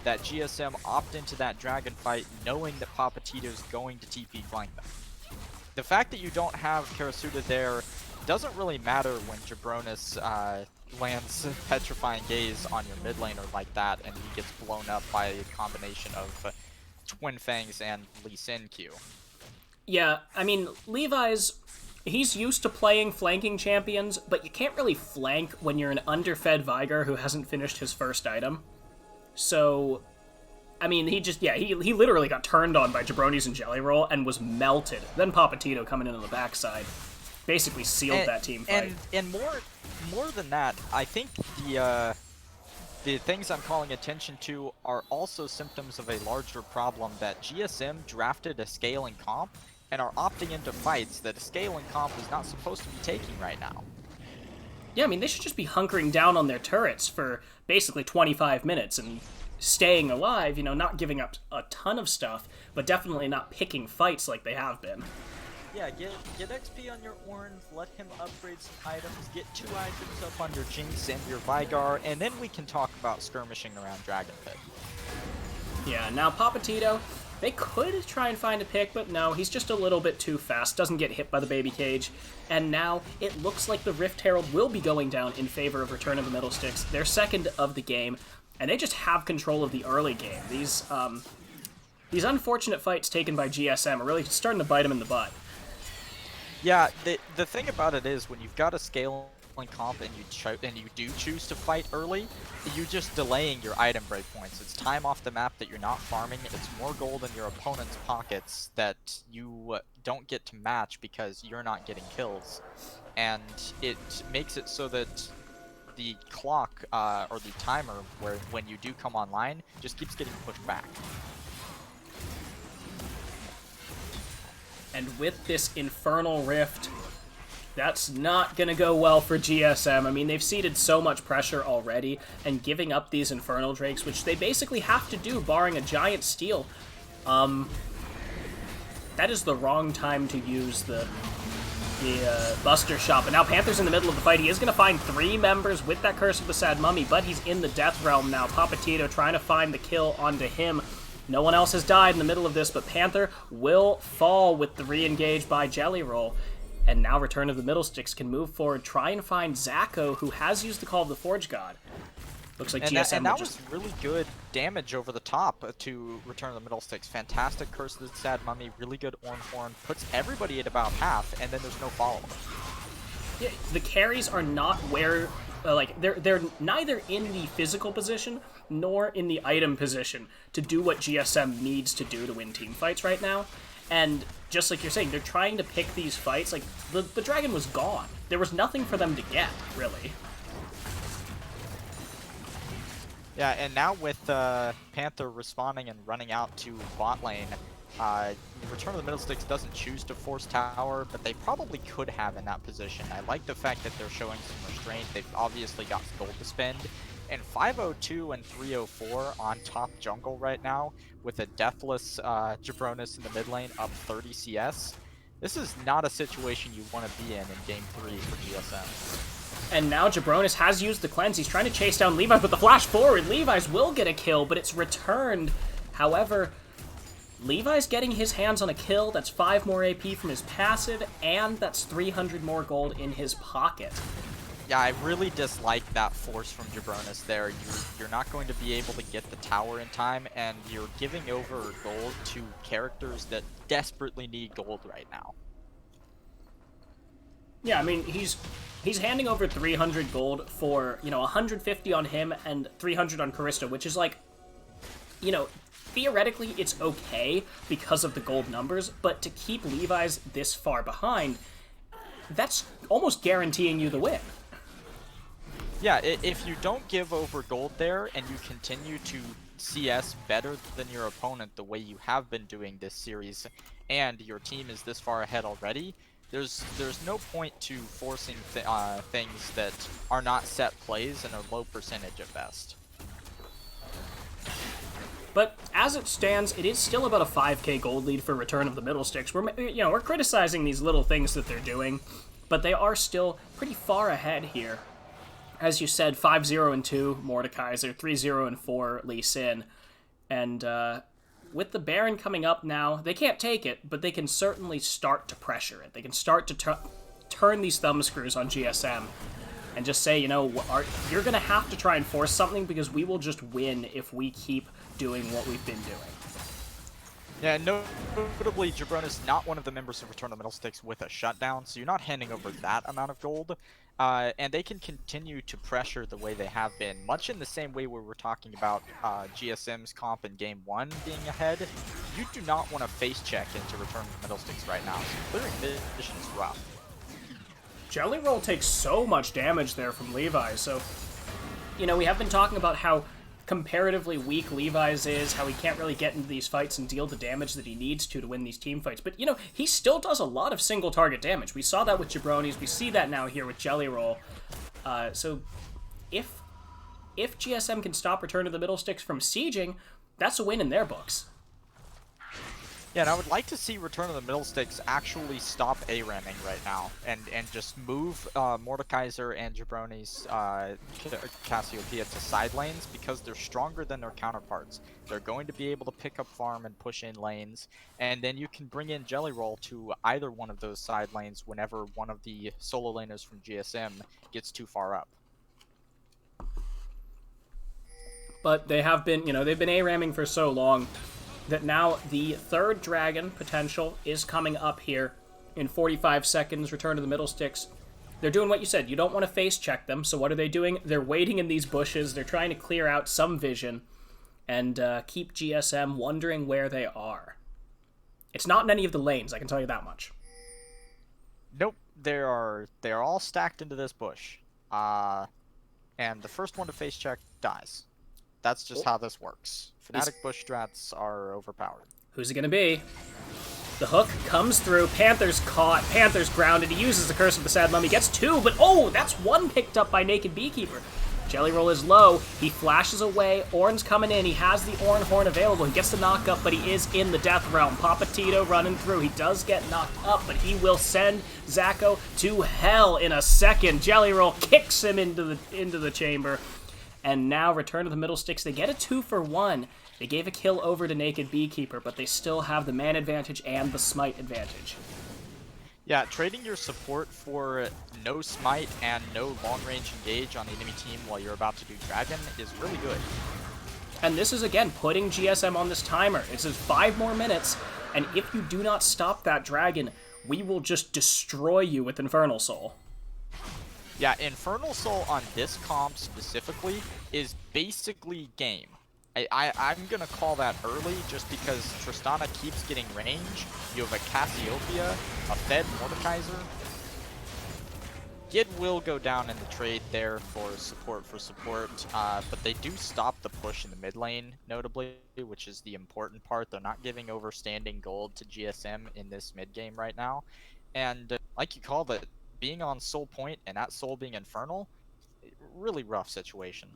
that GSM opt into that dragon fight knowing that Papatito's going to TP flank them. The fact that you don't have Karasuda there doesn't really matter when Jabronis lands Petrifying Gaze on your mid laner like that and he gets blown up by a combination of Twin Fangs and Lee Sin Q. Yeah, I mean, Levi's, he's used to playing flanking champions, but you can't really flank when you're an underfed Vigar who hasn't finished his first item. So, I mean, he literally got turned on by Jabronis and Jelly Roll and was melted. Then Papatito coming in on the backside basically sealed that team fight. And more than that, I think the things I'm calling attention to are also symptoms of a larger problem that GSM drafted a scaling comp and are opting into fights that a scaling comp is not supposed to be taking right now. Yeah, I mean, they should just be hunkering down on their turrets for basically 25 minutes and staying alive, you know, not giving up a ton of stuff, but definitely not picking fights like they have been. Yeah, get XP on your Ornn, let him upgrade some items, get 2 items up on your Jinx and your Vigar, and then we can talk about skirmishing around Dragon Pit. Yeah, now Papatito, they could try and find a pick, but no, he's just a little bit too fast, doesn't get hit by the baby cage, and now it looks like the Rift Herald will be going down in favor of Return of the Middlesticks, their second of the game, and they just have control of the early game. These unfortunate fights taken by GSM are really starting to bite them in the butt. Yeah, the thing about it is when you've got a scaling comp and you do choose to fight early, you're just delaying your item breakpoints. It's time off the map that you're not farming. It's more gold in your opponent's pockets that you don't get to match because you're not getting kills, and it makes it so that the clock or the timer when you do come online just keeps getting pushed back. And with this Infernal Rift, that's not going to go well for GSM. I mean, they've ceded so much pressure already, and giving up these Infernal Drakes, which they basically have to do, barring a giant steal, that is the wrong time to use the Buster Shot. But now Panther's in the middle of the fight. He is going to find 3 members with that Curse of the Sad Mummy, but he's in the Death Realm now. Papatito trying to find the kill onto him. No one else has died in the middle of this, but Panther will fall with the re-engage by Jelly Roll. And now Return of the Middlesticks can move forward, try and find Zako, who has used the Call of the Forge God. Looks like GSM that was really good damage over the top to Return of the Middlesticks. Fantastic Curse of the Sad Mummy, really good Ornn Horn, puts everybody at about half, and then there's no follow-up. Yeah, the carries are not where... they're neither in the physical position nor in the item position to do what GSM needs to do to win team fights right now. And just like you're saying, they're trying to pick these fights. Like, the dragon was gone. There was nothing for them to get, really. Yeah, and now with Panther responding and running out to bot lane, Return of the Middlesticks doesn't choose to force tower, but they probably could have in that position. I like the fact that they're showing some restraint. They've obviously got gold to spend. And 502 and 304 on top jungle right now, with a deathless Jabronis in the mid lane up 30 CS. This is not a situation you want to be in Game 3 for GSM. And now Jabronis has used the cleanse. He's trying to chase down Levi's, but the flash forward, Levi's will get a kill, but it's returned. However, Levi's getting his hands on a kill. That's 5 more AP from his passive, and that's 300 more gold in his pocket. Yeah, I really dislike that force from Jabronis there. You're not going to be able to get the tower in time, and you're giving over gold to characters that desperately need gold right now. Yeah, I mean, he's handing over 300 gold for, 150 on him and 300 on Karista, which is like, theoretically it's okay because of the gold numbers, but to keep Levi's this far behind, that's almost guaranteeing you the win. Yeah, if you don't give over gold there and you continue to CS better than your opponent the way you have been doing this series, and your team is this far ahead already, there's no point to forcing things that are not set plays and are low percentage at best. But as it stands, it is still about a 5k gold lead for Return of the Middle Sticks. We're criticizing these little things that they're doing, but they are still pretty far ahead here. As you said, 5-0 and 2 Mordekaiser, 3-0 and 4 Lee Sin, and with the Baron coming up now, they can't take it, but they can certainly start to pressure it. They can start to turn these thumb screws on GSM and just say, you're going to have to try and force something because we will just win if we keep doing what we've been doing. Yeah, notably, Jabron is not one of the members of Return of the Middle Sticks with a shutdown, so you're not handing over that amount of gold. And they can continue to pressure the way they have been, much in the same way we were talking about GSM's comp in Game 1 being ahead. You do not want to face check into Return of the Middle Sticks right now, so clearing vision is rough. Jelly Roll takes so much damage there from Levi's, so, we have been talking about how comparatively weak Levi's is, how he can't really get into these fights and deal the damage that he needs to win these team fights. But, he still does a lot of single target damage. We saw that with Jabronis. We see that now here with Jelly Roll. So if GSM can stop Return of the Middle Sticks from sieging, that's a win in their books. Yeah, and I would like to see Return of the Middle Sticks actually stop A-ramming right now and just move Mordekaiser and Jabroni's Cassiopeia to side lanes because they're stronger than their counterparts. They're going to be able to pick up farm and push in lanes, and then you can bring in Jelly Roll to either one of those side lanes whenever one of the solo laners from GSM gets too far up. But they have been, they've been A-ramming for so long that now the third dragon potential is coming up here in 45 seconds. Return to the Middle Sticks. They're doing what you said. You don't want to face check them, so what are they doing? They're waiting in these bushes. They're trying to clear out some vision and keep GSM wondering where they are. It's not in any of the lanes, I can tell you that much. Nope, they are all stacked into this bush. And the first one to face check dies. That's just how this works. Fnatic bush strats are overpowered. Who's it going to be? The hook comes through. Panther's caught. Panther's grounded. He uses the Curse of the Sad Mummy. Gets two, but that's one picked up by Naked Beekeeper. Jelly Roll is low. He flashes away. Ornn's coming in. He has the Ornn Horn available. He gets the knock up, but he is in the Death Realm. Papatito running through. He does get knocked up, but he will send Zacho to hell in a second. Jelly Roll kicks him into the chamber. And now Return of the Middle Sticks, they get a 2-for-1. They gave a kill over to Naked Beekeeper, but they still have the man advantage and the smite advantage. Yeah, trading your support for no smite and no long-range engage on the enemy team while you're about to do Dragon is really good. And this is, again, putting GSM on this timer. It says 5 more minutes, and if you do not stop that Dragon, we will just destroy you with Infernal Soul. Yeah, Infernal Soul on this comp specifically is basically game. I'm gonna call that early just because Tristana keeps getting range. You have a Cassiopeia, a fed Mordekaiser. Gid will go down in the trade there for support, but they do stop the push in the mid lane, notably, which is the important part. They're not giving over standing gold to GSM in this mid game right now. And like you called it, being on Soul Point and that Soul being Infernal, really rough situation.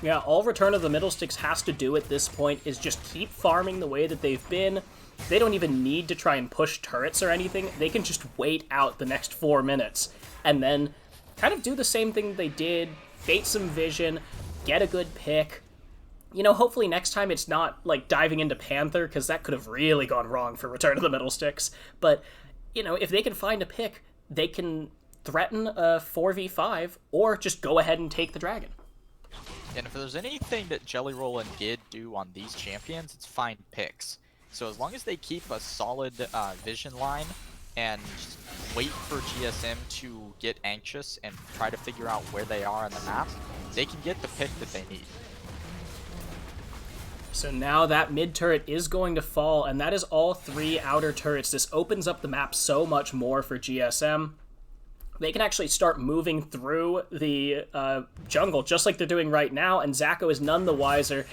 Yeah, all Return of the Middle Sticks has to do at this point is just keep farming the way that they've been. They don't even need to try and push turrets or anything. They can just wait out the next 4 minutes and then kind of do the same thing they did, bait some vision, get a good pick. Hopefully next time it's not like diving into Panther, because that could have really gone wrong for Return of the Middle Sticks. But, if they can find a pick, they can threaten a 4v5 or just go ahead and take the Dragon. And if there's anything that Jelly Roll and Gid do on these champions, it's find picks. So as long as they keep a solid vision line and wait for GSM to get anxious and try to figure out where they are on the map, they can get the pick that they need. So now that mid turret is going to fall, and that is all 3 outer turrets. This opens up the map so much more for GSM. They can actually start moving through the jungle just like they're doing right now, and Zacho is none the wiser.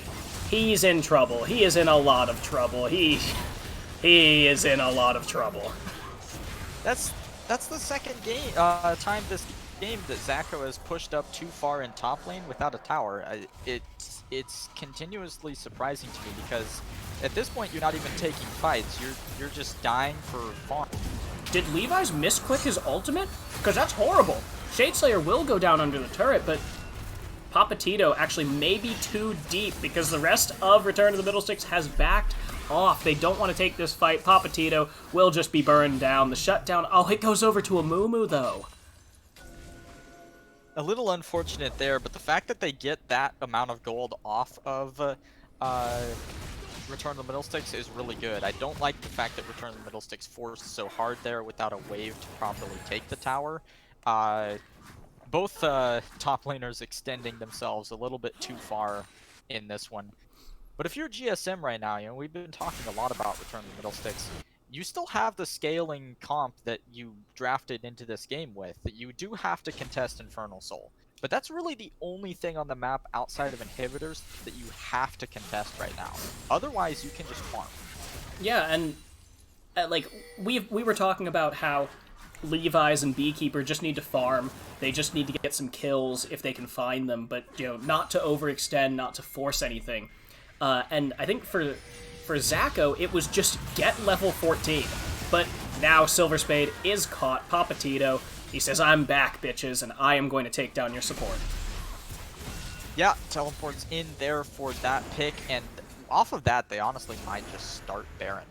He's in trouble. He is in a lot of trouble. He is in a lot of trouble. That's the second time this game that Zacho has pushed up too far in top lane without a tower. it's continuously surprising to me because at this point you're not even taking fights. You're just dying for farm. Did Levi's misclick his ultimate? Because that's horrible. Shadeslayer will go down under the turret, but Papatito actually may be too deep because the rest of Return to the Middlesticks has backed off. They don't want to take this fight. Papatito will just be burned down. The shutdown, oh, it goes over to a Mumu, though. A little unfortunate there, but the fact that they get that amount of gold off of Return to the Middlesticks is really good. I don't like the fact that Return to the Middlesticks forced so hard there without a wave to properly take the tower. Both top laners extending themselves a little bit too far in this one. But if you're GSM right now, you know, we've been talking a lot about Return to the Middlesticks. You still have the scaling comp that you drafted into this game with. That you do have to contest Infernal Soul. But that's really the only thing on the map outside of inhibitors that you have to contest right now. Otherwise, you can just farm. Yeah, and like we were talking about how Levi's and Beekeeper just need to farm. They just need to get some kills if they can find them, but you know, not to overextend, not to force anything. And I think for Zacho, it was just get level 14. But now Silver Spade is caught. Papatito, he says, I'm back, bitches, and I am going to take down your support. Yeah, teleports in there for that pick, and off of that, they honestly might just start Baron.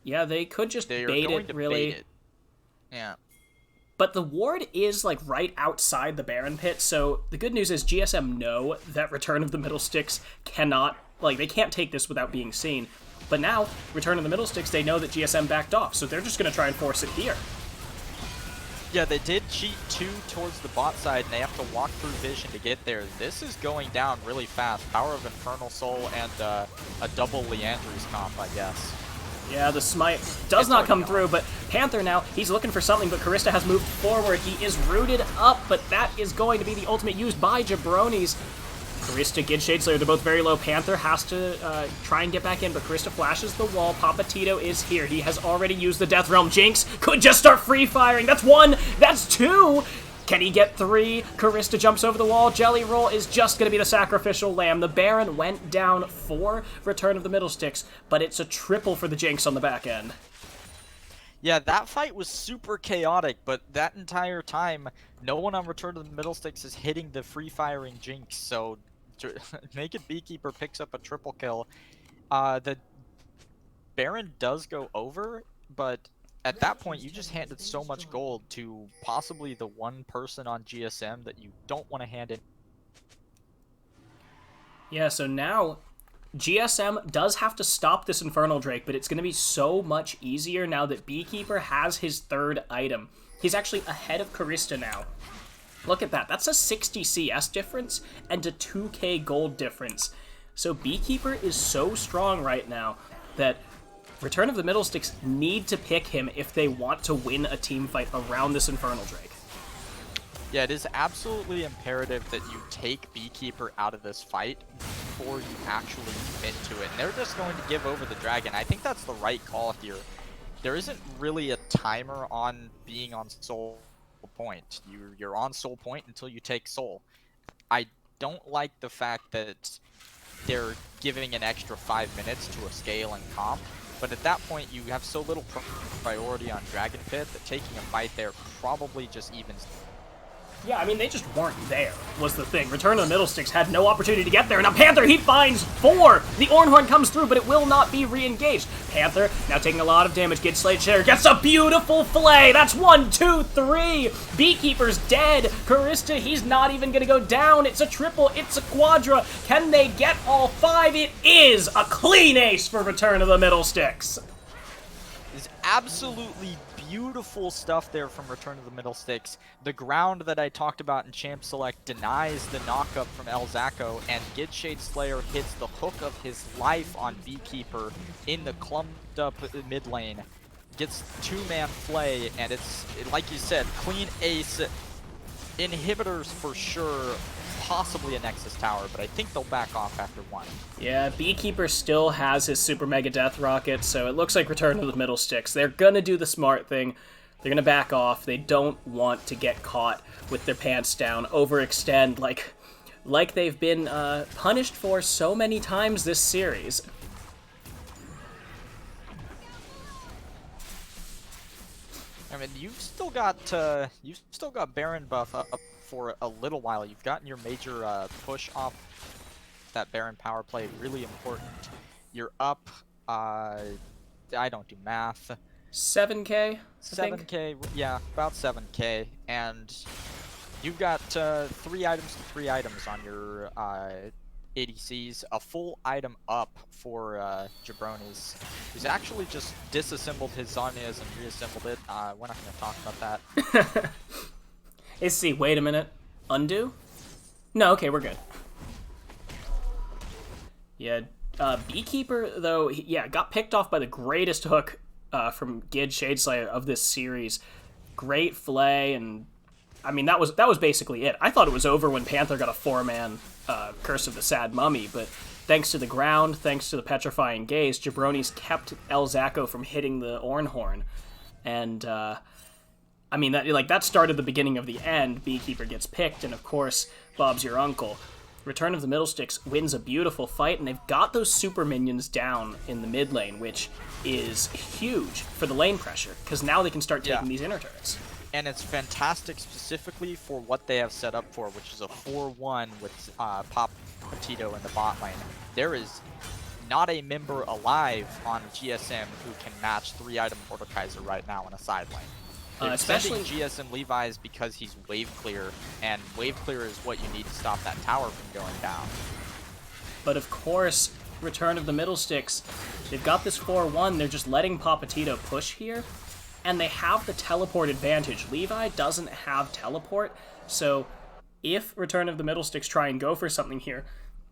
Yeah, they could just bait it, really. Bait it. Yeah. But the ward is, like, right outside the Baron pit, so the good news is GSM know that Return of the Middlesticks cannot, like, they can't take this without being seen. But now, Return of the Middlesticks, they know that GSM backed off, so they're just going to try and force it here. Yeah, they did cheat 2 towards the bot side, and they have to walk through vision to get there. This is going down really fast. Power of Infernal Soul and a double Leandry's comp, I guess. Yeah, the smite does not come through, but Panther now, he's looking for something, but Karista has moved forward. He is rooted up, but that is going to be the ultimate used by Jabronis. Karista, Gid, Shadeslayer, they're both very low. Panther has to try and get back in, but Karista flashes the wall. Papatito is here. He has already used the Death Realm. Jinx could just start free firing. That's 1, that's 2. Can he get 3? Karista jumps over the wall. Jelly Roll is just going to be the sacrificial lamb. The Baron went down for Return of the Middlesticks, but it's a triple for the Jinx on the back end. Yeah, that fight was super chaotic, but that entire time, no one on Return to the Middlesticks is hitting the free-firing Jinx, so Naked Beekeeper picks up a triple kill. The Baron does go over, but at that point, you just handed so much gold to possibly the one person on GSM that you don't want to hand in. Yeah, so now GSM does have to stop this Infernal Drake, but it's going to be so much easier now that Beekeeper has his 3rd item. He's actually ahead of Karista now. Look at that. That's a 60 CS difference and a 2k gold difference. So Beekeeper is so strong right now that Return of the Middlesticks need to pick him if they want to win a team fight around this Infernal Drake. Yeah, it is absolutely imperative that you take Beekeeper out of this fight before you actually commit to it. And they're just going to give over the dragon. I think that's the right call here. There isn't really a timer on being on Soul Point. You're on Soul Point until you take Soul. I don't like the fact that they're giving an extra 5 minutes to a scale and comp. But at that point, you have so little priority on Dragon Pit that taking a fight there probably just evens. Yeah, I mean, they just weren't there, was the thing. Return of the Middlesticks had no opportunity to get there. Now Panther, he finds 4! The Ornhorn comes through, but it will not be re-engaged. Panther, now taking a lot of damage. Gid Slade gets a beautiful flay! That's 1, 2, 3! Beekeeper's dead! Karista, he's not even gonna go down. It's a triple, it's a quadra. Can they get all 5? It is a clean ace for Return of the Middlesticks. It's absolutely beautiful stuff there from Return of the Middlesticks. The ground that I talked about in Champ Select denies the knockup from El Zacho, and Gid Shadeslayer hits the hook of his life on Beekeeper in the clumped up mid lane. Gets 2-man flay, and it's, like you said, clean ace. Inhibitors for sure, possibly a Nexus Tower, but I think they'll back off after 1. Yeah, Beekeeper still has his Super Mega Death Rocket, so it looks like Return of the Middlesticks. They're gonna do the smart thing. They're gonna back off. They don't want to get caught with their pants down, overextend. Like, like they've been punished for so many times this series. I mean, you've still got Baron buff up for a little while. You've gotten your major push off that Baron power play, really important. You're up. I don't do math. 7K. 7K, yeah, about 7K, and you've got 3 items to 3 items on your ADCs. A full item up for Jabronis, who's actually just disassembled his Zanyas and reassembled it. We're not going to talk about that. Let's see, wait a minute. Undo? No, okay, we're good. Yeah, Beekeeper, though, got picked off by the greatest hook from Gid Shadeslayer of this series. Great flay, and I mean, that was basically it. I thought it was over when Panther got a 4-man Curse of the Sad Mummy, but thanks to the ground, thanks to the Petrifying Gaze, Jabronis kept El Zacco from hitting the Ornhorn. And, I mean, that started the beginning of the end. Beekeeper gets picked, and of course, Bob's your uncle. Return of the Middlesticks wins a beautiful fight, and they've got those super minions down in the mid lane, which is huge for the lane pressure, because now they can start taking these inner turrets. And it's fantastic specifically for what they have set up for, which is a 4-1 with Pop Petito in the bot lane. There is not a member alive on GSM who can match 3-item Mordekaiser right now in a side lane. Especially GSM Levi's because he's wave clear, and wave clear is what you need to stop that tower from going down. But of course, Return of the Middlesticks, they've got this 4-1, they're just letting Papatito push here, and they have the teleport advantage. Levi doesn't have teleport, so if Return of the Middlesticks try and go for something here,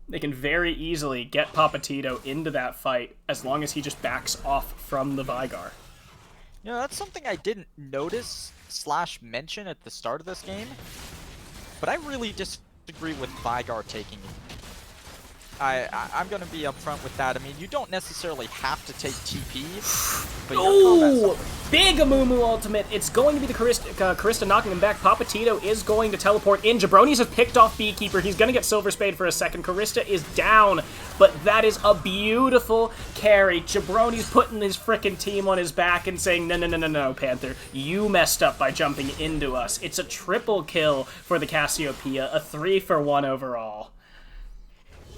they can very easily get Papatito into that fight as long as he just backs off from the Vigar. You know, that's something I didn't notice / mention at the start of this game, but I really disagree with Vigar taking it. I'm going to be upfront with that. I mean, you don't necessarily have to take TP, but ooh, big Amumu ultimate. It's going to be the Karista knocking him back. Papatito is going to teleport in. Jabronis has picked off Beekeeper. He's going to get Silver Spade for a second. Karista is down, but that is a beautiful carry. Jabronis putting his frickin' team on his back and saying, no, Panther, you messed up by jumping into us. It's a triple kill for the Cassiopeia, a 3-for-1 overall.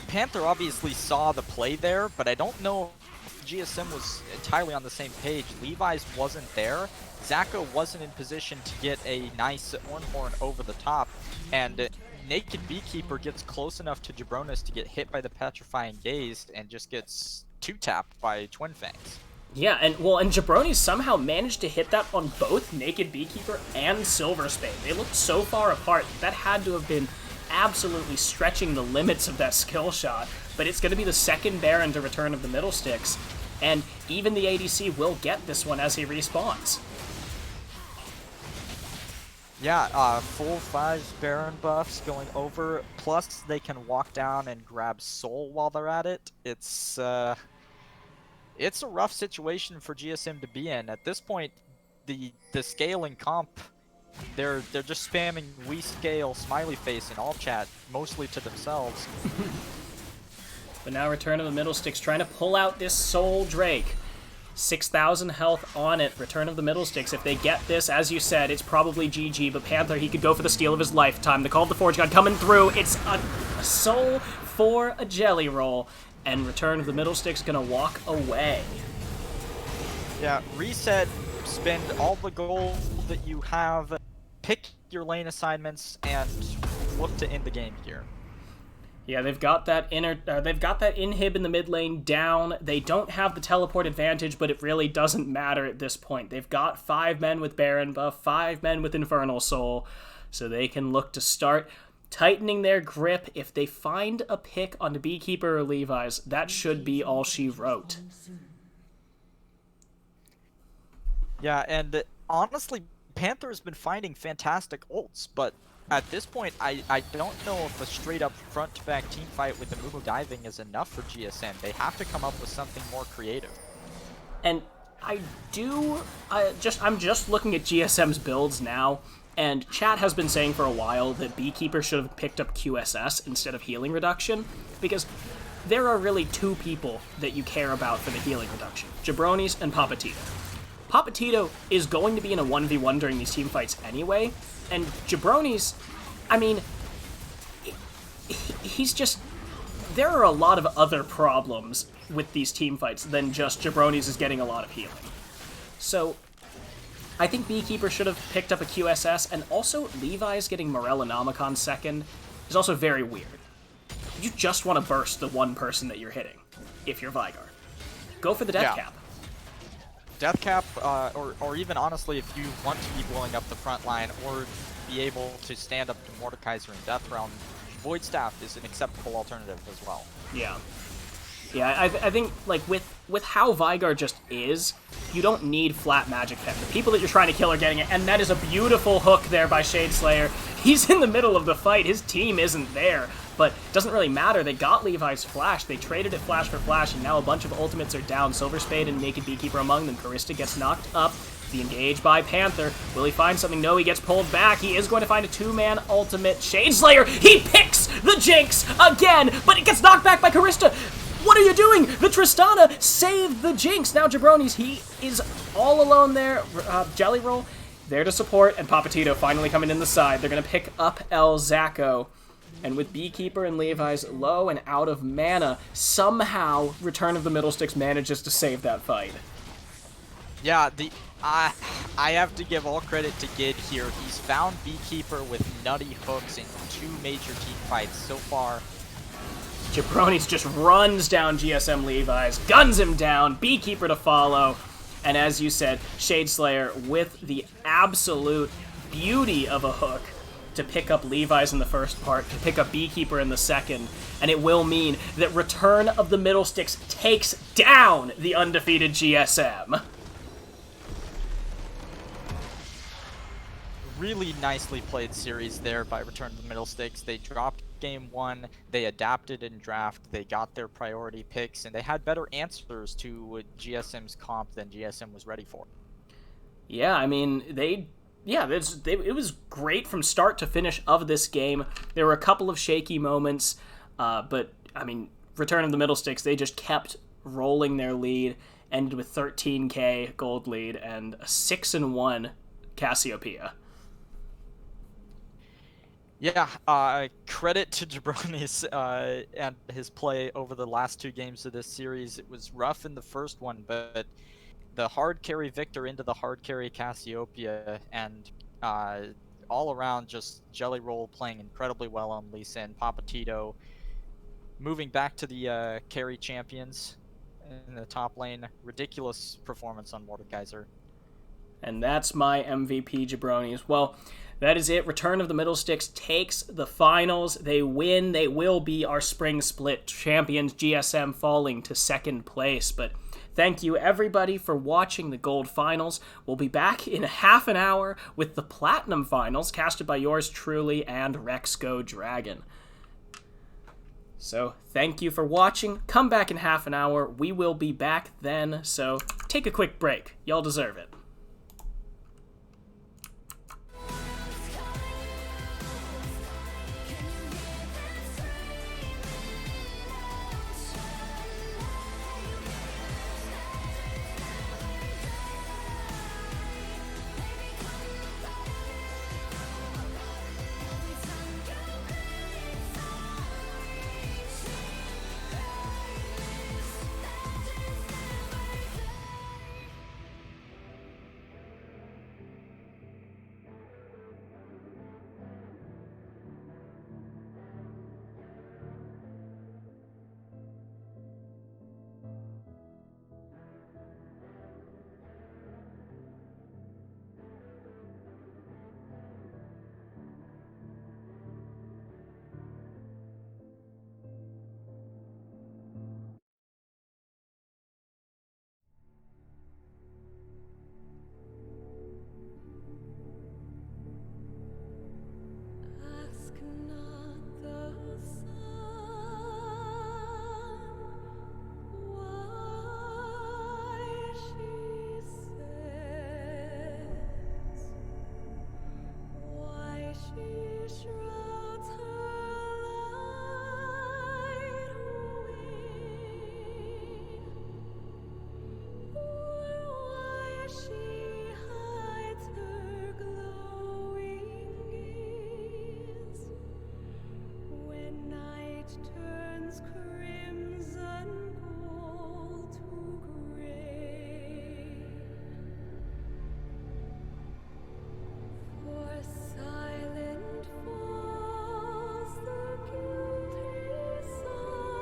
Panther obviously saw the play there, but I don't know if GSM was entirely on the same page. Levi's wasn't there. Zacco wasn't in position to get a nice Ornhorn over the top, and Naked Beekeeper gets close enough to Jabronis to get hit by the Petrifying Gaze and just gets 2-tapped by Twin Fangs. Yeah, and Jabronis somehow managed to hit that on both Naked Beekeeper and Silver Spade. They looked so far apart. That had to have been absolutely stretching the limits of that skill shot, but it's going to be the second Baron to Return of the Middlesticks, and even the ADC will get this one as he respawns. Yeah, full 5 Baron buffs going over, plus they can walk down and grab Soul while they're at it. It's a rough situation for GSM to be in. At this point, the scaling comp, they're just spamming "we scale" smiley face in all chat, mostly to themselves. But now Return of the Middlesticks trying to pull out this Soul Drake. 6,000 health on it. Return of the Middlesticks. If they get this, as you said, it's probably GG, but Panther, he could go for the steal of his lifetime. The Call of the Forge God coming through. It's a soul for a jelly roll, and Return of the Middlesticks gonna walk away. Yeah, reset, spend all the gold that you have, pick your lane assignments, and look to end the game here. Yeah, they've got that inhib in the mid lane down. They don't have the teleport advantage, but it really doesn't matter at this point. They've got 5 men with Baron buff, 5 men with Infernal Soul, so they can look to start tightening their grip. If they find a pick on the Beekeeper or Levi's, that should be all she wrote. Yeah, and honestly, Panther has been finding fantastic ults, but at this point, I don't know if a straight-up front-to-back team fight with the Mumu diving is enough for GSM. They have to come up with something more creative. And I'm just looking at GSM's builds now, And chat has been saying for a while that Beekeeper should have picked up QSS instead of healing reduction, because there are really two people that you care about for the healing reduction, Jabronis and Papatito. Papatito is going to be in a 1v1 during these team fights anyway, and Jabronis, I mean, he's just... There are a lot of other problems with these team fights than just Jabronis is getting a lot of healing. So, I think Beekeeper should have picked up a QSS, and also Levi's getting Morellonomicon second is also very weird. You just want to burst the one person that you're hitting, if you're Vygar. Go for the death cap. Death cap, or even honestly, if you want to be blowing up the front line, or be able to stand up to Mordekaiser in Death Realm, Void Staff is an acceptable alternative as well. Yeah. Yeah, I think, like, with how Vygar just is, you don't need flat magic tech. The people that you're trying to kill are getting it, and that is a beautiful hook there by Shadeslayer. He's in the middle of the fight. His team isn't there, but it doesn't really matter. They got Levi's Flash. They traded it Flash for Flash, and now a bunch of ultimates are down. Silver Spade and Naked Beekeeper among them. Karista gets knocked up. The engage by Panther. Will he find something? No, he gets pulled back. He is going to find a two-man ultimate. Shadeslayer, he picks the Jinx again, but it gets knocked back by Karista. What are you doing? The Tristana saved the Jinx. Now Jabronis, he is all alone there. Jelly Roll there to support, and Papatito finally coming in the side. They're going to pick up El Zacco. And with Beekeeper and Levi's low and out of mana, somehow Return of the Middlesticks manages to save that fight. Yeah, I have to give all credit to Gid here. He's found Beekeeper with nutty hooks in 2 major team fights so far. Jabronis just runs down GSM Levi's, guns him down, Beekeeper to follow, and as you said, Shadeslayer with the absolute beauty of a hook to pick up Levi's in the first part, to pick up Beekeeper in the second, and it will mean that Return of the Middlesticks takes down the undefeated GSM. Really nicely played series there by Return of the Middlesticks. They dropped game 1, they adapted in draft, they got their priority picks, and they had better answers to GSM's comp than GSM was ready for. Yeah, I mean, it was great from start to finish of this game. There were a couple of shaky moments, but, I mean, Return of the Middlesticks, they just kept rolling their lead, ended with 13k gold lead, and a 6-1 Cassiopeia. Yeah, credit to Jabronis and his play over the last 2 games of this series. It was rough in the first one, but the hard carry Victor into the hard carry Cassiopeia, and all around just Jelly Roll playing incredibly well on Lisa, and Papatito moving back to the carry champions in the top lane. Ridiculous performance on Mordekaiser. And that's my MVP, Jabronis. Well, that is it. Return of the Middlesticks takes the finals. They win. They will be our spring split champions. GSM falling to second place. But thank you, everybody, for watching the Gold Finals. We'll be back in half an hour with the Platinum Finals, casted by yours truly and Rexco Dragon. So thank you for watching. Come back in half an hour. We will be back then. So take a quick break. Y'all deserve it.